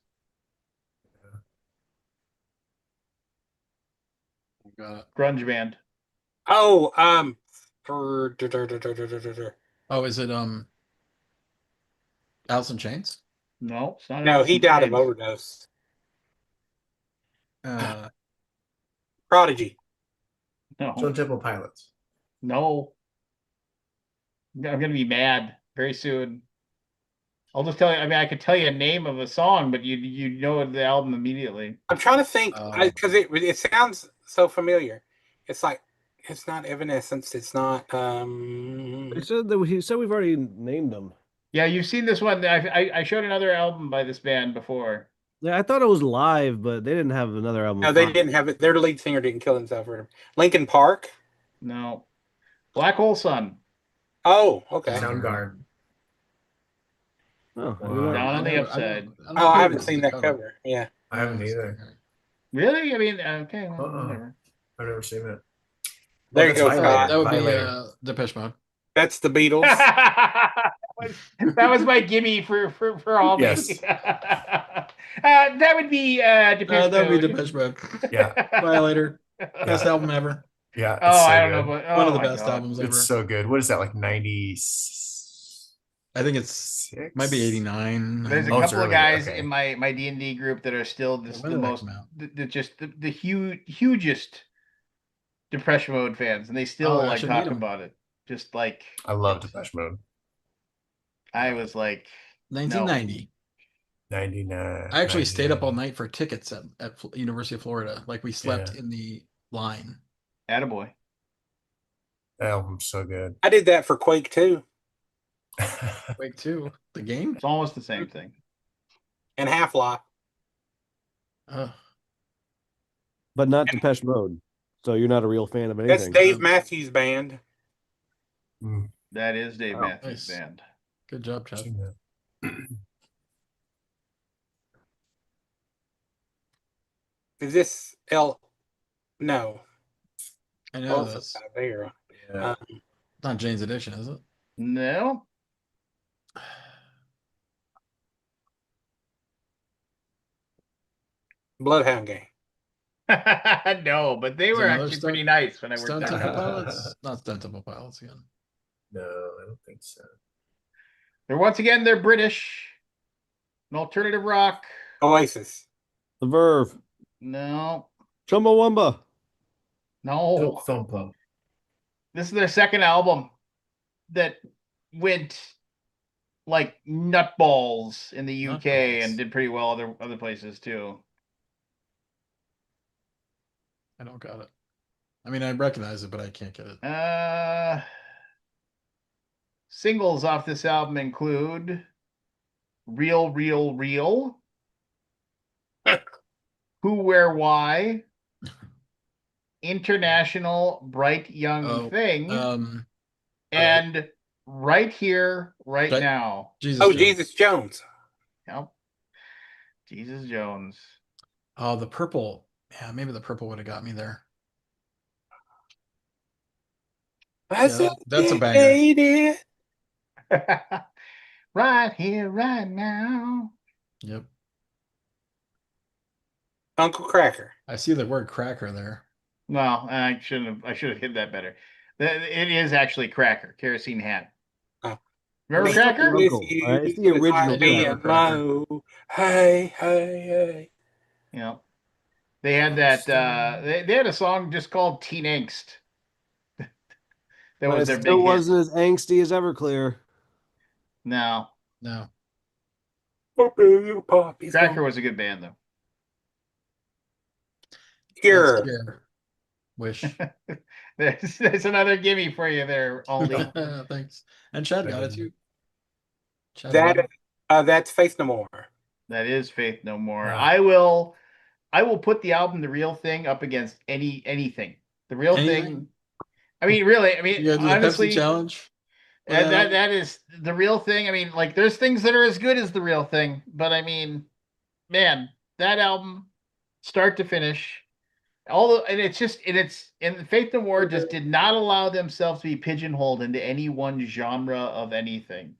Got it. Grunge band. Oh, Oh, is it Alice in Chains? No, it's not no, Alice he in died of Chains. overdose. Uh, Prodigy. No, Stone Temple Pilots. no. I'm gonna be mad very soon. I'll just tell you. I mean, I could tell you a name of a song, but you know the album immediately. I'm trying to think Oh. because it sounds so familiar. It's like it's not Evanescence. It's not. He said we've already named them. Yeah, you've seen this one. I showed another album by this band before. Yeah, I thought it was live, but they didn't have another album. No, they didn't have it. Their lead singer didn't kill himself. Lincoln Park. No, Black Hole Sun. Oh, okay. Soundgarden. Oh, I Wow. did not- Down on the I don't upside. know- don't Oh, I know haven't who seen the that cover. Yeah. I haven't either. Really? I mean, okay, well, whatever. I've never seen it. There you that's go, Violator. Scott. That would be Violator. Depeche Mode. That's the Beatles. That was my gimme for all Yes. these. That would be Depeche That would be Mode. Depeche Mode. Yeah. Violator. Best album ever. Yeah. Oh, It's so I don't good. know, but One oh of the my best God. albums ever. It's so good. What is that, like 96? I think it's might be 89. There's a Oh, it's couple of early, guys okay. in my D&D group that are still just When the did that most come out? the hugest Depression Mode fans, and they still Oh, I like should talk meet 'em. about it. Just like I love it's- Depeche Mode. I was like, 1990. 99. I actually stayed up all 99. night for tickets at University of Florida. Like we slept Yeah. in the line. attaboy. That album's so good. I did that for Quake 2 Quake 2, the game. It's almost the same thing. and Half-Life. Oh, but not Depeche Mode. So you're not a real fan of That's anything. Dave Matthews Band. Mm, That is Dave Oh, Matthews nice. Band. good job, Chad. seen that. Is this L? No. I know Elsa this. Vera. Yeah. It's not Jane's Addiction, is it? No. Bloodhound Gang. No, but they Is were another actually Stone- pretty nice when I worked Stone on Temple them. Pilots? Not Stone Temple Pilots again. No, I don't think so. They're British. An alternative rock. Oasis. The Verve. No. Chumbawamba. No. Thumpa. This is their second album that went like nutballs in the UK Nutballs. and did pretty well other places too. I don't got it. I mean, I recognize it, but I can't get it. Singles off this album include Real, Real, Real, Who, Where, Why, International, Bright Young Oh, Thing, and Right Here, Right Right. Now. Jesus. Oh, Jones. Jesus Jones. Yep. Jesus Jones. Oh, the purple. Yeah, maybe the purple would have got me there. That's a banger. Right here, right now. Yep. Uncle Cracker. I see the word cracker there. Well, I should have hit that better. It is actually Cracker, Kerosene Hat. Oh. Remember Me Cracker? with Uncle, you, right? It's the original I be Cracker. low. Hey, hey, hey. You know, they had that. They had a song just called Teen Angst. That But was it their still big hit. wasn't as angsty as Everclear. No, No. Cracker was a good band though. Cure. Let's hear. Wish. There's another gimme for you there, Aldi. Thanks. And Chad got it too. Chad That Webb. that's Faith No More. That is Faith No More. Yeah. I will put the album The Real Thing up against anything. The Real Anything? Thing. I mean, really. I mean, You gotta do the honestly, Pepsi challenge. that is The Real Thing. I mean, like, there's things that are as good as The Real Thing, but I mean, man, that album, start to finish, and Faith No More just did not allow themselves to be pigeonholed into any one genre of anything.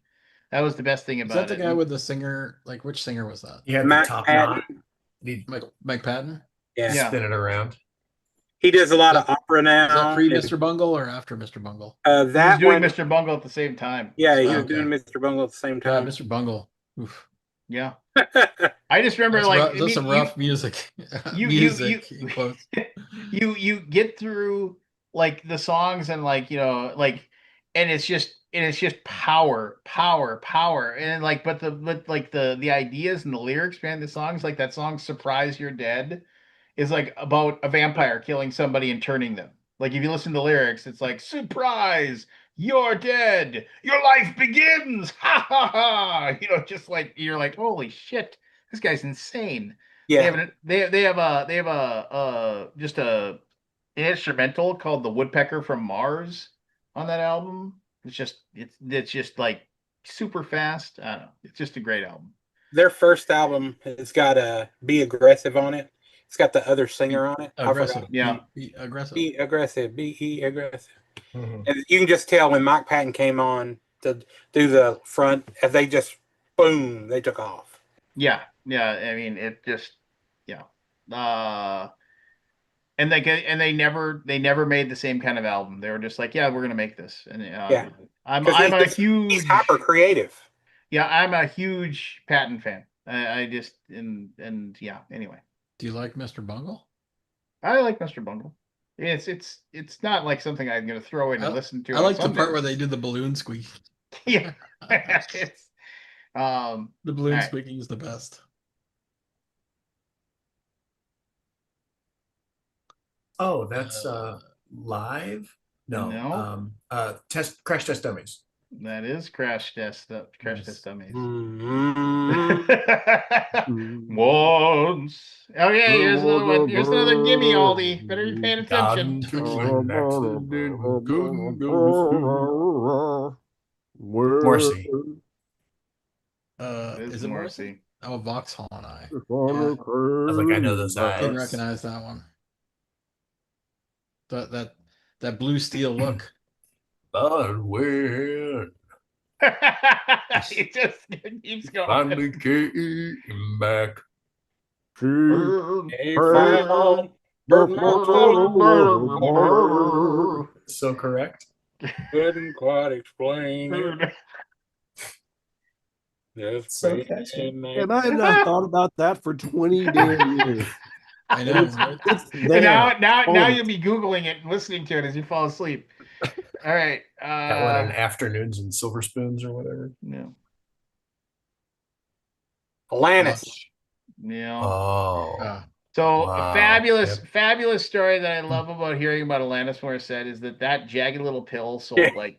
That was the best thing Is about that the it. guy with the singer? Like, which singer was that? You had the Matt top Patton. knot. You'd Mike Patton? Yeah. Yeah. spin it around. He does a lot Is of opera now. Is that pre Mr. Bungle or after Mr. Bungle? He was That doing one, Mr. Bungle at the same time. yeah, he Oh, was okay. doing Mr. Bungle at the same God, time. Mr. Bungle. Oof. Yeah. I just remember That's like rough, I that's mean, some rough music. you Music in quotes. you get through like the songs and like like and it's just power and like but the ideas and the lyrics behind the songs, like that song Surprise You're Dead is like about a vampire killing somebody and turning them. Like if you listen to the lyrics, it's like, surprise, you're dead, your life begins, ha ha ha. Just like you're like, holy shit, this guy's insane. Yeah. They have a just an instrumental called "The Woodpecker from Mars" on that album. It's just like super fast. I don't know. It's just a great album. Their first album has got a Be Aggressive on it. It's got the other singer on it. Aggressive. Yeah. Be aggressive. Be aggressive. Be aggressive. Mhm. And you can just tell when Mike Patton came on to do the front, as they just boom, they took off. Yeah. I mean, it just yeah. And they never made the same kind of album. They were just like, yeah, we're gonna make this. And Yeah. I'm 'Cause I'm a he's huge hyper creative. yeah, I'm a huge Patton fan. I just and yeah. Anyway, Do you like Mr. Bungle? I like Mr. Bungle. It's not like something I'm gonna throw in and listen to. I on like the part Sundays. where they do the balloon squeak. Yeah, it's The balloon all right. squeaking is the best. Oh, that's live? No. No. Crash Test Dummies. That is Crash Test Dummies. Mm-hmm. Once. Okay, here's another one. Here's another gimme, Aldi. Better be paying attention. Morrissey. Is it Morrissey? Oh, Vauxhall and I. I was like, I know those I didn't eyes. recognize that one. That blue steel look. when It just keeps going. finally came back. Hey, found burn my phone. So correct. Couldn't quite explain it. Just So being catchy. in And I have not thought about that for 20 damn years. I know. It's, Right? it's And there. now Always. you'll be Googling it and listening to it as you fall asleep. All right. That one in Afternoons and Silver Spoons or whatever. No. Alanis. No. Oh. So Wow. fabulous story that I love about hearing about Alanis Morissette is that Jagged Little Pill sold Yeah. like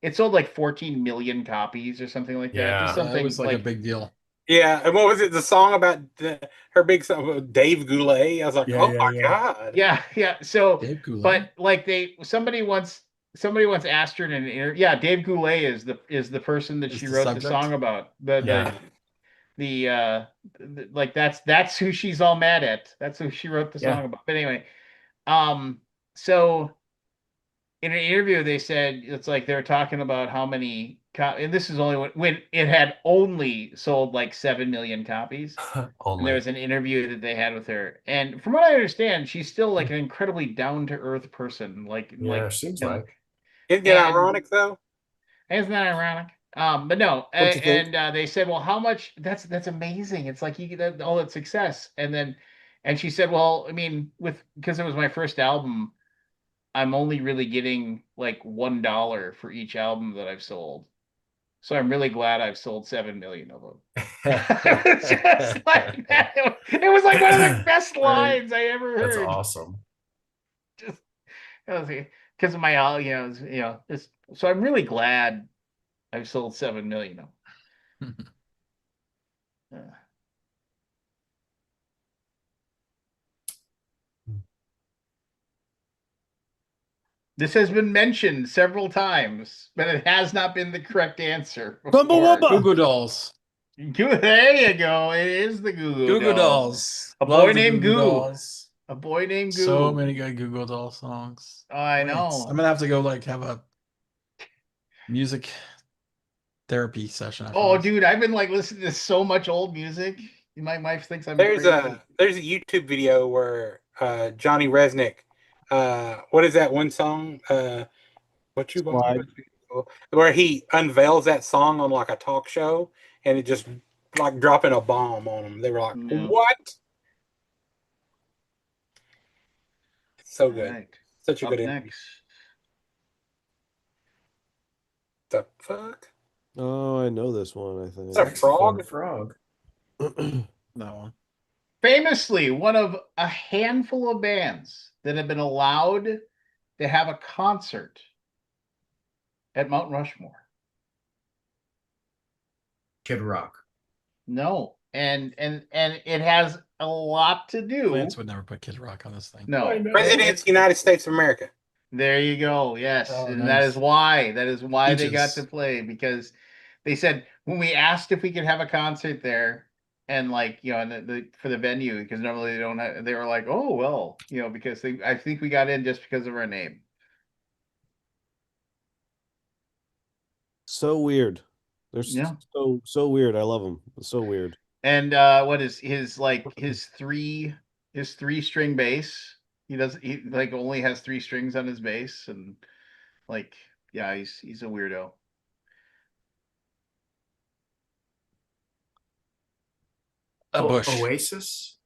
it sold like 14 million copies or something like that. Yeah. Just Yeah, something it was like a big deal. Yeah, and what was it? The song about her big song with Dave Goulet. I was like, Yeah, oh yeah, my yeah. god. yeah. So, Dave Goulet. but like somebody once asked her in an interview. Yeah, Dave Goulet is the person that Is she the wrote subject? the song about. Yeah. Like that's who she's all mad at. That's who she wrote the Yeah. song about. But anyway, so in an interview they said it's like they're talking about how many and this is only when it had only sold like 7 million copies. And there Only. was an interview that they had with her, and from what I understand, she's still like an incredibly down to earth person. Yeah, seems like. Isn't it And- ironic though? Isn't that ironic? But no, Don't you think? and they said, well, how much? That's amazing. It's like you get all that success, and she said, well, I mean, because it was my first album, I'm only really getting like $1 for each album that I've sold. So I'm really glad I've sold 7 million of them. It's just like that. It was like one of the best Right. lines I ever That's heard. awesome. Just because of my, so I'm really glad I've sold 7 million of them. This has been mentioned several times, but it has not been the correct answer. Bumblebee! before. Goo Goo Dolls. There you go. It is the Goo Goo Goo Dolls. Dolls. A Love boy the named Goo Goo Goo. Dolls. A boy named Goo. So many good Goo Goo Doll songs. Oh, I Wait, know. I'm gonna have to go like have a music therapy session after Oh, this. dude, I've been like listening to so much old music. My wife thinks I'm There's crazy. a YouTube video where Johnny Resnick, what is that one song? What you want? Slide. Where he unveils that song on like a talk show, and it just like dropping a bomb on them. They were like, Yeah. "What?" So All good, right. such a Up good interview. next. The fuck? Oh, I know this one, I think. It's a frog. Frog. That one. Famously, one of a handful of bands that have been allowed to have a concert at Mount Rushmore. Kid Rock. No, and it has a lot to do. Lance would never put Kid Rock on this thing. No, I know. President's United States of America. there you go. Yes, Oh, and nice. that is why they got Peaches. to play, because they said when we asked if we could have a concert there, and like and for the venue, because normally they don't have, they were like, oh well, because I think we got in just because of our name. So weird. They're Yeah. so weird. I love them. So weird. And what is his three string bass? He like only has 3 strings on his bass, and like yeah, he's a weirdo. A Bush. Oasis?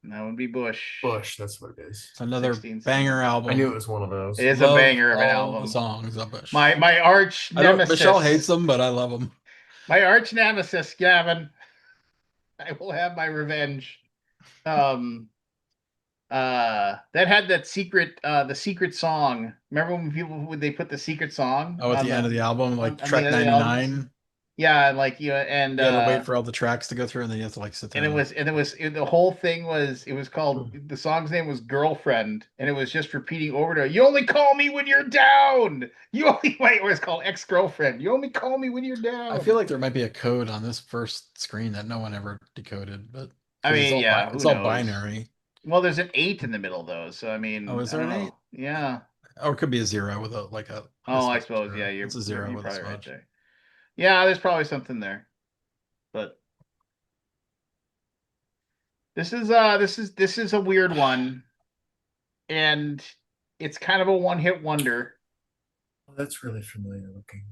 That would be Bush. Bush, that's what it is. It's another 16, banger album. I knew it was one of those. It is Love a banger of an all album. the songs of Bush. My arch I don't. nemesis. Michelle hates them, but I love them. My arch nemesis, Gavin. I will have my revenge. That had that secret the secret song. Remember when they put the secret song Oh, at on the end of the album, like on the track end of the album? 99. Yeah, like and You gotta wait for all the tracks to go through, and then you have to like sit there. the whole thing was called, the song's name was Girlfriend, and it was just repeating over to, you only call me when you're down. You only wait, or it's called Ex-Girlfriend. You only call me when you're down. I feel like there might be a code on this first screen that no one ever decoded, but I mean, it's who all knows? binary. Well, there's an 8 in the middle though, so I mean, Oh, is I there don't an know. 8? Yeah. Or it could be a zero with a like a. Oh, I smudge suppose. zero. Yeah, you're It's a zero you're with a probably right smudge. there. Yeah, there's probably something there. But this is a weird one, and it's kind of a one-hit wonder, Oh, that's really familiar looking.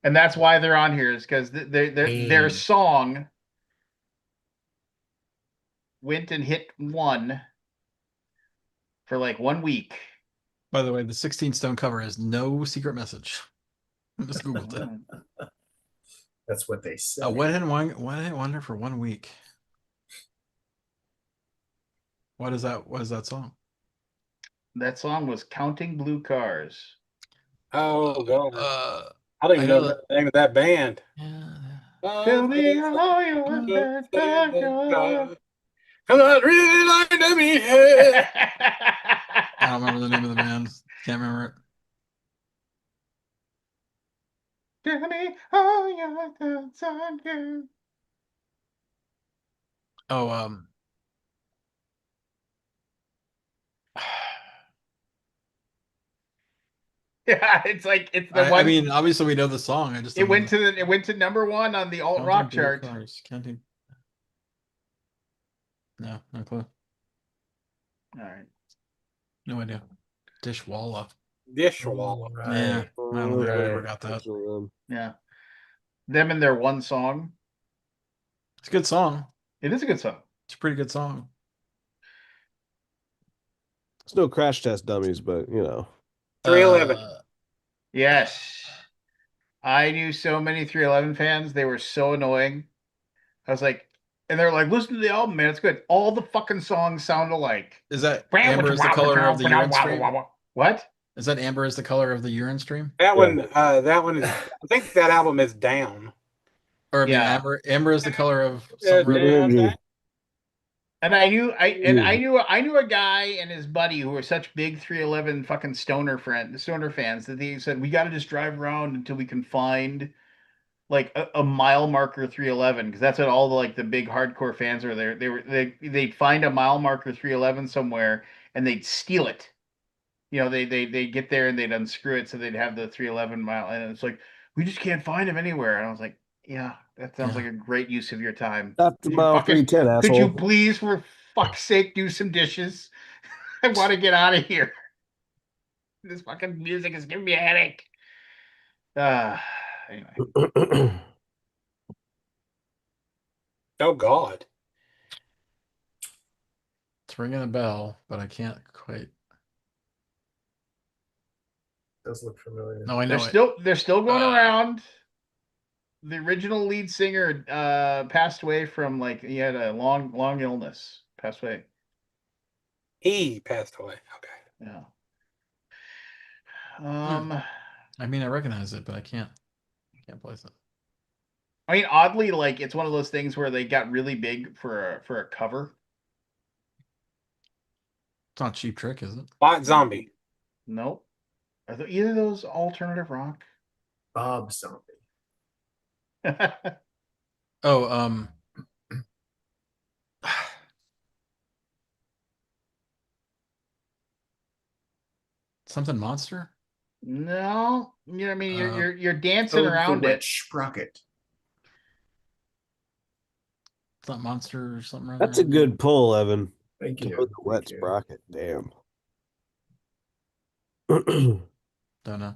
and that's why they're on here is because their Pain. song went and hit one for like 1 week. By the way, the 16 Stone cover has no secret message. I just googled it. That's what they say. A one-hit wonder for 1 week. What is that? What is that song? That song was "Counting Blue Cars." Oh God, I don't I even know know that. the name of that band. Yeah. Tell me how you want that car. Cause I'd really like to be here. I don't remember the name of the band. Can't remember it. Tell me how you want that car. Oh, Yeah, it's like it's the I one. mean, obviously we know the song. I just It don't know went to the it went to number one on the alt Counting rock Blue chart. Cars. Counting. No, no clue. All right. No idea. Dishwalla. Dishwalla. Yeah, I don't think we ever Right. got that. That's one of them. Yeah. Them and their one song. It's a good song. It is a good song. It's a pretty good song. It's no Crash Test Dummies, but 311. Yes. I knew so many 311 fans. They were so annoying. I was like, and they're like, listen to the album, man. It's good. All the fucking songs sound alike. Is that Amber is the color of the urine stream? What? Is that Amber is the color of the urine stream? That one is. I think that album is Down. Or I mean, Yeah. Amber is the color of some red. Energy. And I knew a guy and his buddy who were such big 311 fucking stoner fans that they said we got to just drive around until we can find like a mile marker 311 because that's what all the like the big hardcore fans are there. They'd find a mile marker 311 somewhere and they'd steal it. They get there and they'd unscrew it so they'd have the 311 mile and it's like we just can't find them anywhere. And I was like, yeah, that sounds like a great use of your time. After mile 310, Could you asshole. please, for fuck's sake, do some dishes? I want to get out of here. This fucking music is giving me a headache. Anyway. Oh God. It's ringing a bell, but I can't quite. Does look familiar. No, I know They're still going around. The original lead singer passed away from he had a long illness. Passed away. He passed away. Okay. Yeah. I mean, I recognize it, but I can't place it. I mean, oddly, it's one of those things where they got really big for a cover. It's not Cheap Trick, is it? White Zombie. Nope. Are either of those alternative rock? Bob Zombie. Oh, something monster? No, I mean you're dancing Toad around the it. Wet Sprocket. It's not monster or something. That's a good pull, Evan. Thank you. Toad the Wet Thank you. Sprocket. Damn. Don't know.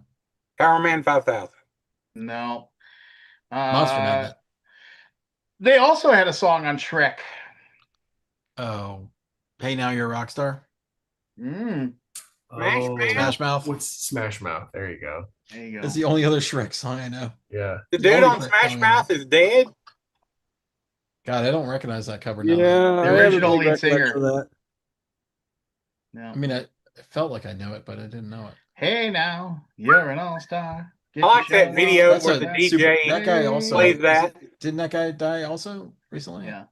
Power Man 5000. No. Monster Magnet. They also had a song on Shrek. Oh, Hey Now You're a Rock Star. Smash Mouth. What's Smash Mouth? There you go. There you go. It's the only other Shrek song I know. Yeah. The dude on Smash Mouth is dead. God, I don't recognize that cover Yeah, now. The I have a original big lead singer. recollection of that. No. I mean, I felt like I know it, but I didn't know it. Hey now, you're an all-star. I like that video where the DJ that guy also plays that. Didn't that guy die also recently? Yeah.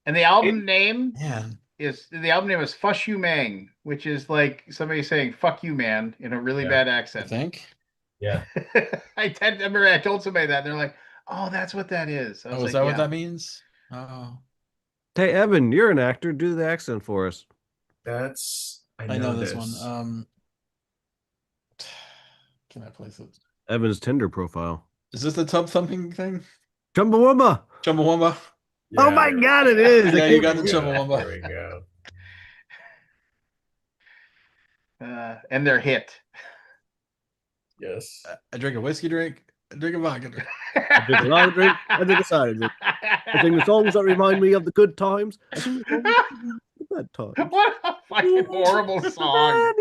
And the album name Man, is Fush You Mang, which is like somebody saying "fuck you, man" in a really bad I accent. think. Yeah. I remember I told somebody that and they're like, "Oh, that's what that is." I was Oh, is like, that yeah. what that means? Oh, Hey, Evan, you're an actor. Do the accent for us. That's I know this one. can I place it? Evan's Tinder profile. Is this the tub thumping thing? Chumbawamba. Chumbawamba. Oh my God, it is. Yeah, I you can't got the believe- Chumbawamba. There we go. And they're hit. Yes. I drink a whiskey drink. I drink a vodka drink. I drink a lager drink. I drink a cider drink. I sing the songs that remind me of the good times. I sing the songs that remind me of the bad times. What a fucking horrible song.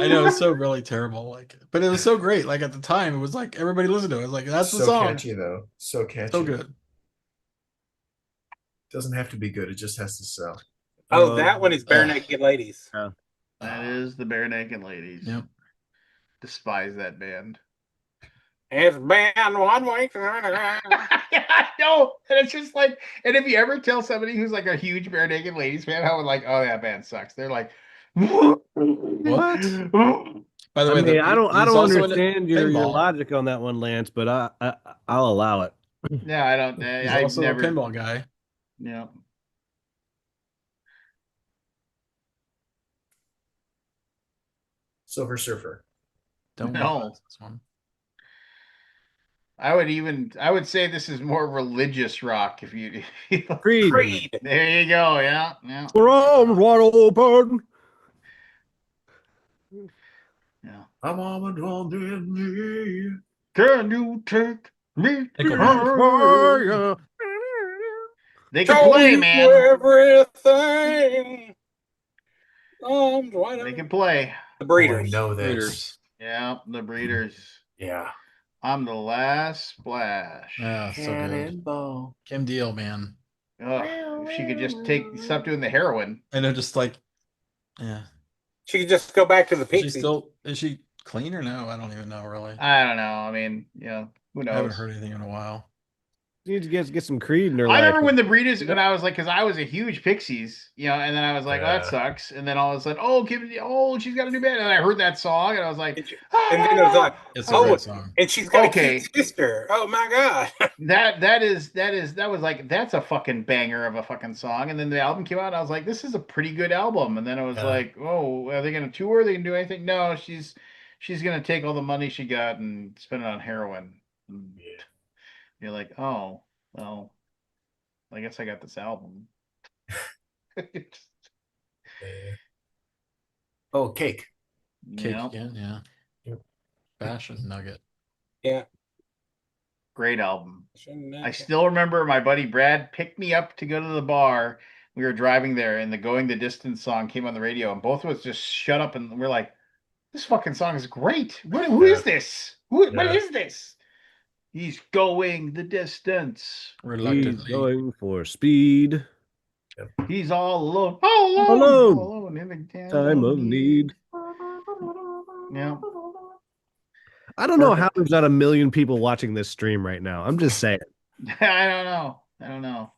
I know it's so really terrible. Like, but it was so great. Like at the time, it was like everybody listened to it. It was like that's the So song. catchy though. So catchy. So good. Doesn't have to be good. It just has to sell. Oh, that one is Bare Ugh. Naked Ladies. That is the Bare Naked Ladies. Yep. Despise that band. It's been 1 week. I know. And it's just like, and if you ever tell somebody who's like a huge Bare Naked Ladies fan, how would like, oh, that band sucks. They're like, what? By the I way, mean, I don't understand your pinball. logic on that one, Lance, but I'll allow it. No, I don't. He's I've also never. a pinball guy. Yeah. Silver Surfer. Don't No. know this one. I would say this is more religious rock if you. Creed. Creed. There you go. Yeah. Yeah. Arms wide open. Yeah. I'm on knee. Can you take me to Nickelback. higher? They Show can play, you man. everything. They can play. The Oh, I Breeders. know this. Breeders. Yeah, the Breeders. Yeah. I'm the last splash. Yeah, so good. Cannonball. Kim Deal, man. Ugh, if she could just stop doing the heroin. I know, just like, yeah. She could just go back to the Is she Pixies. is she clean or no? I don't even know really. I don't know. I mean, yeah, who I haven't knows? heard anything in a while. You need to get some Creed in her I life. remember when the Breeders, when I was like, because I was a huge Pixies, and then I was like, oh, that Yeah. sucks. And then all of a sudden, she's got a new band. And I heard that song, and I was like, And then it was like, It's a oh, great song. and she's got Okay. a cute sister. Oh my God. that was like, that's a fucking banger of a fucking song. And then the album came out, and I was like, this is a pretty good album. And then it was Yeah. like, oh, are they going to tour? Are they going to do anything? No, she's going to take all the money she got and spend it on heroin. And Yeah. you're like, oh, well, I guess I got this album. Oh, Cake. Cake Yep. again, yeah. Yep. Fashion Nugget. Yeah. Great album. I still remember my buddy Brad picked me up to go to the bar. We were driving there, and the Going the Distance song came on the radio, and both of us just shut up, and we're like, this fucking song is great. Who is this? What Yeah. is this? He's going the distance. He's Reluctantly. going for speed. He's all alone. All alone. Alone. All alone in the Time of need. Yeah. I don't know how Perfect. there's not a million people watching this stream right now. I'm just saying. I don't know.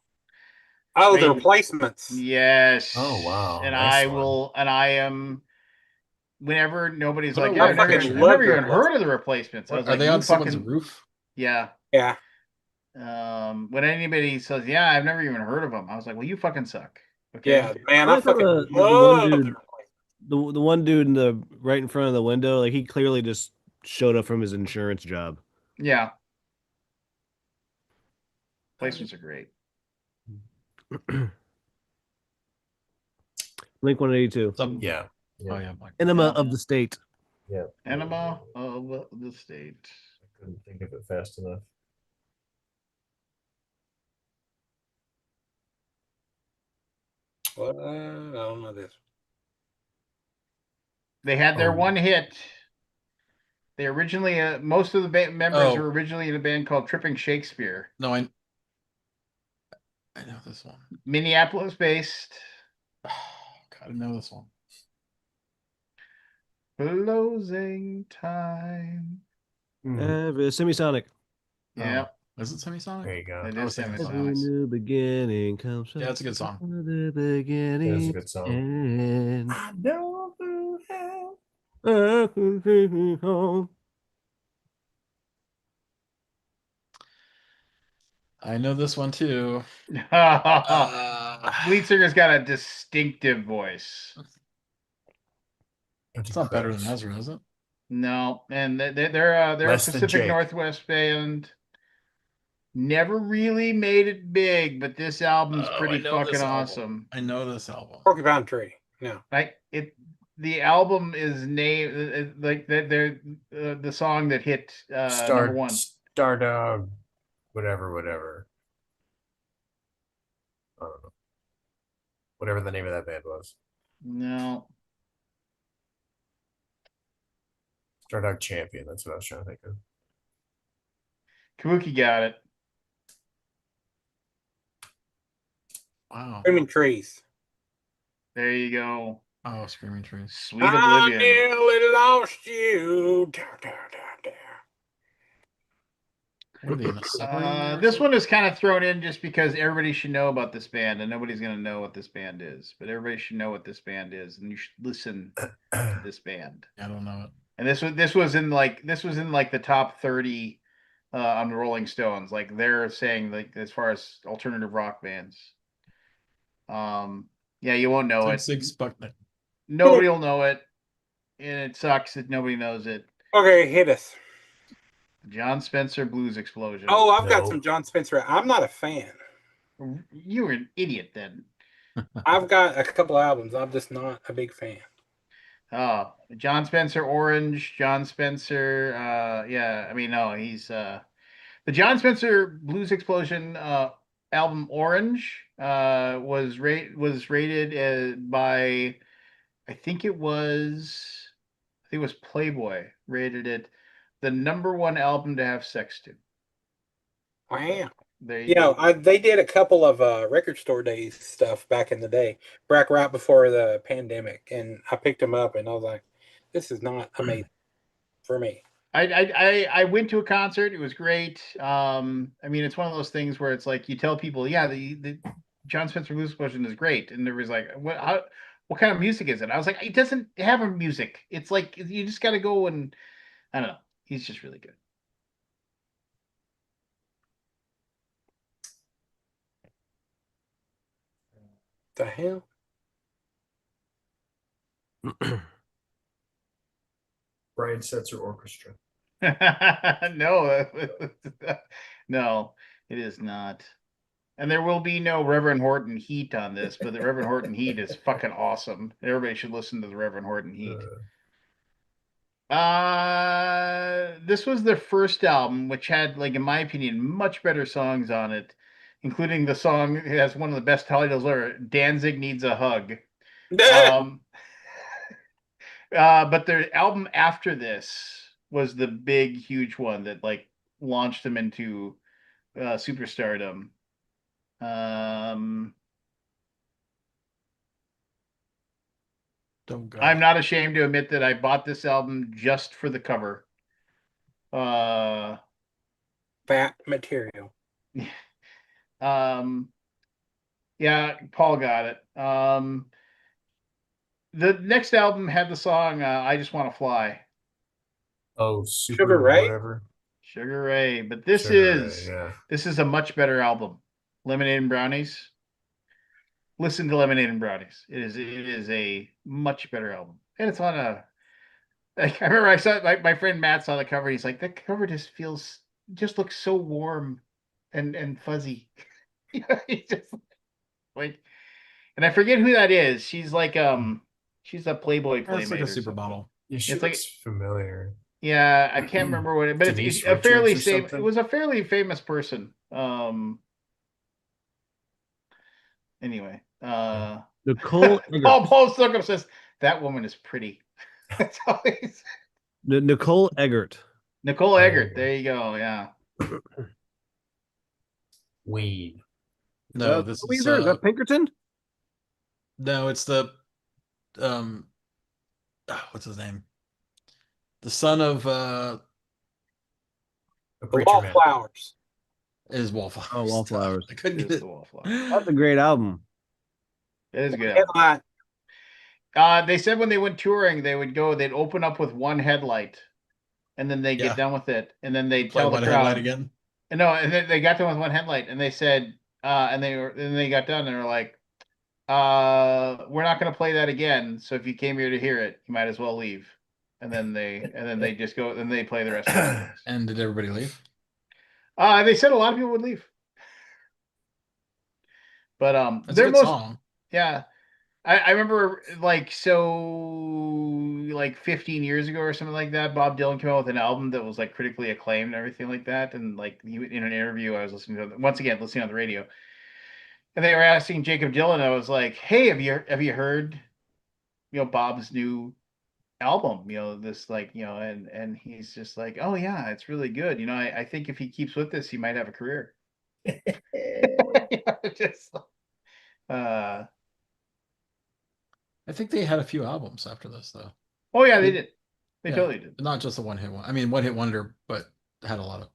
Oh, the Maybe. replacements. Yes. Oh, wow. And Nice I one. will, and I am. Whenever nobody's What like, a yeah, weird I've picture. never even heard of the replacements. I What, was are like, they you on someone's fucking roof? yeah. Yeah. When anybody says, yeah, I've never even heard of them, I was like, well, you fucking suck. Okay. Yeah, man, I I thought fucking the love one the dude- replacements. The one dude in the right in front of the window, like he clearly just showed up from his insurance job. Yeah. Replacements are great. Blink 182. Some, Yeah. Oh yeah. Black. Enema Yeah. of the state. Yeah. Enema of the state. I couldn't think of it fast enough. Well, I don't know this. They had their Oh. one hit. They originally, most of the members Oh. were originally in a band called Tripping Shakespeare, No, I know this one. Minneapolis based. Oh, God, I know this one. Closing time. Semisonic. Yeah, Is it Semisonic? There you go. it I is was thinking Semisonic. Every new beginning comes from Yeah, it's a good song. the beginning. Yeah, it's a good song. And I know who have. I can take me home. I know this one too. Lead Uh, singer's got a distinctive voice. it's not better than Ezra, is it? No, and they're a Less than Pacific Jake. Northwest band. Never really made it big, but this album's Oh, pretty I know fucking this album. awesome. I know this album. Porcupine Tree. No. Like it, the album is named like they're the song that hit number one. Stardog, whatever. I don't know. Whatever the name of that band was. No, Stardog Champion. That's what I was trying to think of. Kabuki got it. Wow. Screaming Trees. There you go. Oh, Screaming Trees. Sweet I Oblivion. nearly lost you. What are they in a submarine there or This something? one is kind of thrown in just because everybody should know about this band, and nobody's gonna know what this band is. But everybody should know what this band is, and you should listen to this band. I don't know it. And this was in like the top 30 on the Rolling Stones. Like they're saying like as far as alternative rock bands. Yeah, you won't know it. Sig Sputnik. Nobody will know it, and it sucks that nobody knows it. Okay, hit us. John Spencer Blues Explosion. Oh, I've got No. some John Spencer. I'm not a fan. You were an idiot then. I've got a couple albums. I'm just not a big fan. Oh, John Spencer Orange, John Spencer. Yeah, I mean, no, he's the John Spencer Blues Explosion album Orange was rated by I think it was Playboy rated it the number one album to have sex to. Wow. There you You know, go. they did a couple of record store days stuff back in the day, right before the pandemic, and I picked them up, and I was like, "This is not amazing for me." I went to a concert. It was great. I mean, it's one of those things where it's like you tell people, yeah, the John Spencer Blues Explosion is great, and there was like, what kind of music is it? I was like, it doesn't have a music. It's like you just got to go and I don't know. He's just really good. The hell? Brian Setzer Orchestra. No, no, it is not. And there will be no Reverend Horton Heat on this, but the Reverend Horton Heat is fucking awesome. Everybody should listen to the Reverend Horton Heat. This was their first album, which had, like, in my opinion, much better songs on it, including the song that has one of the best titles ever, Danzig Needs a Hug. But their album after this was the big, huge one that like launched them into superstardom. Don't go. I'm not ashamed to admit that I bought this album just for the cover. Fat material. Yeah, Paul got it. The next album had the song "I Just Want to Fly." Oh, Sugar Ray? whatever. Sugar Ray, but this Sugar is Ray, yeah. this is a much better album. Lemonade and Brownies. Listen to Lemonade and Brownies. It is a much better album, and it's on a. Like, I remember I saw my friend Matt saw the cover. He's like, that cover just looks so warm and fuzzy. He's just like, and I forget who that is. She's like she's a Playboy That's like playmate a or super something. bottle. Yeah, she It's looks familiar. Yeah, I can't remember what it, but Denise it's a fairly Richards or same. It something? was a fairly famous person. Anyway, Nicole Eggert. Paul Slocum says that woman is pretty. That's all he said. Nicole Eggert. Nicole There you Eggert. go. There you go. Yeah. Weed. No, this is Weezer? Is that Pinkerton? no, it's the what's his name? The son of A The preacher man. Wallflowers. is Wallflowers. Oh, Wallflowers. I couldn't It get is it. the Wallflower. That's a great album. It is a good. Album. Headline. They said when they went touring, they'd open up with one headlight, and then they Yeah. get done with it, and then they Play tell the one crowd headlight again. No, and then they got done with one headlight, and they said, and they got done, and they're like, we're not going to play that again. So if you came here to hear it, you might as well leave. and then they just go and they play the rest of the songs. And did everybody leave? They said a lot of people would leave, but That's a they're good most song. yeah. I remember like 15 years ago or something like that, Bob Dylan came out with an album that was like critically acclaimed and everything like that. And like in an interview I was listening to, once again listening on the radio, and they were asking Jacob Dylan. I was like, "Hey, have you heard Bob's new album? This like and he's just like, "Oh yeah, it's really good. I think if he keeps with this, he might have a career." Just uh I think they had a few albums after this, though. oh yeah, they did. They Yeah, totally did. not just a one hit one. I mean, one hit wonder, but had a lot of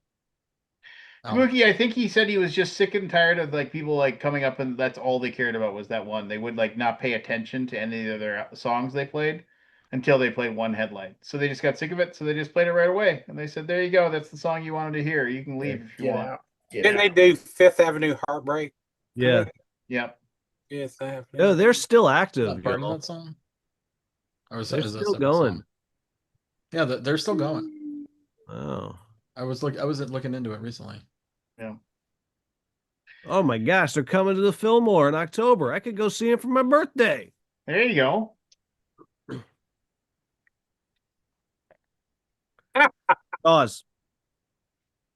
albums. Kabuki, I think he said he was just sick and tired of like people like coming up and that's all they cared about was that one. They would like not pay attention to any of their songs they played until they played one headline. So they just got sick of it, so they just played it right away. And they said, "There you go, that's the song you wanted to hear. You can leave if you Get want." out. Get Didn't they out. do Fifth Avenue Heartbreak? Yeah. Yep. Yes, I have. No, they're still Is active. that part of Joel. that song? Or is They're that still separate going. song? Yeah, they're still going. Oh. I was looking into it recently. Yeah. Oh my gosh, they're coming to the Fillmore in October. I could go see him for my birthday. There you go. Jaws.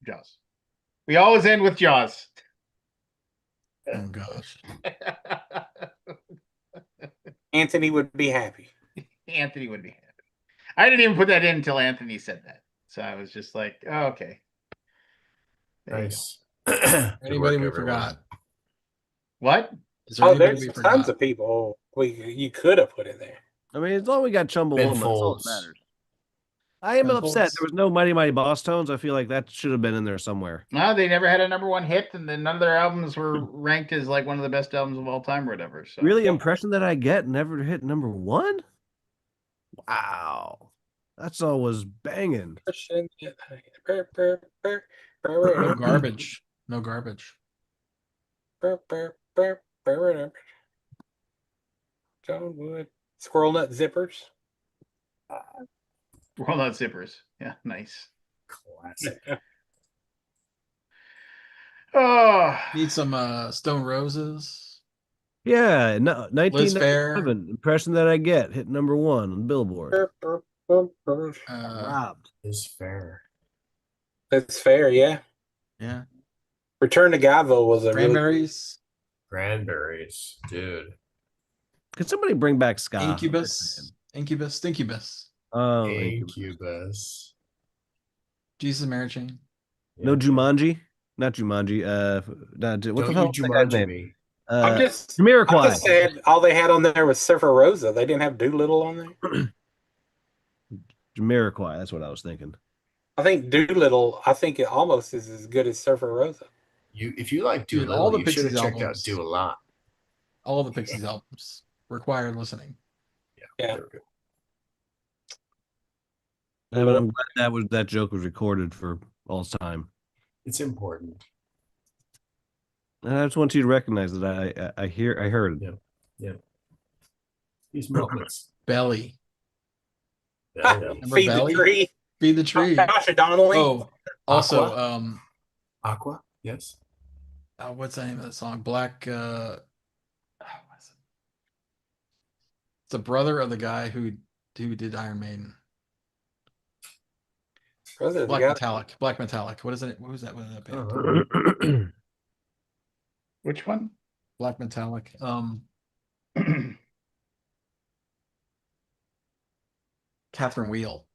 Jaws. We always end with Jaws. Oh gosh. Anthony would be happy. Anthony would be happy. I didn't even put that in until Anthony said that. So I was just like, oh, okay. There you go. Nice. Good Anybody work, we everyone. forgot? What? Is there Oh, anybody there's we tons forgot? of people you could have put in there. I mean, as long as we got Chumbawamba, Ben that's all that Folds. matters. I am Ben upset. Folds. There was no Mighty Mighty Boss Tones. I feel like that should have been in there somewhere. No, they never had a number one hit, and then none of their albums were ranked as like one of the best albums of all time or whatever. So Really, impression that I get never hit number one. Wow, that song was banging. No garbage. No garbage. John Wood. Squirrel Nut Zippers. Roll Out Zippers. Yeah, nice. Classic. Oh, Need some Stone Roses. Yeah, no, Liz Fair. 1997. Impression that I get hit number one on Billboard. Robbed. Is fair. That's fair, yeah. Yeah. Return to Guyville was a really Cranberries. Cranberries, dude. Could somebody bring back ska? Incubus. Stinkubus. Oh, Incubus. Jesus Mary Chain. No Jumanji, not Jumanji. What Don't the you hell? was that guy's Jumanji name? me. I'm just Jamiroquai. sad all they had on there was Surfer Rosa. They didn't have Doolittle on there. Jamiroquai. That's what I was thinking. I think Doolittle, I think it almost is as good as Surfer Rosa. If you like Dude, Doolittle, all the you should have Pixies checked out albums. Do a Lot. All the Pixies albums. Required listening. Yeah. They're good. Yeah, but I'm glad that joke was recorded for all time. It's important. And I just want you to recognize that I heard it. Yeah. These moments. Belly. Yeah. Remember Feed Belly? the tree. Feed the tree. Tasha Donnelly. Oh, also, Aqua? Aqua? Yes. what's the name of that song? Black. What is it? It's the brother of the guy who did Iron Maiden. Brother, Black the guy- Metallic. Black Metallic. What is it? What was that? What was that band? Uh-huh. which one? Black Metallic. Catherine Wheel.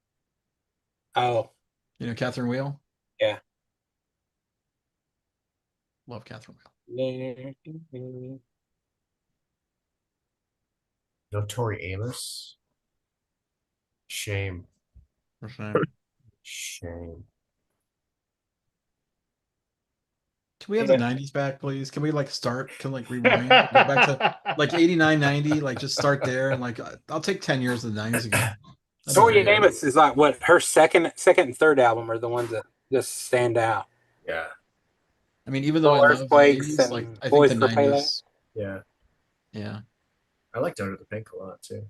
Oh, You know Catherine Wheel? Yeah. Love Catherine Wheel. No Tori Amos. Shame. For sure. Shame. Can we have the 90s back, please? Can we rewind? Go back to like 89, 90, like just start there and like I'll take 10 years of the 90s again. That'd be Tori great. Amos is like what her second and third album are the ones that just stand out. Yeah. I mean, even though I Little love the Earthquakes 80s, and like I think Boys the for Pele. 90s. Yeah. Yeah. I liked Under the Pink a lot too.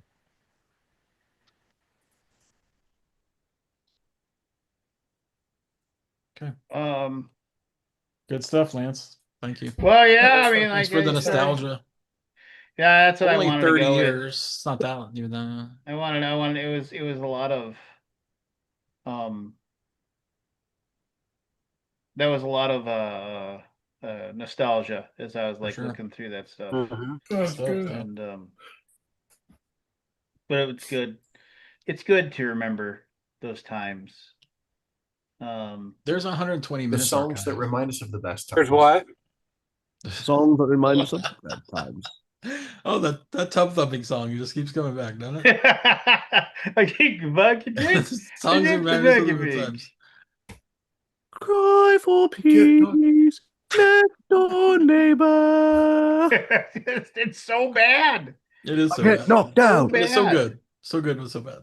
Okay. Um, Good stuff, Lance. Thank you. well, yeah, I that's mean, Thanks like for the I said, nostalgia. yeah, that's what I Only wanted to 30 go with. years. It's not that even though. I wanted, it was a lot of, um, that was a lot of, nostalgia as I was For like sure. looking through that stuff. Mhm. That's Stuff, good. yeah. And, but it's good. It's good to remember those times. There's 120 The minutes songs that archive. remind us of the best times. There's what? Songs that remind us of bad times. Oh, that tub thumping song just keeps coming back, doesn't it? I keep bugging it. Songs It that keeps remind us of bugging the good me. times. Cry for Get knocked- peace, next door neighbor. It's so bad. It is so Get bad. knocked So out. But it's so bad. good. So good, but so bad.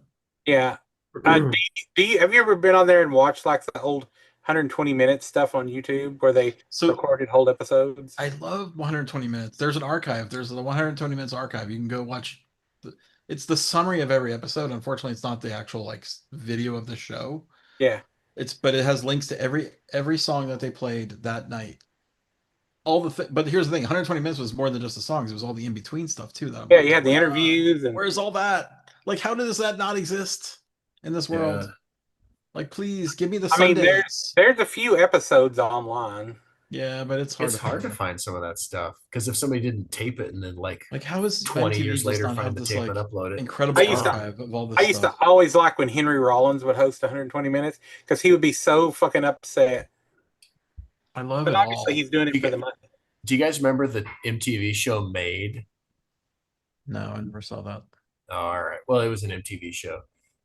Yeah. Have you ever been on there and watched like the old 120-minute stuff on YouTube where they So recorded whole episodes? I love 120 minutes. There's an archive. There's the 120 minutes archive. You can go watch. It's the summary of every episode. Unfortunately, it's not the actual like video of the show. Yeah. But it has links to every song that they played that night. But here's the thing: 120 minutes was more than just the songs. It was all the in between stuff too. That I'm Yeah, like, you had the "What? interviews and Where's all that? Like, how does that not exist in this world? Yeah. Like, please give me the I mean Sundays. there's a few episodes online. Yeah, but it's hard. It's hard to find some of that stuff because if somebody didn't tape it and then like Like, how is 20 MTV years just later not find have the this tape like and upload it. incredible I used to- archive of all this I used stuff? to always like when Henry Rollins would host 120 minutes because he would be so fucking upset. I love But it all. obviously he's doing it for the money. Do you guys remember the MTV show Made? No, I never saw that. All right. Well, it was an MTV show.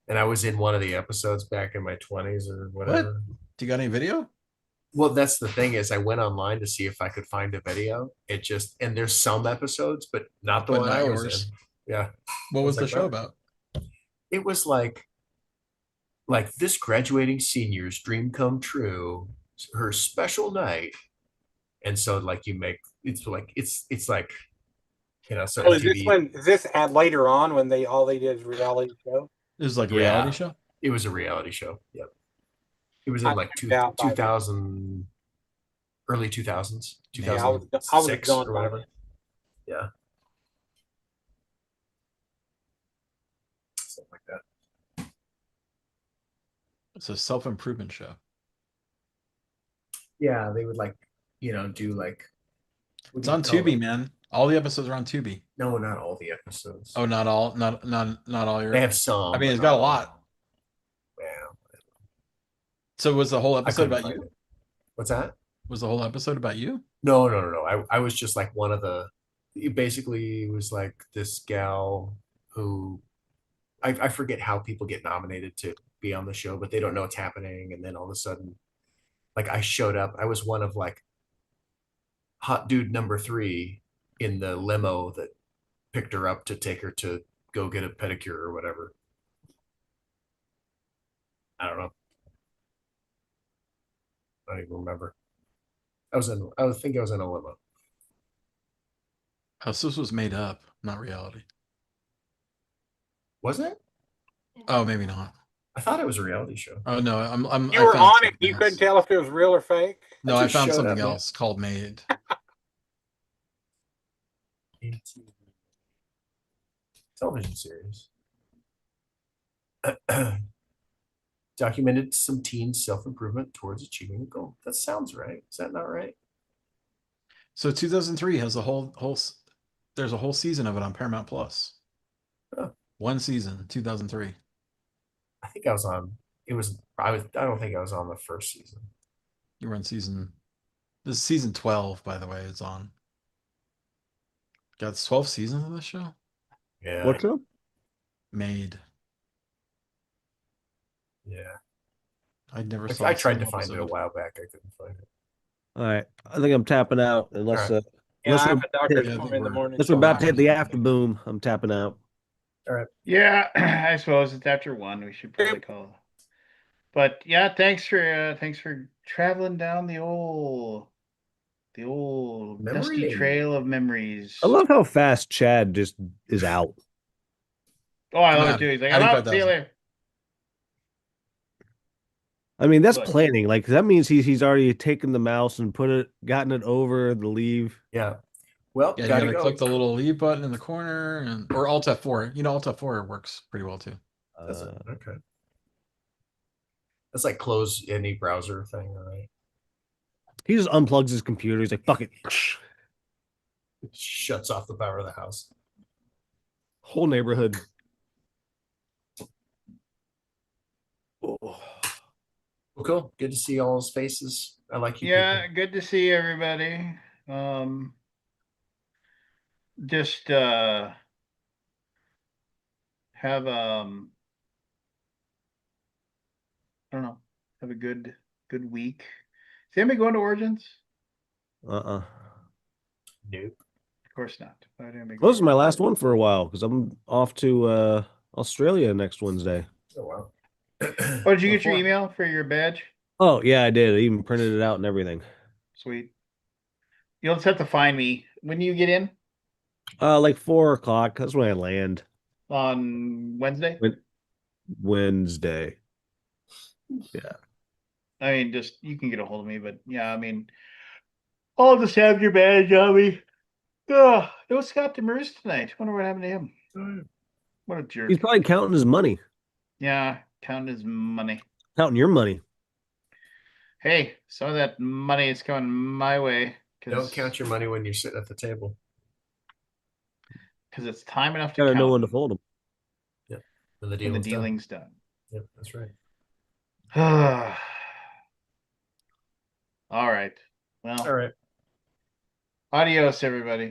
And I was in one of the episodes back in my 20s or whatever. Do you got any video? Well, that's the thing is I went online to see if I could find a video. And there's some episodes, but not the But one not I was yours. in. Yeah. What was the like, show "Oh." about? It was like this graduating senior's dream come true, her special night. And so like you make it's like so Oh, MTV, is this at later on when all they did is reality show? It was like a Yeah. reality show. it was a reality show. Yep. It was in I like tuned out by then. 2000, early 2000s, Yeah, I was 2006 gone or by whatever. then. Yeah. Something like that. It's a self-improvement show. Yeah, they would like, do like. what It's do you on call Tubi, them? man. All the episodes are on Tubi. No, not all the episodes. Oh, not all. Not all your. They have some. I mean, but it's not got a all. lot. Yeah. So was the whole I episode couldn't about find you? it. What's that? Was the whole episode about you? No. I was just like one of the. It basically was like this gal who, I forget how people get nominated to be on the show, but they don't know what's happening, and then all of a sudden, like I showed up. I was one of like hot dude number 3 in the limo that picked her up to take her to go get a pedicure or whatever. I don't know. I don't even remember. I think I was in a limo. Oh, so this was made up, not reality. Wasn't it? Oh, maybe not. I thought it was a reality show. Oh no, I'm. You I were found on it. something You else. couldn't tell if it was real or fake. No, I I just found showed something up, man. else called Made. Television series. Documented some teens' self-improvement towards achieving a goal. That sounds right. Is that not right? So 2003 has a whole. There's a whole season of it on Paramount Plus. Oh. One season, 2003. I think I was on. I don't think I was on the first season. You were on season. This is season 12, by the way. It's on. Got 12 seasons of this show. Yeah. What's up? Made. Yeah. I never saw. I a tried to single find it a episode. while back. I couldn't find it. All right. I think I'm tapping out unless All right. Yeah, I unless have we're, a doctor's Yeah, I think appointment in the we're- morning. unless we're so about to hit the I'm- after boom. I'm tapping out. All right. Yeah, I suppose it's after 1. We should probably call. But yeah, thanks for traveling down the old Memory dusty lane. trail of memories. I love how fast Chad just is out. Oh, I love Come it on, too. He's like, adding I'm out. See you 5,000. later. I mean, that's But- planning. Like that means he's already taken the mouse and gotten it over the leave. Yeah. Well, Yeah, you gotta gotta go. click the little leave button in the corner, or Alt F4. Alt F4 works pretty well too. That's it. Uh, Okay. That's like close any browser thing, all right? he just unplugs his computer. He's like, "Fuck it." Shuts off the power of the house. Whole neighborhood. Oh. Well, cool. Good to see all's faces. I like you Yeah, people. good to see everybody. Just have I don't know, have a good week. Is anybody going to Origins? Uh-uh. Nope. Of course not. Why would anybody Well, go this is to my Origins? last one for a while because I'm off to Australia next Wednesday. Oh wow. Oh, did you get your email for your badge? Oh yeah, I did. I even printed it out and everything. Sweet. You'll just have to find me. When do you get in? Like 4 o'clock. That's when I land. On Wednesday? Wednesday. Yeah. I mean, just you can get a hold of me, but yeah, I mean, I'll just have your badge on me. Oh, no Scott Demers tonight. Wonder what happened to him. What a jerk. He's probably counting his money. Yeah, counting his money. Counting your money. Hey, some of that money is coming my way Don't count your money when you're sitting at the table. because it's time enough to Gotta count know when to them fold them. Yep. When the when the dealing's done. dealing's done. Yep, that's right. All right. Well, All right. adios, everybody.